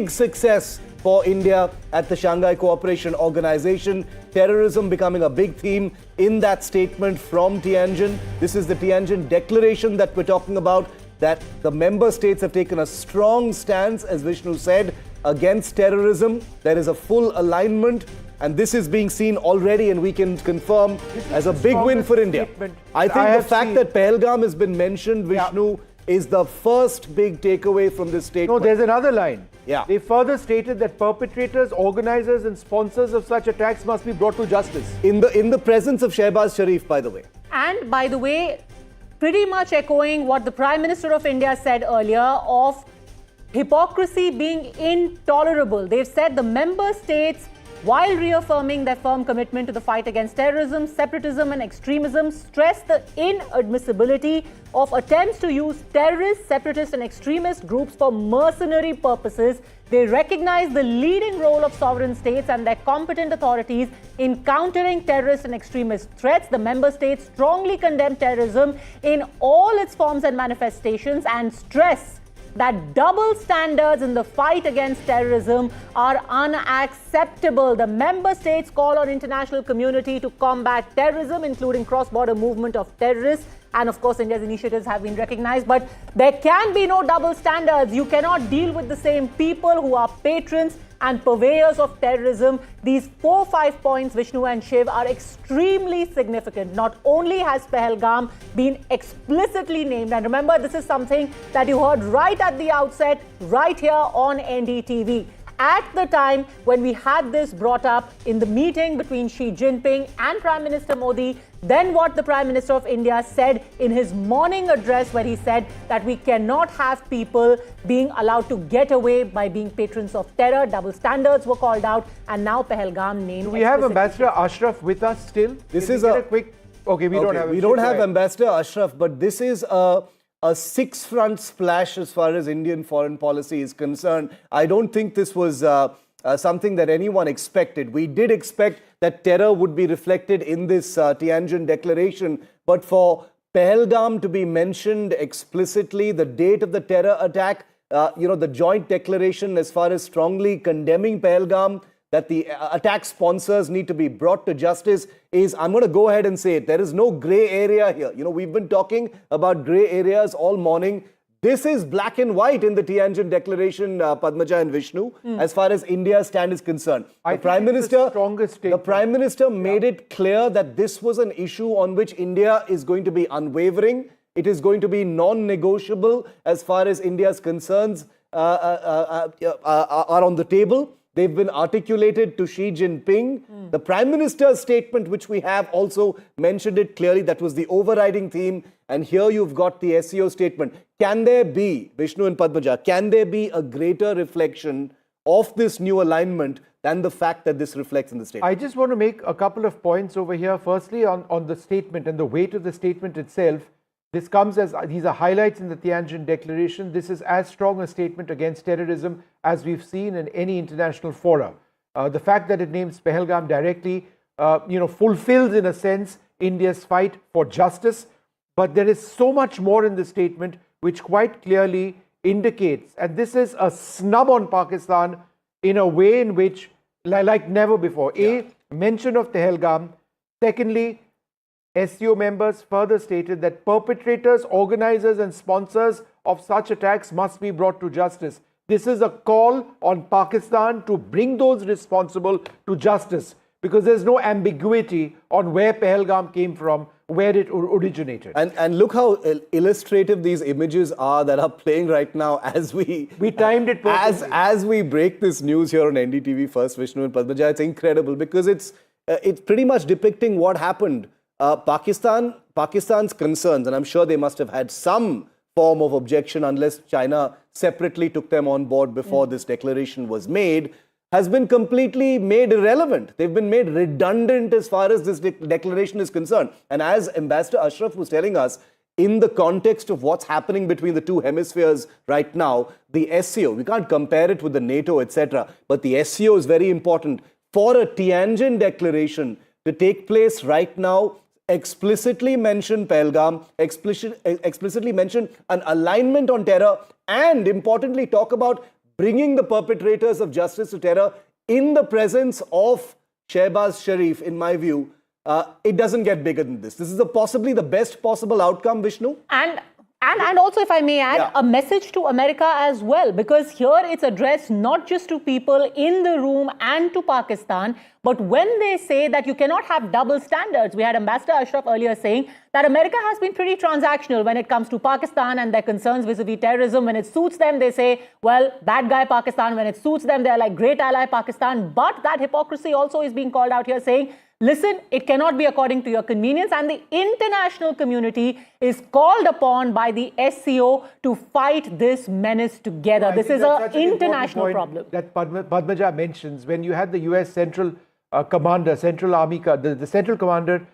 success for India at the Shanghai Cooperation Organization. Terrorism becoming a big theme in that statement from Tianjin. This is the Tianjin Declaration that we're talking about, that the member states have taken a strong stance, as Vishnu said, against terrorism. There is a full alignment, and this is being seen already, and we can confirm as a big win for India. I think the fact that Pahalgam has been mentioned, Vishnu, is the first big takeaway from this statement.
No, there's another line.
Yeah.
They further stated that perpetrators, organizers and sponsors of such attacks must be brought to justice.
In the presence of Shehbaz Sharif, by the way.
And by the way, pretty much echoing what the Prime Minister of India said earlier of hypocrisy being intolerable. They've said the member states, while reaffirming their firm commitment to the fight against terrorism, separatism and extremism, stress the inadmissibility of attempts to use terrorist, separatist and extremist groups for mercenary purposes. They recognize the leading role of sovereign states and their competent authorities in countering terrorist and extremist threats. The member states strongly condemn terrorism in all its forms and manifestations and stress that double standards in the fight against terrorism are unacceptable. The member states call on international community to combat terrorism, including cross-border movement of terrorists. And of course, India's initiatives have been recognized. But there can be no double standards. You cannot deal with the same people who are patrons and purveyors of terrorism. These 4-5 points, Vishnu and Shiv, are extremely significant. Not only has Pahalgam been explicitly named, and remember, this is something that you heard right at the outset, right here on NDTV. At the time when we had this brought up in the meeting between Xi Jinping and Prime Minister Modi, then what the Prime Minister of India said in his morning address, where he said that we cannot have people being allowed to get away by being patrons of terror. Double standards were called out, and now Pahalgam named.
Do we have Ambassador Ashraf with us still?
This
Can
is
we get a quick. Okay, we don't have.
We don't have Ambassador Ashraf, but this is a six-front splash as far as Indian foreign policy is concerned. I don't think this was something that anyone expected. We did expect that terror would be reflected in this Tianjin declaration, but for Pahalgam to be mentioned explicitly, the date of the terror attack, the joint declaration as far as strongly condemning Pahalgam, that the attack sponsors need to be brought to justice is, I'm going to go ahead and say it, there is no gray area here. We've been talking about gray areas all morning. This is black and white in the Tianjin declaration, Padmaja and Vishnu, as far as India's stand is concerned. The Prime Minister made it clear that this was an issue on which India is going to be unwavering. It is going to be non-negotiable as far as India's concerns are on the table. They've been articulated to Xi Jinping. The Prime Minister's statement, which we have also mentioned it clearly, that was the overriding theme. And here you've got the SCO statement. Can there be, Vishnu and Padmaja, can there be a greater reflection of this new alignment than the fact that this reflects in the statement?
I just want to make a couple of points over here. Firstly, on the statement and the weight of the statement itself. This comes as, these are highlights in the Tianjin declaration. This is as strong a statement against terrorism as we've seen in any international fora. The fact that it names Pahalgam directly, fulfills in a sense India's fight for justice. But there is so much more in the statement which quite clearly indicates, and this is a snub on Pakistan in a way in which, like never before. Mention of Pahalgam. Secondly, SCO members further stated that perpetrators, organizers and sponsors of such attacks must be brought to justice. This is a call on Pakistan to bring those responsible to justice, because there's no ambiguity on where Pahalgam came from, where it originated.
And look how illustrative these images are that are playing right now as we
timed it perfectly.
As we break this news here on NDTV First, Vishnu and Padmaja. It's incredible because it's pretty much depicting what happened. Pakistan's concerns, and I'm sure they must have had some form of objection unless China separately took them on board before this declaration was made, has been completely made irrelevant. They've been made redundant as far as this declaration is concerned. And as Ambassador Ashraf was telling us, in the context of what's happening between the two hemispheres right now, the SCO, we can't compare it with the NATO, etc., but the SCO is very important. For a Tianjin declaration to take place right now, explicitly mention Pahalgam, explicitly mention an alignment on terror, and importantly talk about bringing the perpetrators of justice to terror in the presence of Shehbaz Sharif, in my view, it doesn't get bigger than this. This is possibly the best possible outcome, Vishnu.
And And also, if I may add, a message to America as well, because here it's addressed not just to people in the room and to Pakistan, but when they say that you cannot have double standards. We had Ambassador Ashraf earlier saying that America has been pretty transactional when it comes to Pakistan and their concerns vis-a-vis terrorism. When it suits them, they say, well, bad guy Pakistan. When it suits them, they're like great ally Pakistan. But that hypocrisy also is being called out here, saying, listen, it cannot be according to your convenience, and the international community is called upon by the SCO to fight this menace together. This is an international problem.
That Padmaja mentions, when you had the US Central Commander, Central Army, the Central Commander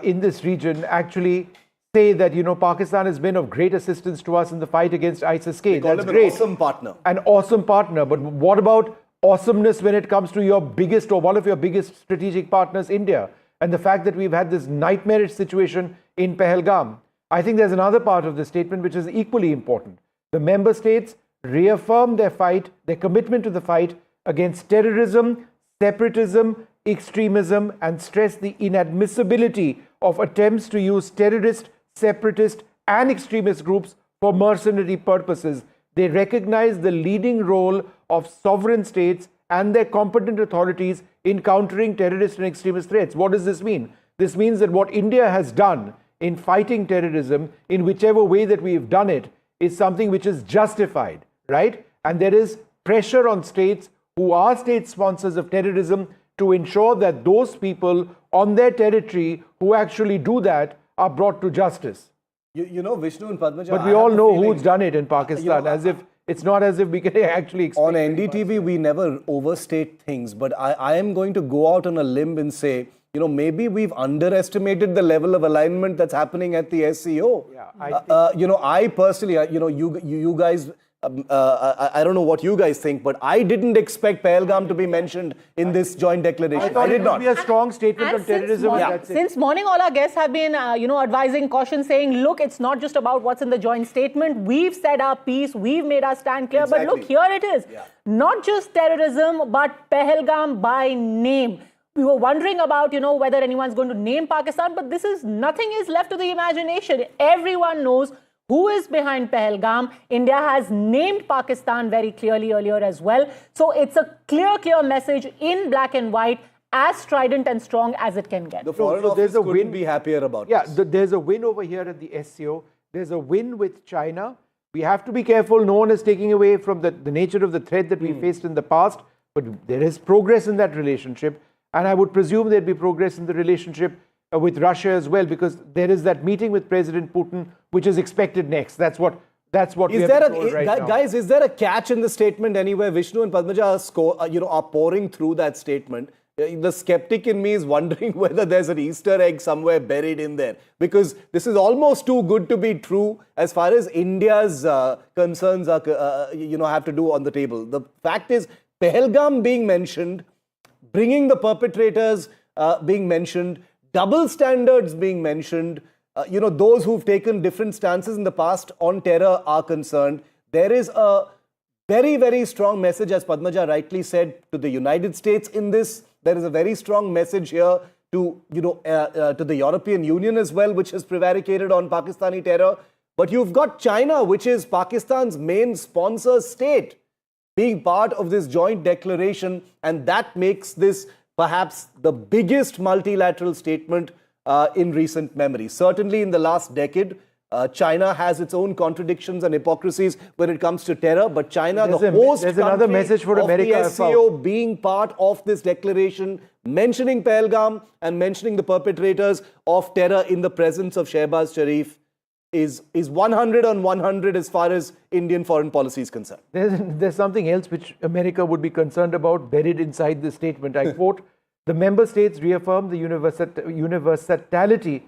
in this region actually say that, you know, Pakistan has been of great assistance to us in the fight against ISIS-K. That's great.
An awesome partner.
An awesome partner. But what about awesomeness when it comes to your biggest or one of your biggest strategic partners, India, and the fact that we've had this nightmarish situation in Pahalgam? I think there's another part of the statement which is equally important. The member states reaffirm their fight, their commitment to the fight against terrorism, separatism, extremism, and stress the inadmissibility of attempts to use terrorist, separatist, and extremist groups for mercenary purposes. They recognize the leading role of sovereign states and their competent authorities in countering terrorist and extremist threats. What does this mean? This means that what India has done in fighting terrorism, in whichever way that we've done it, is something which is justified, right? And there is pressure on states who are state sponsors of terrorism to ensure that those people on their territory who actually do that are brought to justice.
You know, Vishnu and Padmaja,
but we all know who's done it in Pakistan, as if it's not as if we can actually explain.
On NDTV, we never overstate things, but I am going to go out on a limb and say, you know, maybe we've underestimated the level of alignment that's happening at the SCO.
Yeah,
you know, I personally, you know, you guys, I don't know what you guys think, but I didn't expect Pahalgam to be mentioned in this joint declaration.
I thought it would be a strong statement on terrorism.
Since morning, all our guests have been, advising caution, saying, look, it's not just about what's in the joint statement. We've said our piece. We've made our stand clear.
Exactly.
But look, here it is.
Yeah.
Not just terrorism, but Pahalgam by name. We were wondering about, whether anyone's going to name Pakistan, but nothing is left to the imagination. Everyone knows who is behind Pahalgam. India has named Pakistan very clearly earlier as well. So it's a clear message in black and white, as strident and strong as it can get.
The foreign office couldn't be happier about this.
There's a win over here at the SCO. There's a win with China. We have to be careful. No one is taking away from the nature of the threat that we faced in the past, but there is progress in that relationship. And I would presume there'd be progress in the relationship with Russia as well, because there is that meeting with President Putin, which is expected next. That's what we are told right now.
Guys, is there a catch in the statement anywhere? Vishnu and Padmaja are pouring through that statement. The skeptic in me is wondering whether there's an Easter egg somewhere buried in there, because this is almost too good to be true as far as India's concerns are, have to do on the table. The fact is, Pahalgam being mentioned, bringing the perpetrators being mentioned, double standards being mentioned, those who've taken different stances in the past on terror are concerned. There is a very, very strong message, as Padmaja rightly said, to the United States in this. There is a very strong message here to, to the European Union as well, which has prevaricated on Pakistani terror. But you've got China, which is Pakistan's main sponsor state, being part of this joint declaration, and that makes this perhaps the biggest multilateral statement in recent memory. Certainly in the last decade, China has its own contradictions and hypocrisies when it comes to terror, but China, the host country
another message for
of
America
the SCO, being part of this declaration, mentioning Pahalgam and mentioning the perpetrators of terror in the presence of Shehbaz Sharif, is 100 on 100 as far as Indian foreign policy is concerned.
There's something else which America would be concerned about buried inside this statement. I quote, the member states reaffirm the universality,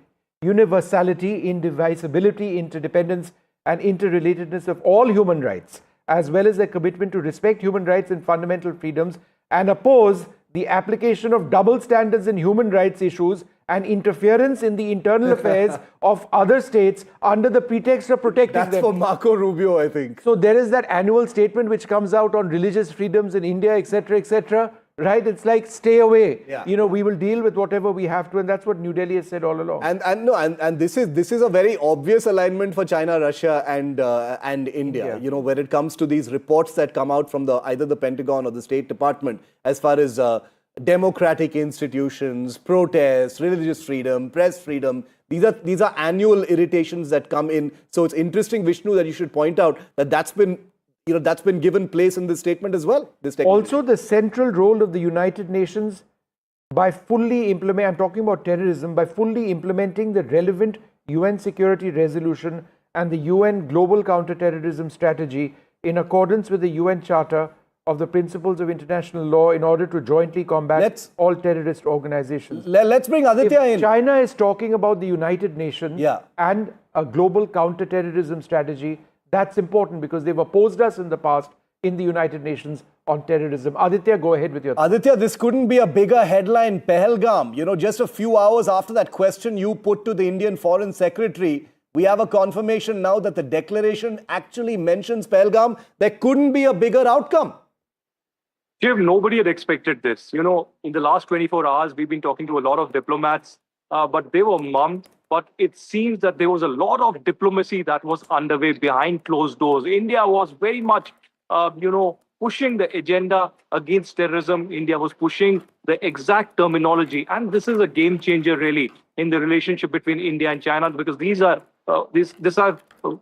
indivisibility, interdependence, and interrelatedness of all human rights, as well as their commitment to respect human rights and fundamental freedoms, and oppose the application of double standards in human rights issues and interference in the internal affairs of other states under the pretext of protecting them.
That's for Marco Rubio, I think.
So there is that annual statement which comes out on religious freedoms in India, etc., etc. right? It's like, stay away.
Yeah.
You know, we will deal with whatever we have to, and that's what New Delhi has said all along.
And this is a very obvious alignment for China, Russia, and India. You know, when it comes to these reports that come out from either the Pentagon or the State Department, as far as democratic institutions, protests, religious freedom, press freedom. These are annual irritations that come in. So it's interesting, Vishnu, that you should point out that that's been given place in this statement as well.
Also, the central role of the United Nations by fully implementing, I'm talking about terrorism, by fully implementing the relevant UN Security Resolution and the UN Global Counterterrorism Strategy in accordance with the UN Charter of the Principles of International Law in order to jointly combat all terrorist organizations.
Let's bring Aditya in.
China is talking about the United Nations and a global counterterrorism strategy. That's important because they've opposed us in the past in the United Nations on terrorism. Aditya, go ahead with your thoughts.
Aditya, this couldn't be a bigger headline. Pahalgam, you know, just a few hours after that question you put to the Indian Foreign Secretary, we have a confirmation now that the declaration actually mentions Pahalgam. There couldn't be a bigger outcome.
Shiv, nobody had expected this. You know, in the last 24 hours, we've been talking to a lot of diplomats, but they were mum. But it seems that there was a lot of diplomacy that was underway behind closed doors. India was very much, pushing the agenda against terrorism. India was pushing the exact terminology. And this is a game changer, really, in the relationship between India and China, because these are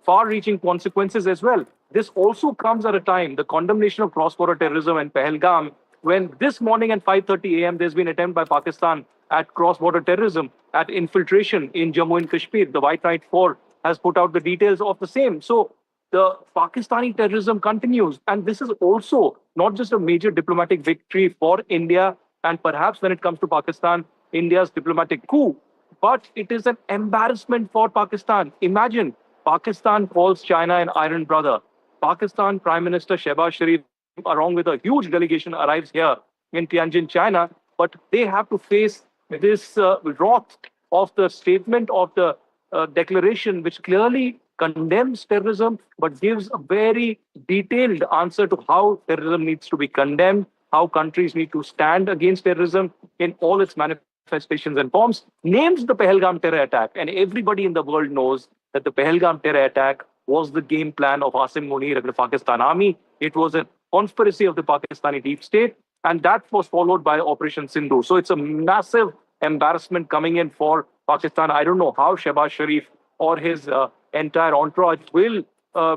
far-reaching consequences as well. This also comes at a time, the condemnation of cross-border terrorism and Pahalgam, when this morning at 5:30 a.m. there's been an attempt by Pakistan at cross-border terrorism, at infiltration in Jammu and Kashmir. The White Knight Corps has put out the details of the same. So the Pakistani terrorism continues. And this is also not just a major diplomatic victory for India, and perhaps when it comes to Pakistan, India's diplomatic coup, but it is an embarrassment for Pakistan. Imagine Pakistan calls China an iron brother. Pakistan Prime Minister Shehbaz Sharif, along with a huge delegation, arrives here in Tianjin, China, but they have to face this wrath of the statement of the declaration, which clearly condemns terrorism, but gives a very detailed answer to how terrorism needs to be condemned, how countries need to stand against terrorism in all its manifestations and forms, names the Pahalgam terror attack. And everybody in the world knows that the Pahalgam terror attack was the game plan of Asim Munir and the Pakistan army. It was a conspiracy of the Pakistani deep state, and that was followed by Operation Sindhu. So it's a massive embarrassment coming in for Pakistan. I don't know how Shehbaz Sharif or his entire entourage will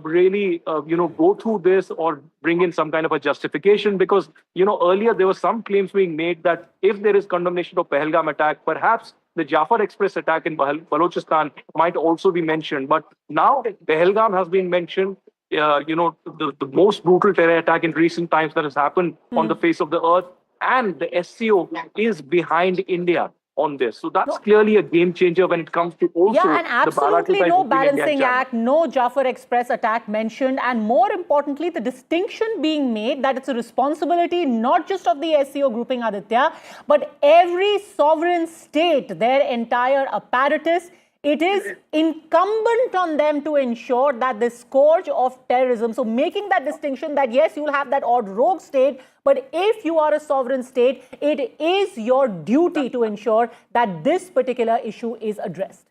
really, go through this or bring in some kind of a justification, because, earlier there were some claims being made that if there is condemnation of Pahalgam attack, perhaps the Jafar Express attack in Balochistan might also be mentioned. But now Pahalgam has been mentioned, the most brutal terror attack in recent times that has happened on the face of the earth. And the SCO is behind India on this. So that's clearly a game changer when it comes to also
and absolutely no balancing act, no Jafar Express attack mentioned, and more importantly, the distinction being made that it's a responsibility not just of the SCO grouping, Aditya, but every sovereign state, their entire apparatus. It is incumbent on them to ensure that the scourge of terrorism, so making that distinction that yes, you'll have that odd rogue state, but if you are a sovereign state, it is your duty to ensure that this particular issue is addressed.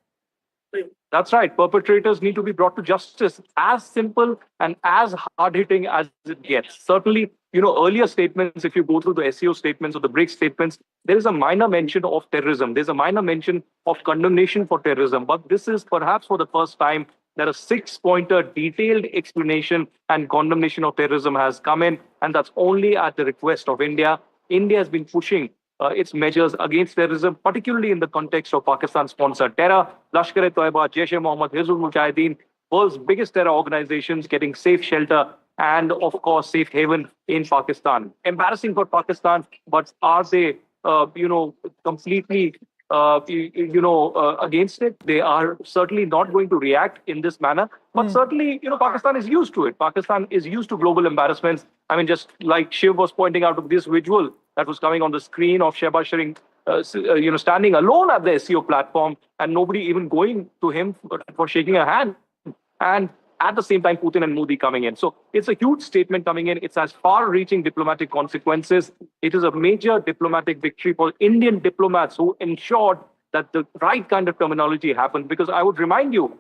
That's right. Perpetrators need to be brought to justice. As simple and as hard-hitting as it gets. Certainly, earlier statements, if you go through the SCO statements or the BRICS statements, there is a minor mention of terrorism. There's a minor mention of condemnation for terrorism. But this is perhaps for the first time that a 6-pointer detailed explanation and condemnation of terrorism has come in. And that's only at the request of India. India has been pushing its measures against terrorism, particularly in the context of Pakistan-sponsored terror. Lashkar-e-Toiba, Jaish-e-Mohammed, Hizbul Mujahideen, world's biggest terror organizations getting safe shelter and, of course, safe haven in Pakistan. Embarrassing for Pakistan, but are they, completely, against it? They are certainly not going to react in this manner. But certainly, Pakistan is used to it. Pakistan is used to global embarrassments. I mean, just like Shiv was pointing out of this visual that was coming on the screen of Shehbaz Sharif, standing alone at the SCO platform and nobody even going to him for shaking a hand. And At the same time, Putin and Modi coming in. So it's a huge statement coming in. It's as far-reaching diplomatic consequences. It is a major diplomatic victory for Indian diplomats who ensured that the right kind of terminology happened. Because I would remind you,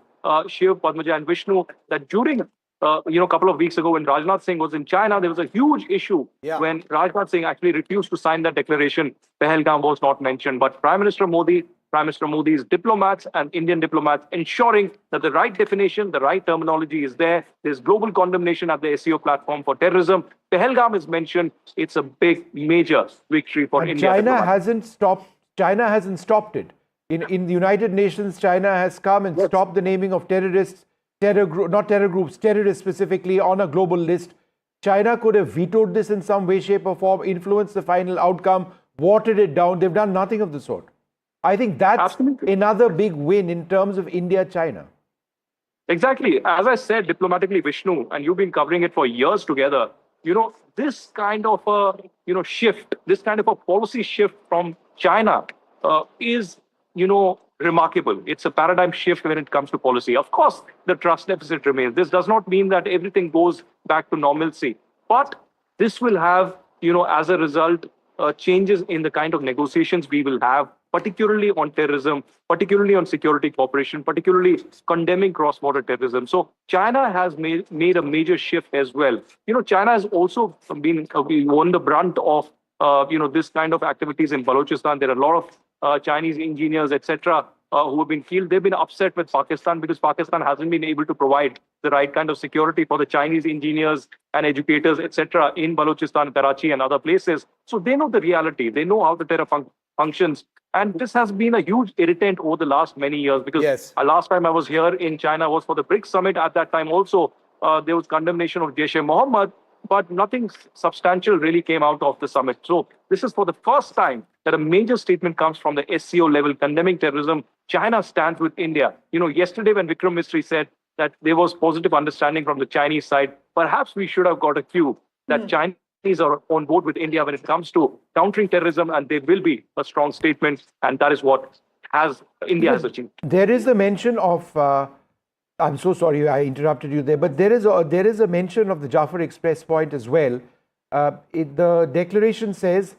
Shiv, Padmaja, and Vishnu, that during a couple of weeks ago when Rajnath Singh was in China, there was a huge issue when Rajnath Singh actually refused to sign that declaration. Pahalgam was not mentioned, but Prime Minister Modi's diplomats and Indian diplomats ensuring that the right definition, the right terminology is there. There's global condemnation at the SCO platform for terrorism. Pahalgam is mentioned. It's a big, major victory for India.
China hasn't stopped it. In the United Nations, China has come and stopped the naming of terrorists. Terrorists specifically on a global list. China could have vetoed this in some way, shape or form, influenced the final outcome, watered it down. They've done nothing of the sort. I think that's another big win in terms of India-China.
Exactly. As I said diplomatically, Vishnu, and you've been covering it for years together, this kind of a, shift, this kind of a policy shift from China is, remarkable. It's a paradigm shift when it comes to policy. Of course, the trust deficit remains. This does not mean that everything goes back to normalcy, but this will have, as a result, changes in the kind of negotiations we will have, particularly on terrorism, particularly on security cooperation, particularly condemning cross-border terrorism. So China has made a major shift as well. China has also been on the brunt of, this kind of activities in Balochistan. There are a lot of Chinese engineers, etc., who have been killed. They've been upset with Pakistan because Pakistan hasn't been able to provide the right kind of security for the Chinese engineers and educators, etc., in Balochistan, Karachi, and other places. So they know the reality. They know how the terror functions. And this has been a huge irritant over the last many years because last time I was here in China was for the BRICS summit. At that time also, there was condemnation of Jaish-e-Mohammed, but nothing substantial really came out of the summit. So this is for the first time that a major statement comes from the SCO level condemning terrorism. China stands with India. Yesterday when Vikram Misri said that there was positive understanding from the Chinese side, perhaps we should have got a cue that Chinese are on board with India when it comes to countering terrorism, and there will be a strong statement, and that is what India has achieved.
There is a mention of I'm so sorry I interrupted you there, but there is a mention of the Jafar Express point as well. The declaration says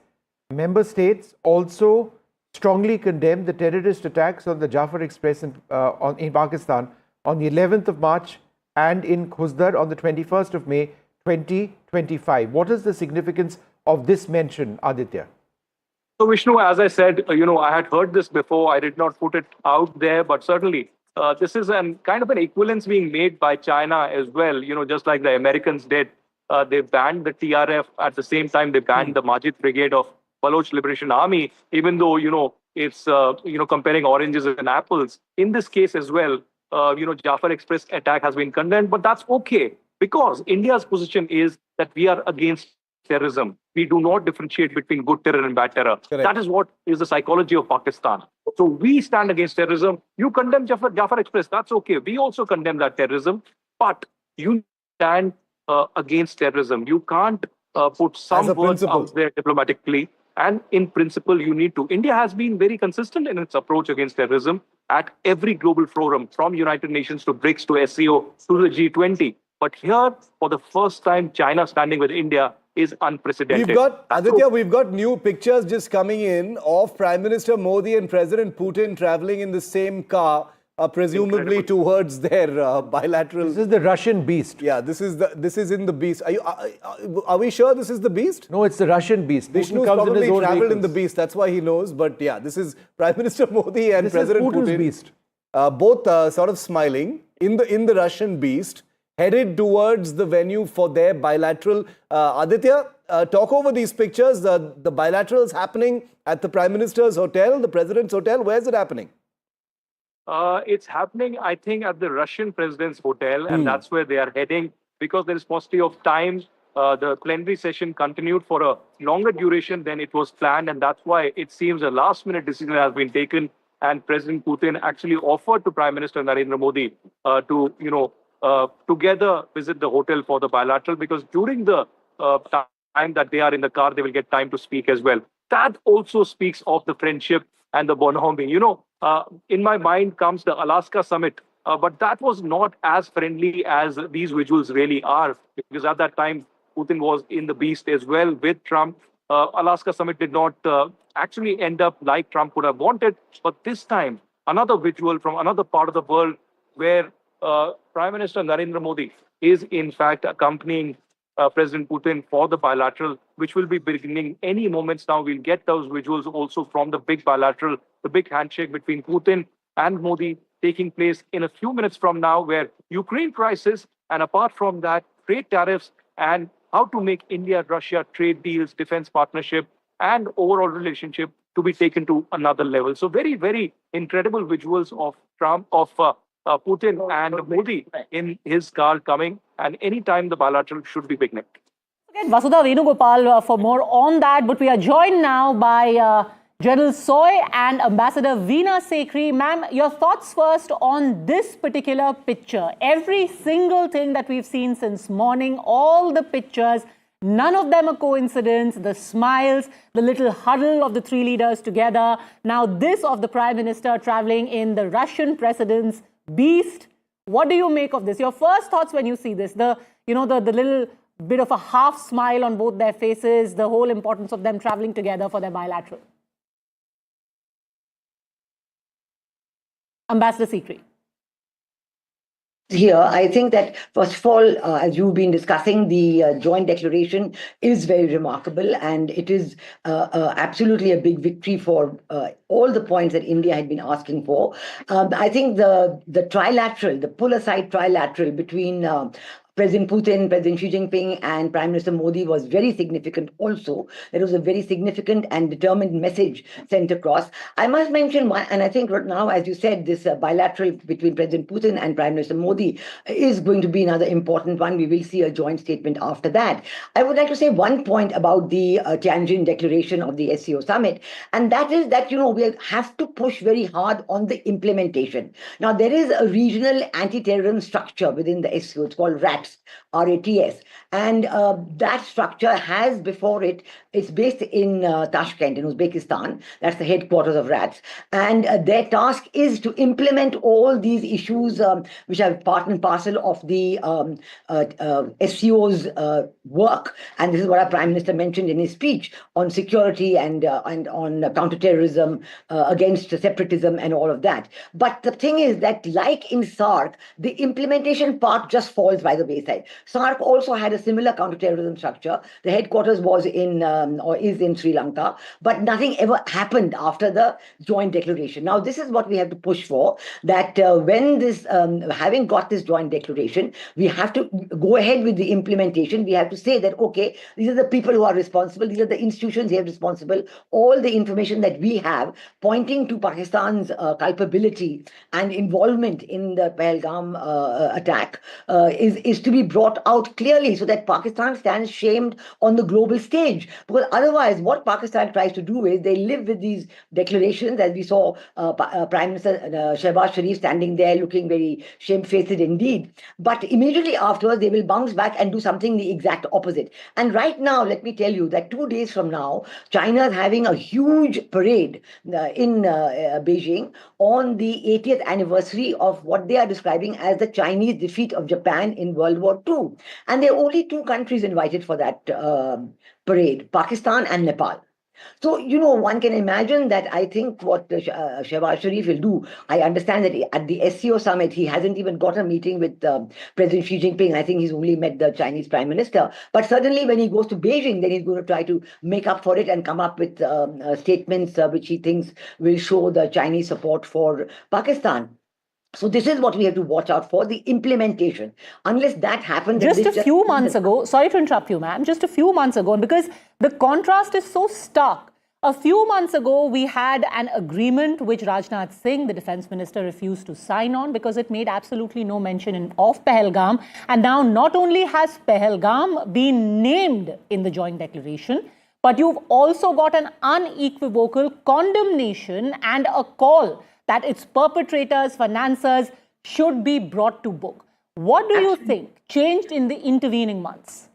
member states also strongly condemn the terrorist attacks on the Jafar Express in Pakistan on the 11th of March and in Khuzdar on the 21st of May 2025. What is the significance of this mention, Aditya?
So Vishnu, as I said, I had heard this before. I did not put it out there, but certainly this is kind of an equivalence being made by China as well, just like the Americans did. They banned the TRF. At the same time, they banned the Majid Brigade of Baloch Liberation Army, even though, it's, comparing oranges and apples. In this case as well, Jafar Express attack has been condemned, but that's okay because India's position is that we are against terrorism. We do not differentiate between good terror and bad terror. Correct. That is what is the psychology of Pakistan. So we stand against terrorism. You condemn Jafar Express. That's okay. We also condemn that terrorism. But you stand against terrorism. You can't put some words out there diplomatically. And in principle, you need to. India has been very consistent in its approach against terrorism at every global forum, from United Nations to BRICS to SCO to the G20. But here, for the first time, China standing with India is unprecedented.
We've got new pictures just coming in of Prime Minister Modi and President Putin traveling in the same car, presumably towards their bilateral.
This is the Russian beast.
Yeah, this is in the beast. Are we sure this is the beast?
No, it's the Russian beast.
Vishnu's probably traveled in the beast. That's why he knows. But yeah, this is Prime Minister Modi and President Putin.
Beast.
Both sort of smiling in the Russian beast, headed towards the venue for their bilateral. Aditya, talk over these pictures. The bilaterals happening at the Prime Minister's hotel, the President's hotel. Where's it happening?
It's happening, I think, at the Russian President's hotel, and that's where they are heading because there is paucity of time. The plenary session continued for a longer duration than it was planned, and that's why it seems a last-minute decision has been taken. And President Putin actually offered to Prime Minister Narendra Modi to, together visit the hotel for the bilateral, because during the time that they are in the car, they will get time to speak as well. That also speaks of the friendship and the bonhomie. In my mind comes the Alaska summit But that was not as friendly as these visuals really are, because at that time, Putin was in the beast as well with Trump. Alaska summit did not actually end up like Trump would have wanted. But this time, another visual from another part of the world where Prime Minister Narendra Modi is in fact accompanying President Putin for the bilateral, which will be beginning any moments now. We'll get those visuals also from the big bilateral, the big handshake between Putin and Modi taking place in a few minutes from now, where Ukraine crisis, and apart from that, trade tariffs and how to make India-Russia trade deals, defense partnership, and overall relationship to be taken to another level. So very, very incredible visuals of Trump, of Putin and Modi in his car coming, and anytime the bilateral should be beginning.
Again, Vasudha Venugopal for more on that, but we are joined now by General Soy and Ambassador Veena Sekhri. Ma'am, your thoughts first on this particular picture. Every single thing that we've seen since morning, all the pictures, none of them a coincidence. The smiles, the little huddle of the three leaders together. Now this of the Prime Minister traveling in the Russian president's beast. What do you make of this? Your first thoughts when you see this, the little bit of a half smile on both their faces, the whole importance of them traveling together for their bilateral. Ambassador Sekhri.
Here, I think that, first of all, as you've been discussing, the joint declaration is very remarkable, and it is absolutely a big victory for all the points that India had been asking for. I think the trilateral, the pull-aside trilateral between President Putin, President Xi Jinping, and Prime Minister Modi was very significant also. There was a very significant and determined message sent across. I must mention, and I think right now, as you said, this bilateral between President Putin and Prime Minister Modi is going to be another important one. We will see a joint statement after that. I would like to say one point about the Tanjin declaration of the SCO Summit, and that is that, we have to push very hard on the implementation. Now, there is a regional anti-terrorism structure within the SCO. It's called RATS. And that structure has before it's based in Tashkent in Uzbekistan. That's the headquarters of RATS. And their task is to implement all these issues which are part and parcel of the SCO's work. And this is what our Prime Minister mentioned in his speech on security and on counterterrorism, against separatism and all of that. But the thing is that, like in SARC, the implementation part just falls by the wayside. SARC also had a similar counterterrorism structure. The headquarters was is in Sri Lanka, but nothing ever happened after the joint declaration. Now, this is what we have to push for, that when this, having got this joint declaration, we have to go ahead with the implementation. We have to say that, okay, these are the people who are responsible, these are the institutions who are responsible. All the information that we have pointing to Pakistan's culpability and involvement in the Pahalgam attack is to be brought out clearly, so that Pakistan stands shamed on the global stage. Because otherwise, what Pakistan tries to do is they live with these declarations, as we saw Prime Minister Shehbaz Sharif standing there looking very shamefaced indeed. But immediately afterwards, they will bounce back and do something the exact opposite. And right now, let me tell you that 2 days from now, China is having a huge parade in Beijing on the 80th anniversary of what they are describing as the Chinese defeat of Japan in World War II. And there are only 2 countries invited for that parade, Pakistan and Nepal. So, one can imagine that I think what Shehbaz Sharif will do, I understand that at the SCO summit, he hasn't even got a meeting with President Xi Jinping. I think he's only met the Chinese Prime Minister. But certainly when he goes to Beijing, then he's going to try to make up for it and come up with statements which he thinks will show the Chinese support for Pakistan. So this is what we have to watch out for, the implementation. Unless that happens...
Just a few months ago, sorry to interrupt you, ma'am, just a few months ago, because the contrast is so stark. A few months ago, we had an agreement which Rajnath Singh, the defense minister, refused to sign on because it made absolutely no mention of Pahalgam. And now not only has Pahalgam been named in the joint declaration, but you've also got an unequivocal condemnation and a call that its perpetrators, financiers should be brought to book. What do you think changed in the intervening months?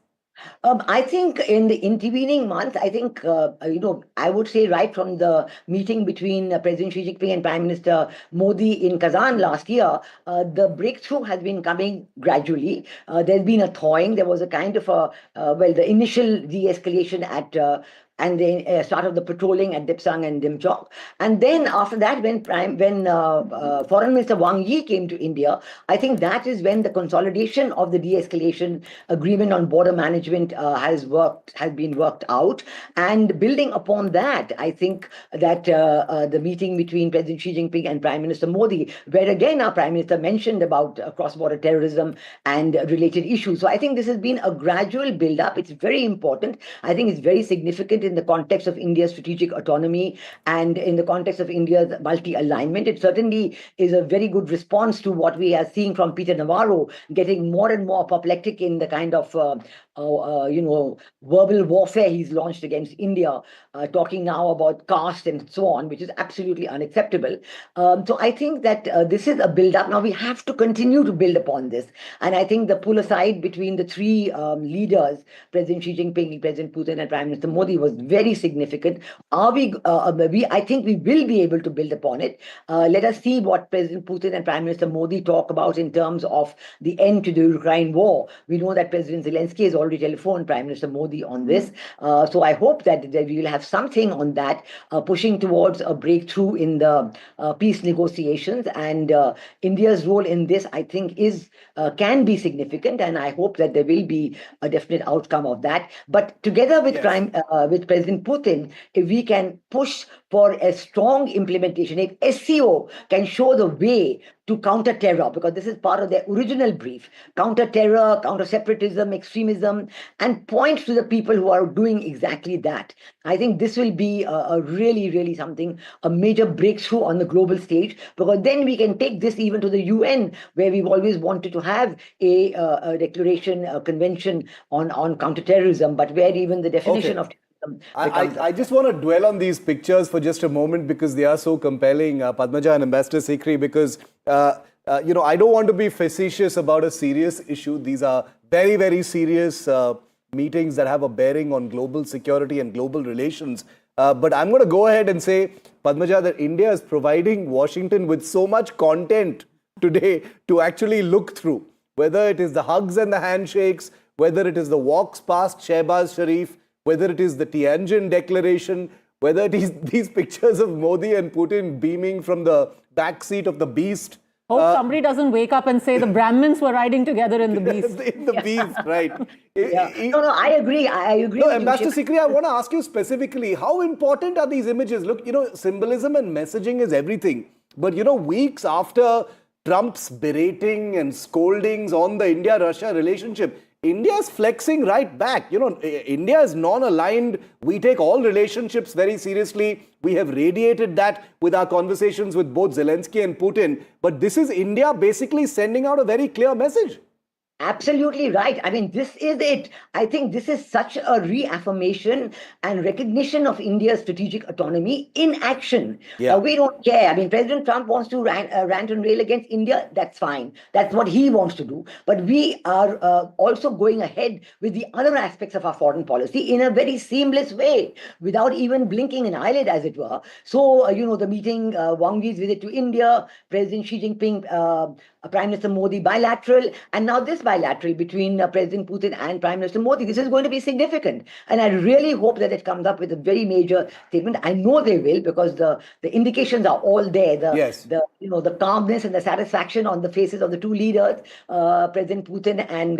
I think in the intervening months, I think, I would say right from the meeting between President Xi Jinping and Prime Minister Modi in Kazan last year, the breakthrough has been coming gradually. There's been a thawing. There was a kind of the initial de-escalation at and the start of the patrolling at Dipsang and Dimchok. And then after that, when Foreign Minister Wang Yi came to India, I think that is when the consolidation of the de-escalation agreement on border management has been worked out. And building upon that, I think that the meeting between President Xi Jinping and Prime Minister Modi, where again our Prime Minister mentioned about cross-border terrorism and related issues. So I think this has been a gradual build-up. It's very important. I think it's very significant in the context of India's strategic autonomy and in the context of India's multi-alignment. It certainly is a very good response to what we are seeing from Peter Navarro, getting more and more apoplectic in the kind of verbal warfare he's launched against India, talking now about caste and so on, which is absolutely unacceptable. So I think that this is a build-up. Now we have to continue to build upon this. And I think the pull aside between the three leaders, President Xi Jinping, President Putin, and Prime Minister Modi, was very significant. I think we will be able to build upon it. Let us see what President Putin and Prime Minister Modi talk about in terms of the end to the Ukraine war. We know that President Zelensky has already telephoned Prime Minister Modi on this. So I hope that we will have something on that, pushing towards a breakthrough in the peace negotiations. And India's role in this, I think, can be significant. And I hope that there will be a definite outcome of that. But together with President Putin, if we can push for a strong implementation, if SCO can show the way to counter terror, because this is part of their original brief, counter terror, counter separatism, extremism, and point to the people who are doing exactly that. I think this will be a really, really something, a major breakthrough on the global stage, because then we can take this even to the UN, where we've always wanted to have a declaration, a convention on counterterrorism, but where even the definition of
I just want to dwell on these pictures for just a moment because they are so compelling, Padmaja and Ambassador Sikri, because, I don't want to be facetious about a serious issue. These are very, very serious meetings that have a bearing on global security and global relations. But I'm going to go ahead and say, Padmaja, that India is providing Washington with so much content today to actually look through, whether it is the hugs and the handshakes, whether it is the walks past Shehbaz Sharif, whether it is the Tianjin declaration, whether it is these pictures of Modi and Putin beaming from the backseat of the beast.
Hope somebody doesn't wake up and say the Brahmins were riding together in the beast.
In the beast, right.
No, I agree. I agree.
No, Ambassador Sikri, I want to ask you specifically, how important are these images? Look, symbolism and messaging is everything. But, weeks after Trump's berating and scoldings on the India-Russia relationship, India is flexing right back. India is non-aligned. We take all relationships very seriously. We have radiated that with our conversations with both Zelensky and Putin. But this is India basically sending out a very clear message.
Absolutely right. I mean, this is it. I think this is such a reaffirmation and recognition of India's strategic autonomy in action.
Yeah.
We don't care. I mean, President Trump wants to rant and rail against India. That's fine. That's what he wants to do. But we are also going ahead with the other aspects of our foreign policy in a very seamless way, without even blinking an eyelid, as it were. So, the meeting, Wang Yi's visit to India, President Xi Jinping, Prime Minister Modi bilateral, and now this bilateral between President Putin and Prime Minister Modi. This is going to be significant. And I really hope that it comes up with a very major statement. I know they will, because the indications are all there. The calmness and the satisfaction on the faces of the two leaders, President Putin and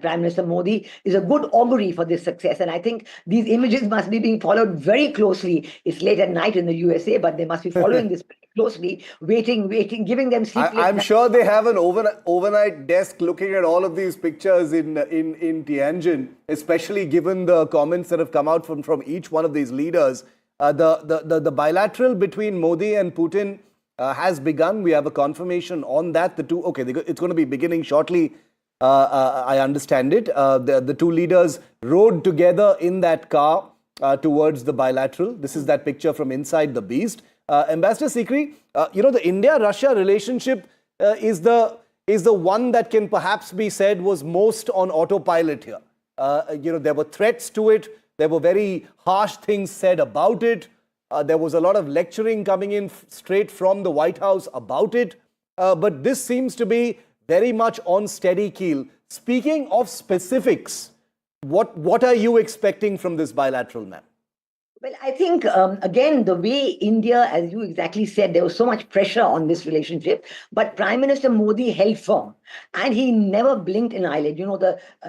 Prime Minister Modi, is a good augury for this success. And I think these images must be being followed very closely. It's late at night in the USA, but they must be following this closely, waiting, giving them sleepless.
I'm sure they have an overnight desk looking at all of these pictures in Tianjin, especially given the comments that have come out from each one of these leaders. The bilateral between Modi and Putin has begun. We have a confirmation on that. It's going to be beginning shortly. I understand it. The two leaders rode together in that car towards the bilateral. This is that picture from inside the beast. Ambassador Sikri, the India-Russia relationship is the one that can perhaps be said was most on autopilot here. There were threats to it. There were very harsh things said about it. There was a lot of lecturing coming in straight from the White House about it. But this seems to be very much on steady keel. Speaking of specifics, what are you expecting from this bilateral, ma'am?
Well, I think, again, the way India, as you exactly said, there was so much pressure on this relationship, but Prime Minister Modi held firm and he never blinked an eyelid.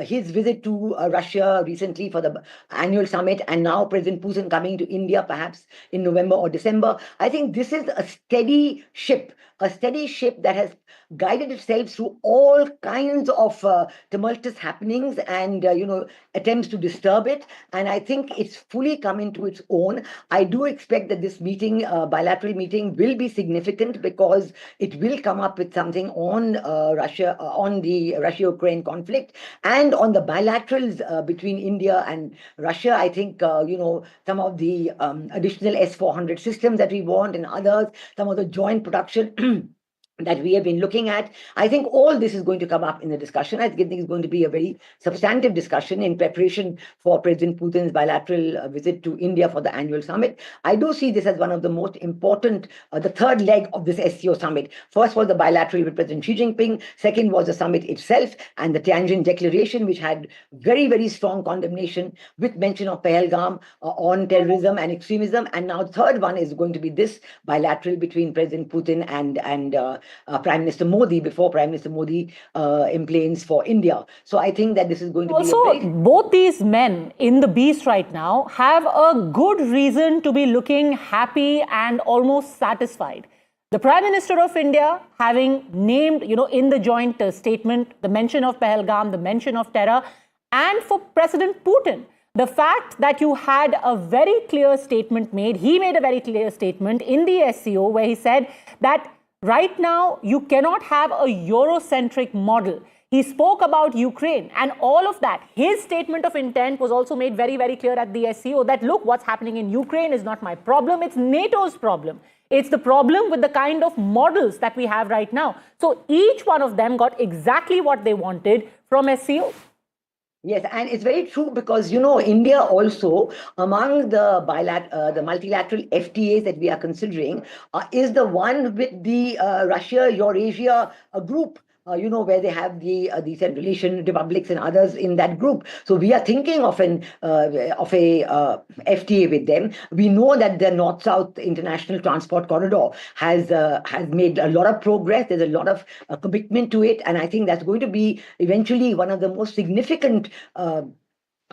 His visit to Russia recently for the annual summit, and now President Putin coming to India perhaps in November or December. I think this is a steady ship that has guided itself through all kinds of tumultuous happenings and, attempts to disturb it. And I think it's fully come into its own. I do expect that this meeting, bilateral meeting, will be significant because it will come up with something on Russia, on the Russia-Ukraine conflict, and on the bilaterals between India and Russia. I think, some of the additional S-400 systems that we want and others, some of the joint production that we have been looking at. I think all this is going to come up in the discussion. I think it's going to be a very substantive discussion in preparation for President Putin's bilateral visit to India for the annual summit. I do see this as one of the most important, the third leg of this SCO summit. First was the bilateral with President Xi Jinping. Second was the summit itself and the Tanjin declaration, which had very, very strong condemnation with mention of Pahalgam on terrorism and extremism. And now the third one is going to be this bilateral between President Putin and Prime Minister Modi before Prime Minister Modi implanes for India. So I think that this is going to be a very...
both these men in the beast right now have a good reason to be looking happy and almost satisfied. The Prime Minister of India having named, in the joint statement, the mention of Pahalgam, the mention of terror, and for President Putin, the fact that you had a very clear statement made, he made a very clear statement in the SCO where he said that right now, you cannot have a Eurocentric model. He spoke about Ukraine and all of that. His statement of intent was also made very, very clear at the SCO that, look, what's happening in Ukraine is not my problem. It's NATO's problem. It's the problem with the kind of models that we have right now. So each one of them got exactly what they wanted from SCO.
Yes, and it's very true because, India also, among the multilateral FTAs that we are considering, is the one with the Russia-Eurasia group. Where they have the Central Asian republics and others in that group. So we are thinking of a FTA with them. We know that the North-South International Transport Corridor has made a lot of progress. There's a lot of commitment to it, and I think that's going to be eventually one of the most significant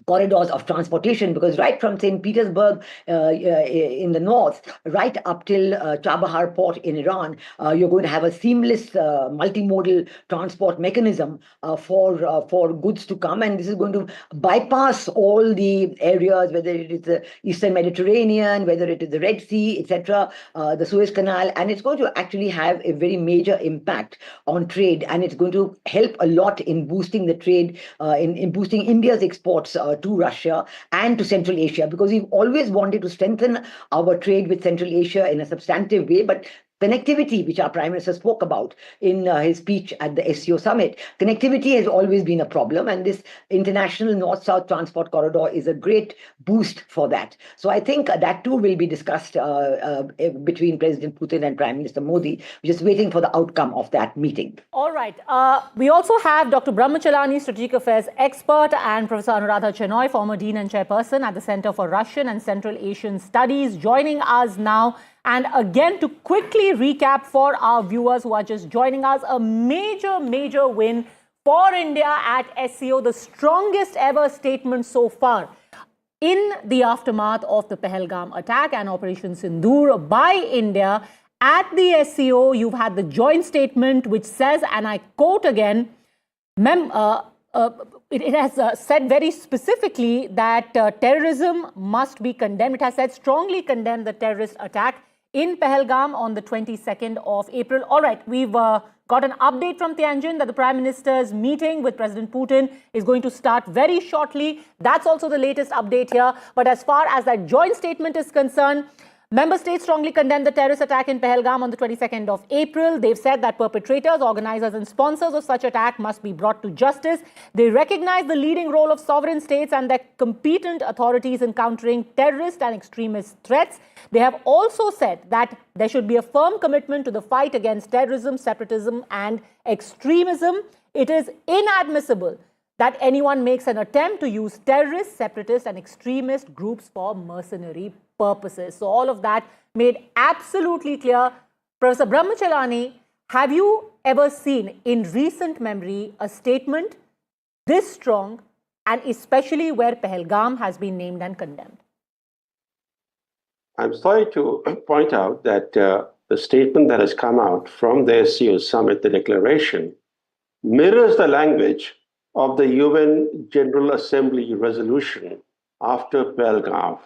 corridors of transportation, because right from St. Petersburg in the north, right up till Chabahar port in Iran, you're going to have a seamless multimodal transport mechanism for goods to come, and this is going to bypass all the areas, whether it is the Eastern Mediterranean, whether it is the Red Sea, etc., the Suez Canal, and it's going to actually have a very major impact on trade, and it's going to help a lot in boosting the trade, in boosting India's exports to Russia and to Central Asia, because we've always wanted to strengthen our trade with Central Asia in a substantive way, but connectivity, which our Prime Minister spoke about in his speech at the SCO Summit, connectivity has always been a problem, and this international North-South transport corridor is a great boost for that. So I think that too will be discussed between President Putin and Prime Minister Modi. We're just waiting for the outcome of that meeting.
All right. We also have Dr. Brahmachalani, Strategic Affairs expert, and Professor Anuradha Chenoy, former Dean and Chairperson at the Center for Russian and Central Asian Studies, joining us now. And again, to quickly recap for our viewers who are just joining us, a major, major win for India at SCO, the strongest ever statement so far in the aftermath of the Pahalgam attack and Operation Sindoor by India. At the SCO, you've had the joint statement which says, and I quote again, it has said very specifically that terrorism must be condemned. It has said strongly condemned the terrorist attack in Pahalgam on the 22nd of April. All right, we've got an update from Tanjin that the Prime Minister's meeting with President Putin is going to start very shortly. That's also the latest update here. But as far as that joint statement is concerned, Member states strongly condemned the terrorist attack in Pahalgam on the 22nd of April. They've said that perpetrators, organizers and sponsors of such attack must be brought to justice. They recognize the leading role of sovereign states and their competent authorities in countering terrorist and extremist threats. They have also said that there should be a firm commitment to the fight against terrorism, separatism and extremism. It is inadmissible that anyone makes an attempt to use terrorist, separatist and extremist groups for mercenary purposes. So all of that made absolutely clear. Professor Brahmachalani, have you ever seen in recent memory a statement this strong, and especially where Pahalgam has been named and condemned?
I'm sorry to point out that the statement that has come out from the SCO Summit, the declaration, mirrors the language of the UN General Assembly resolution after Pahalgam.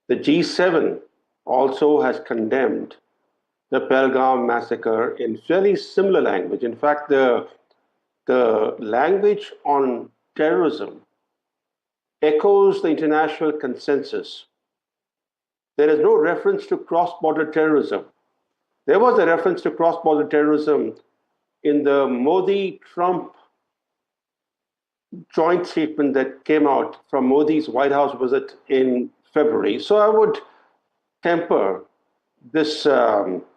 The G7 also has condemned the Pahalgam massacre in fairly similar language. In fact, the language on terrorism echoes the international consensus. There is no reference to cross-border terrorism. There was a reference to cross-border terrorism in the Modi-Trump joint statement that came out from Modi's White House visit in February. So I would temper this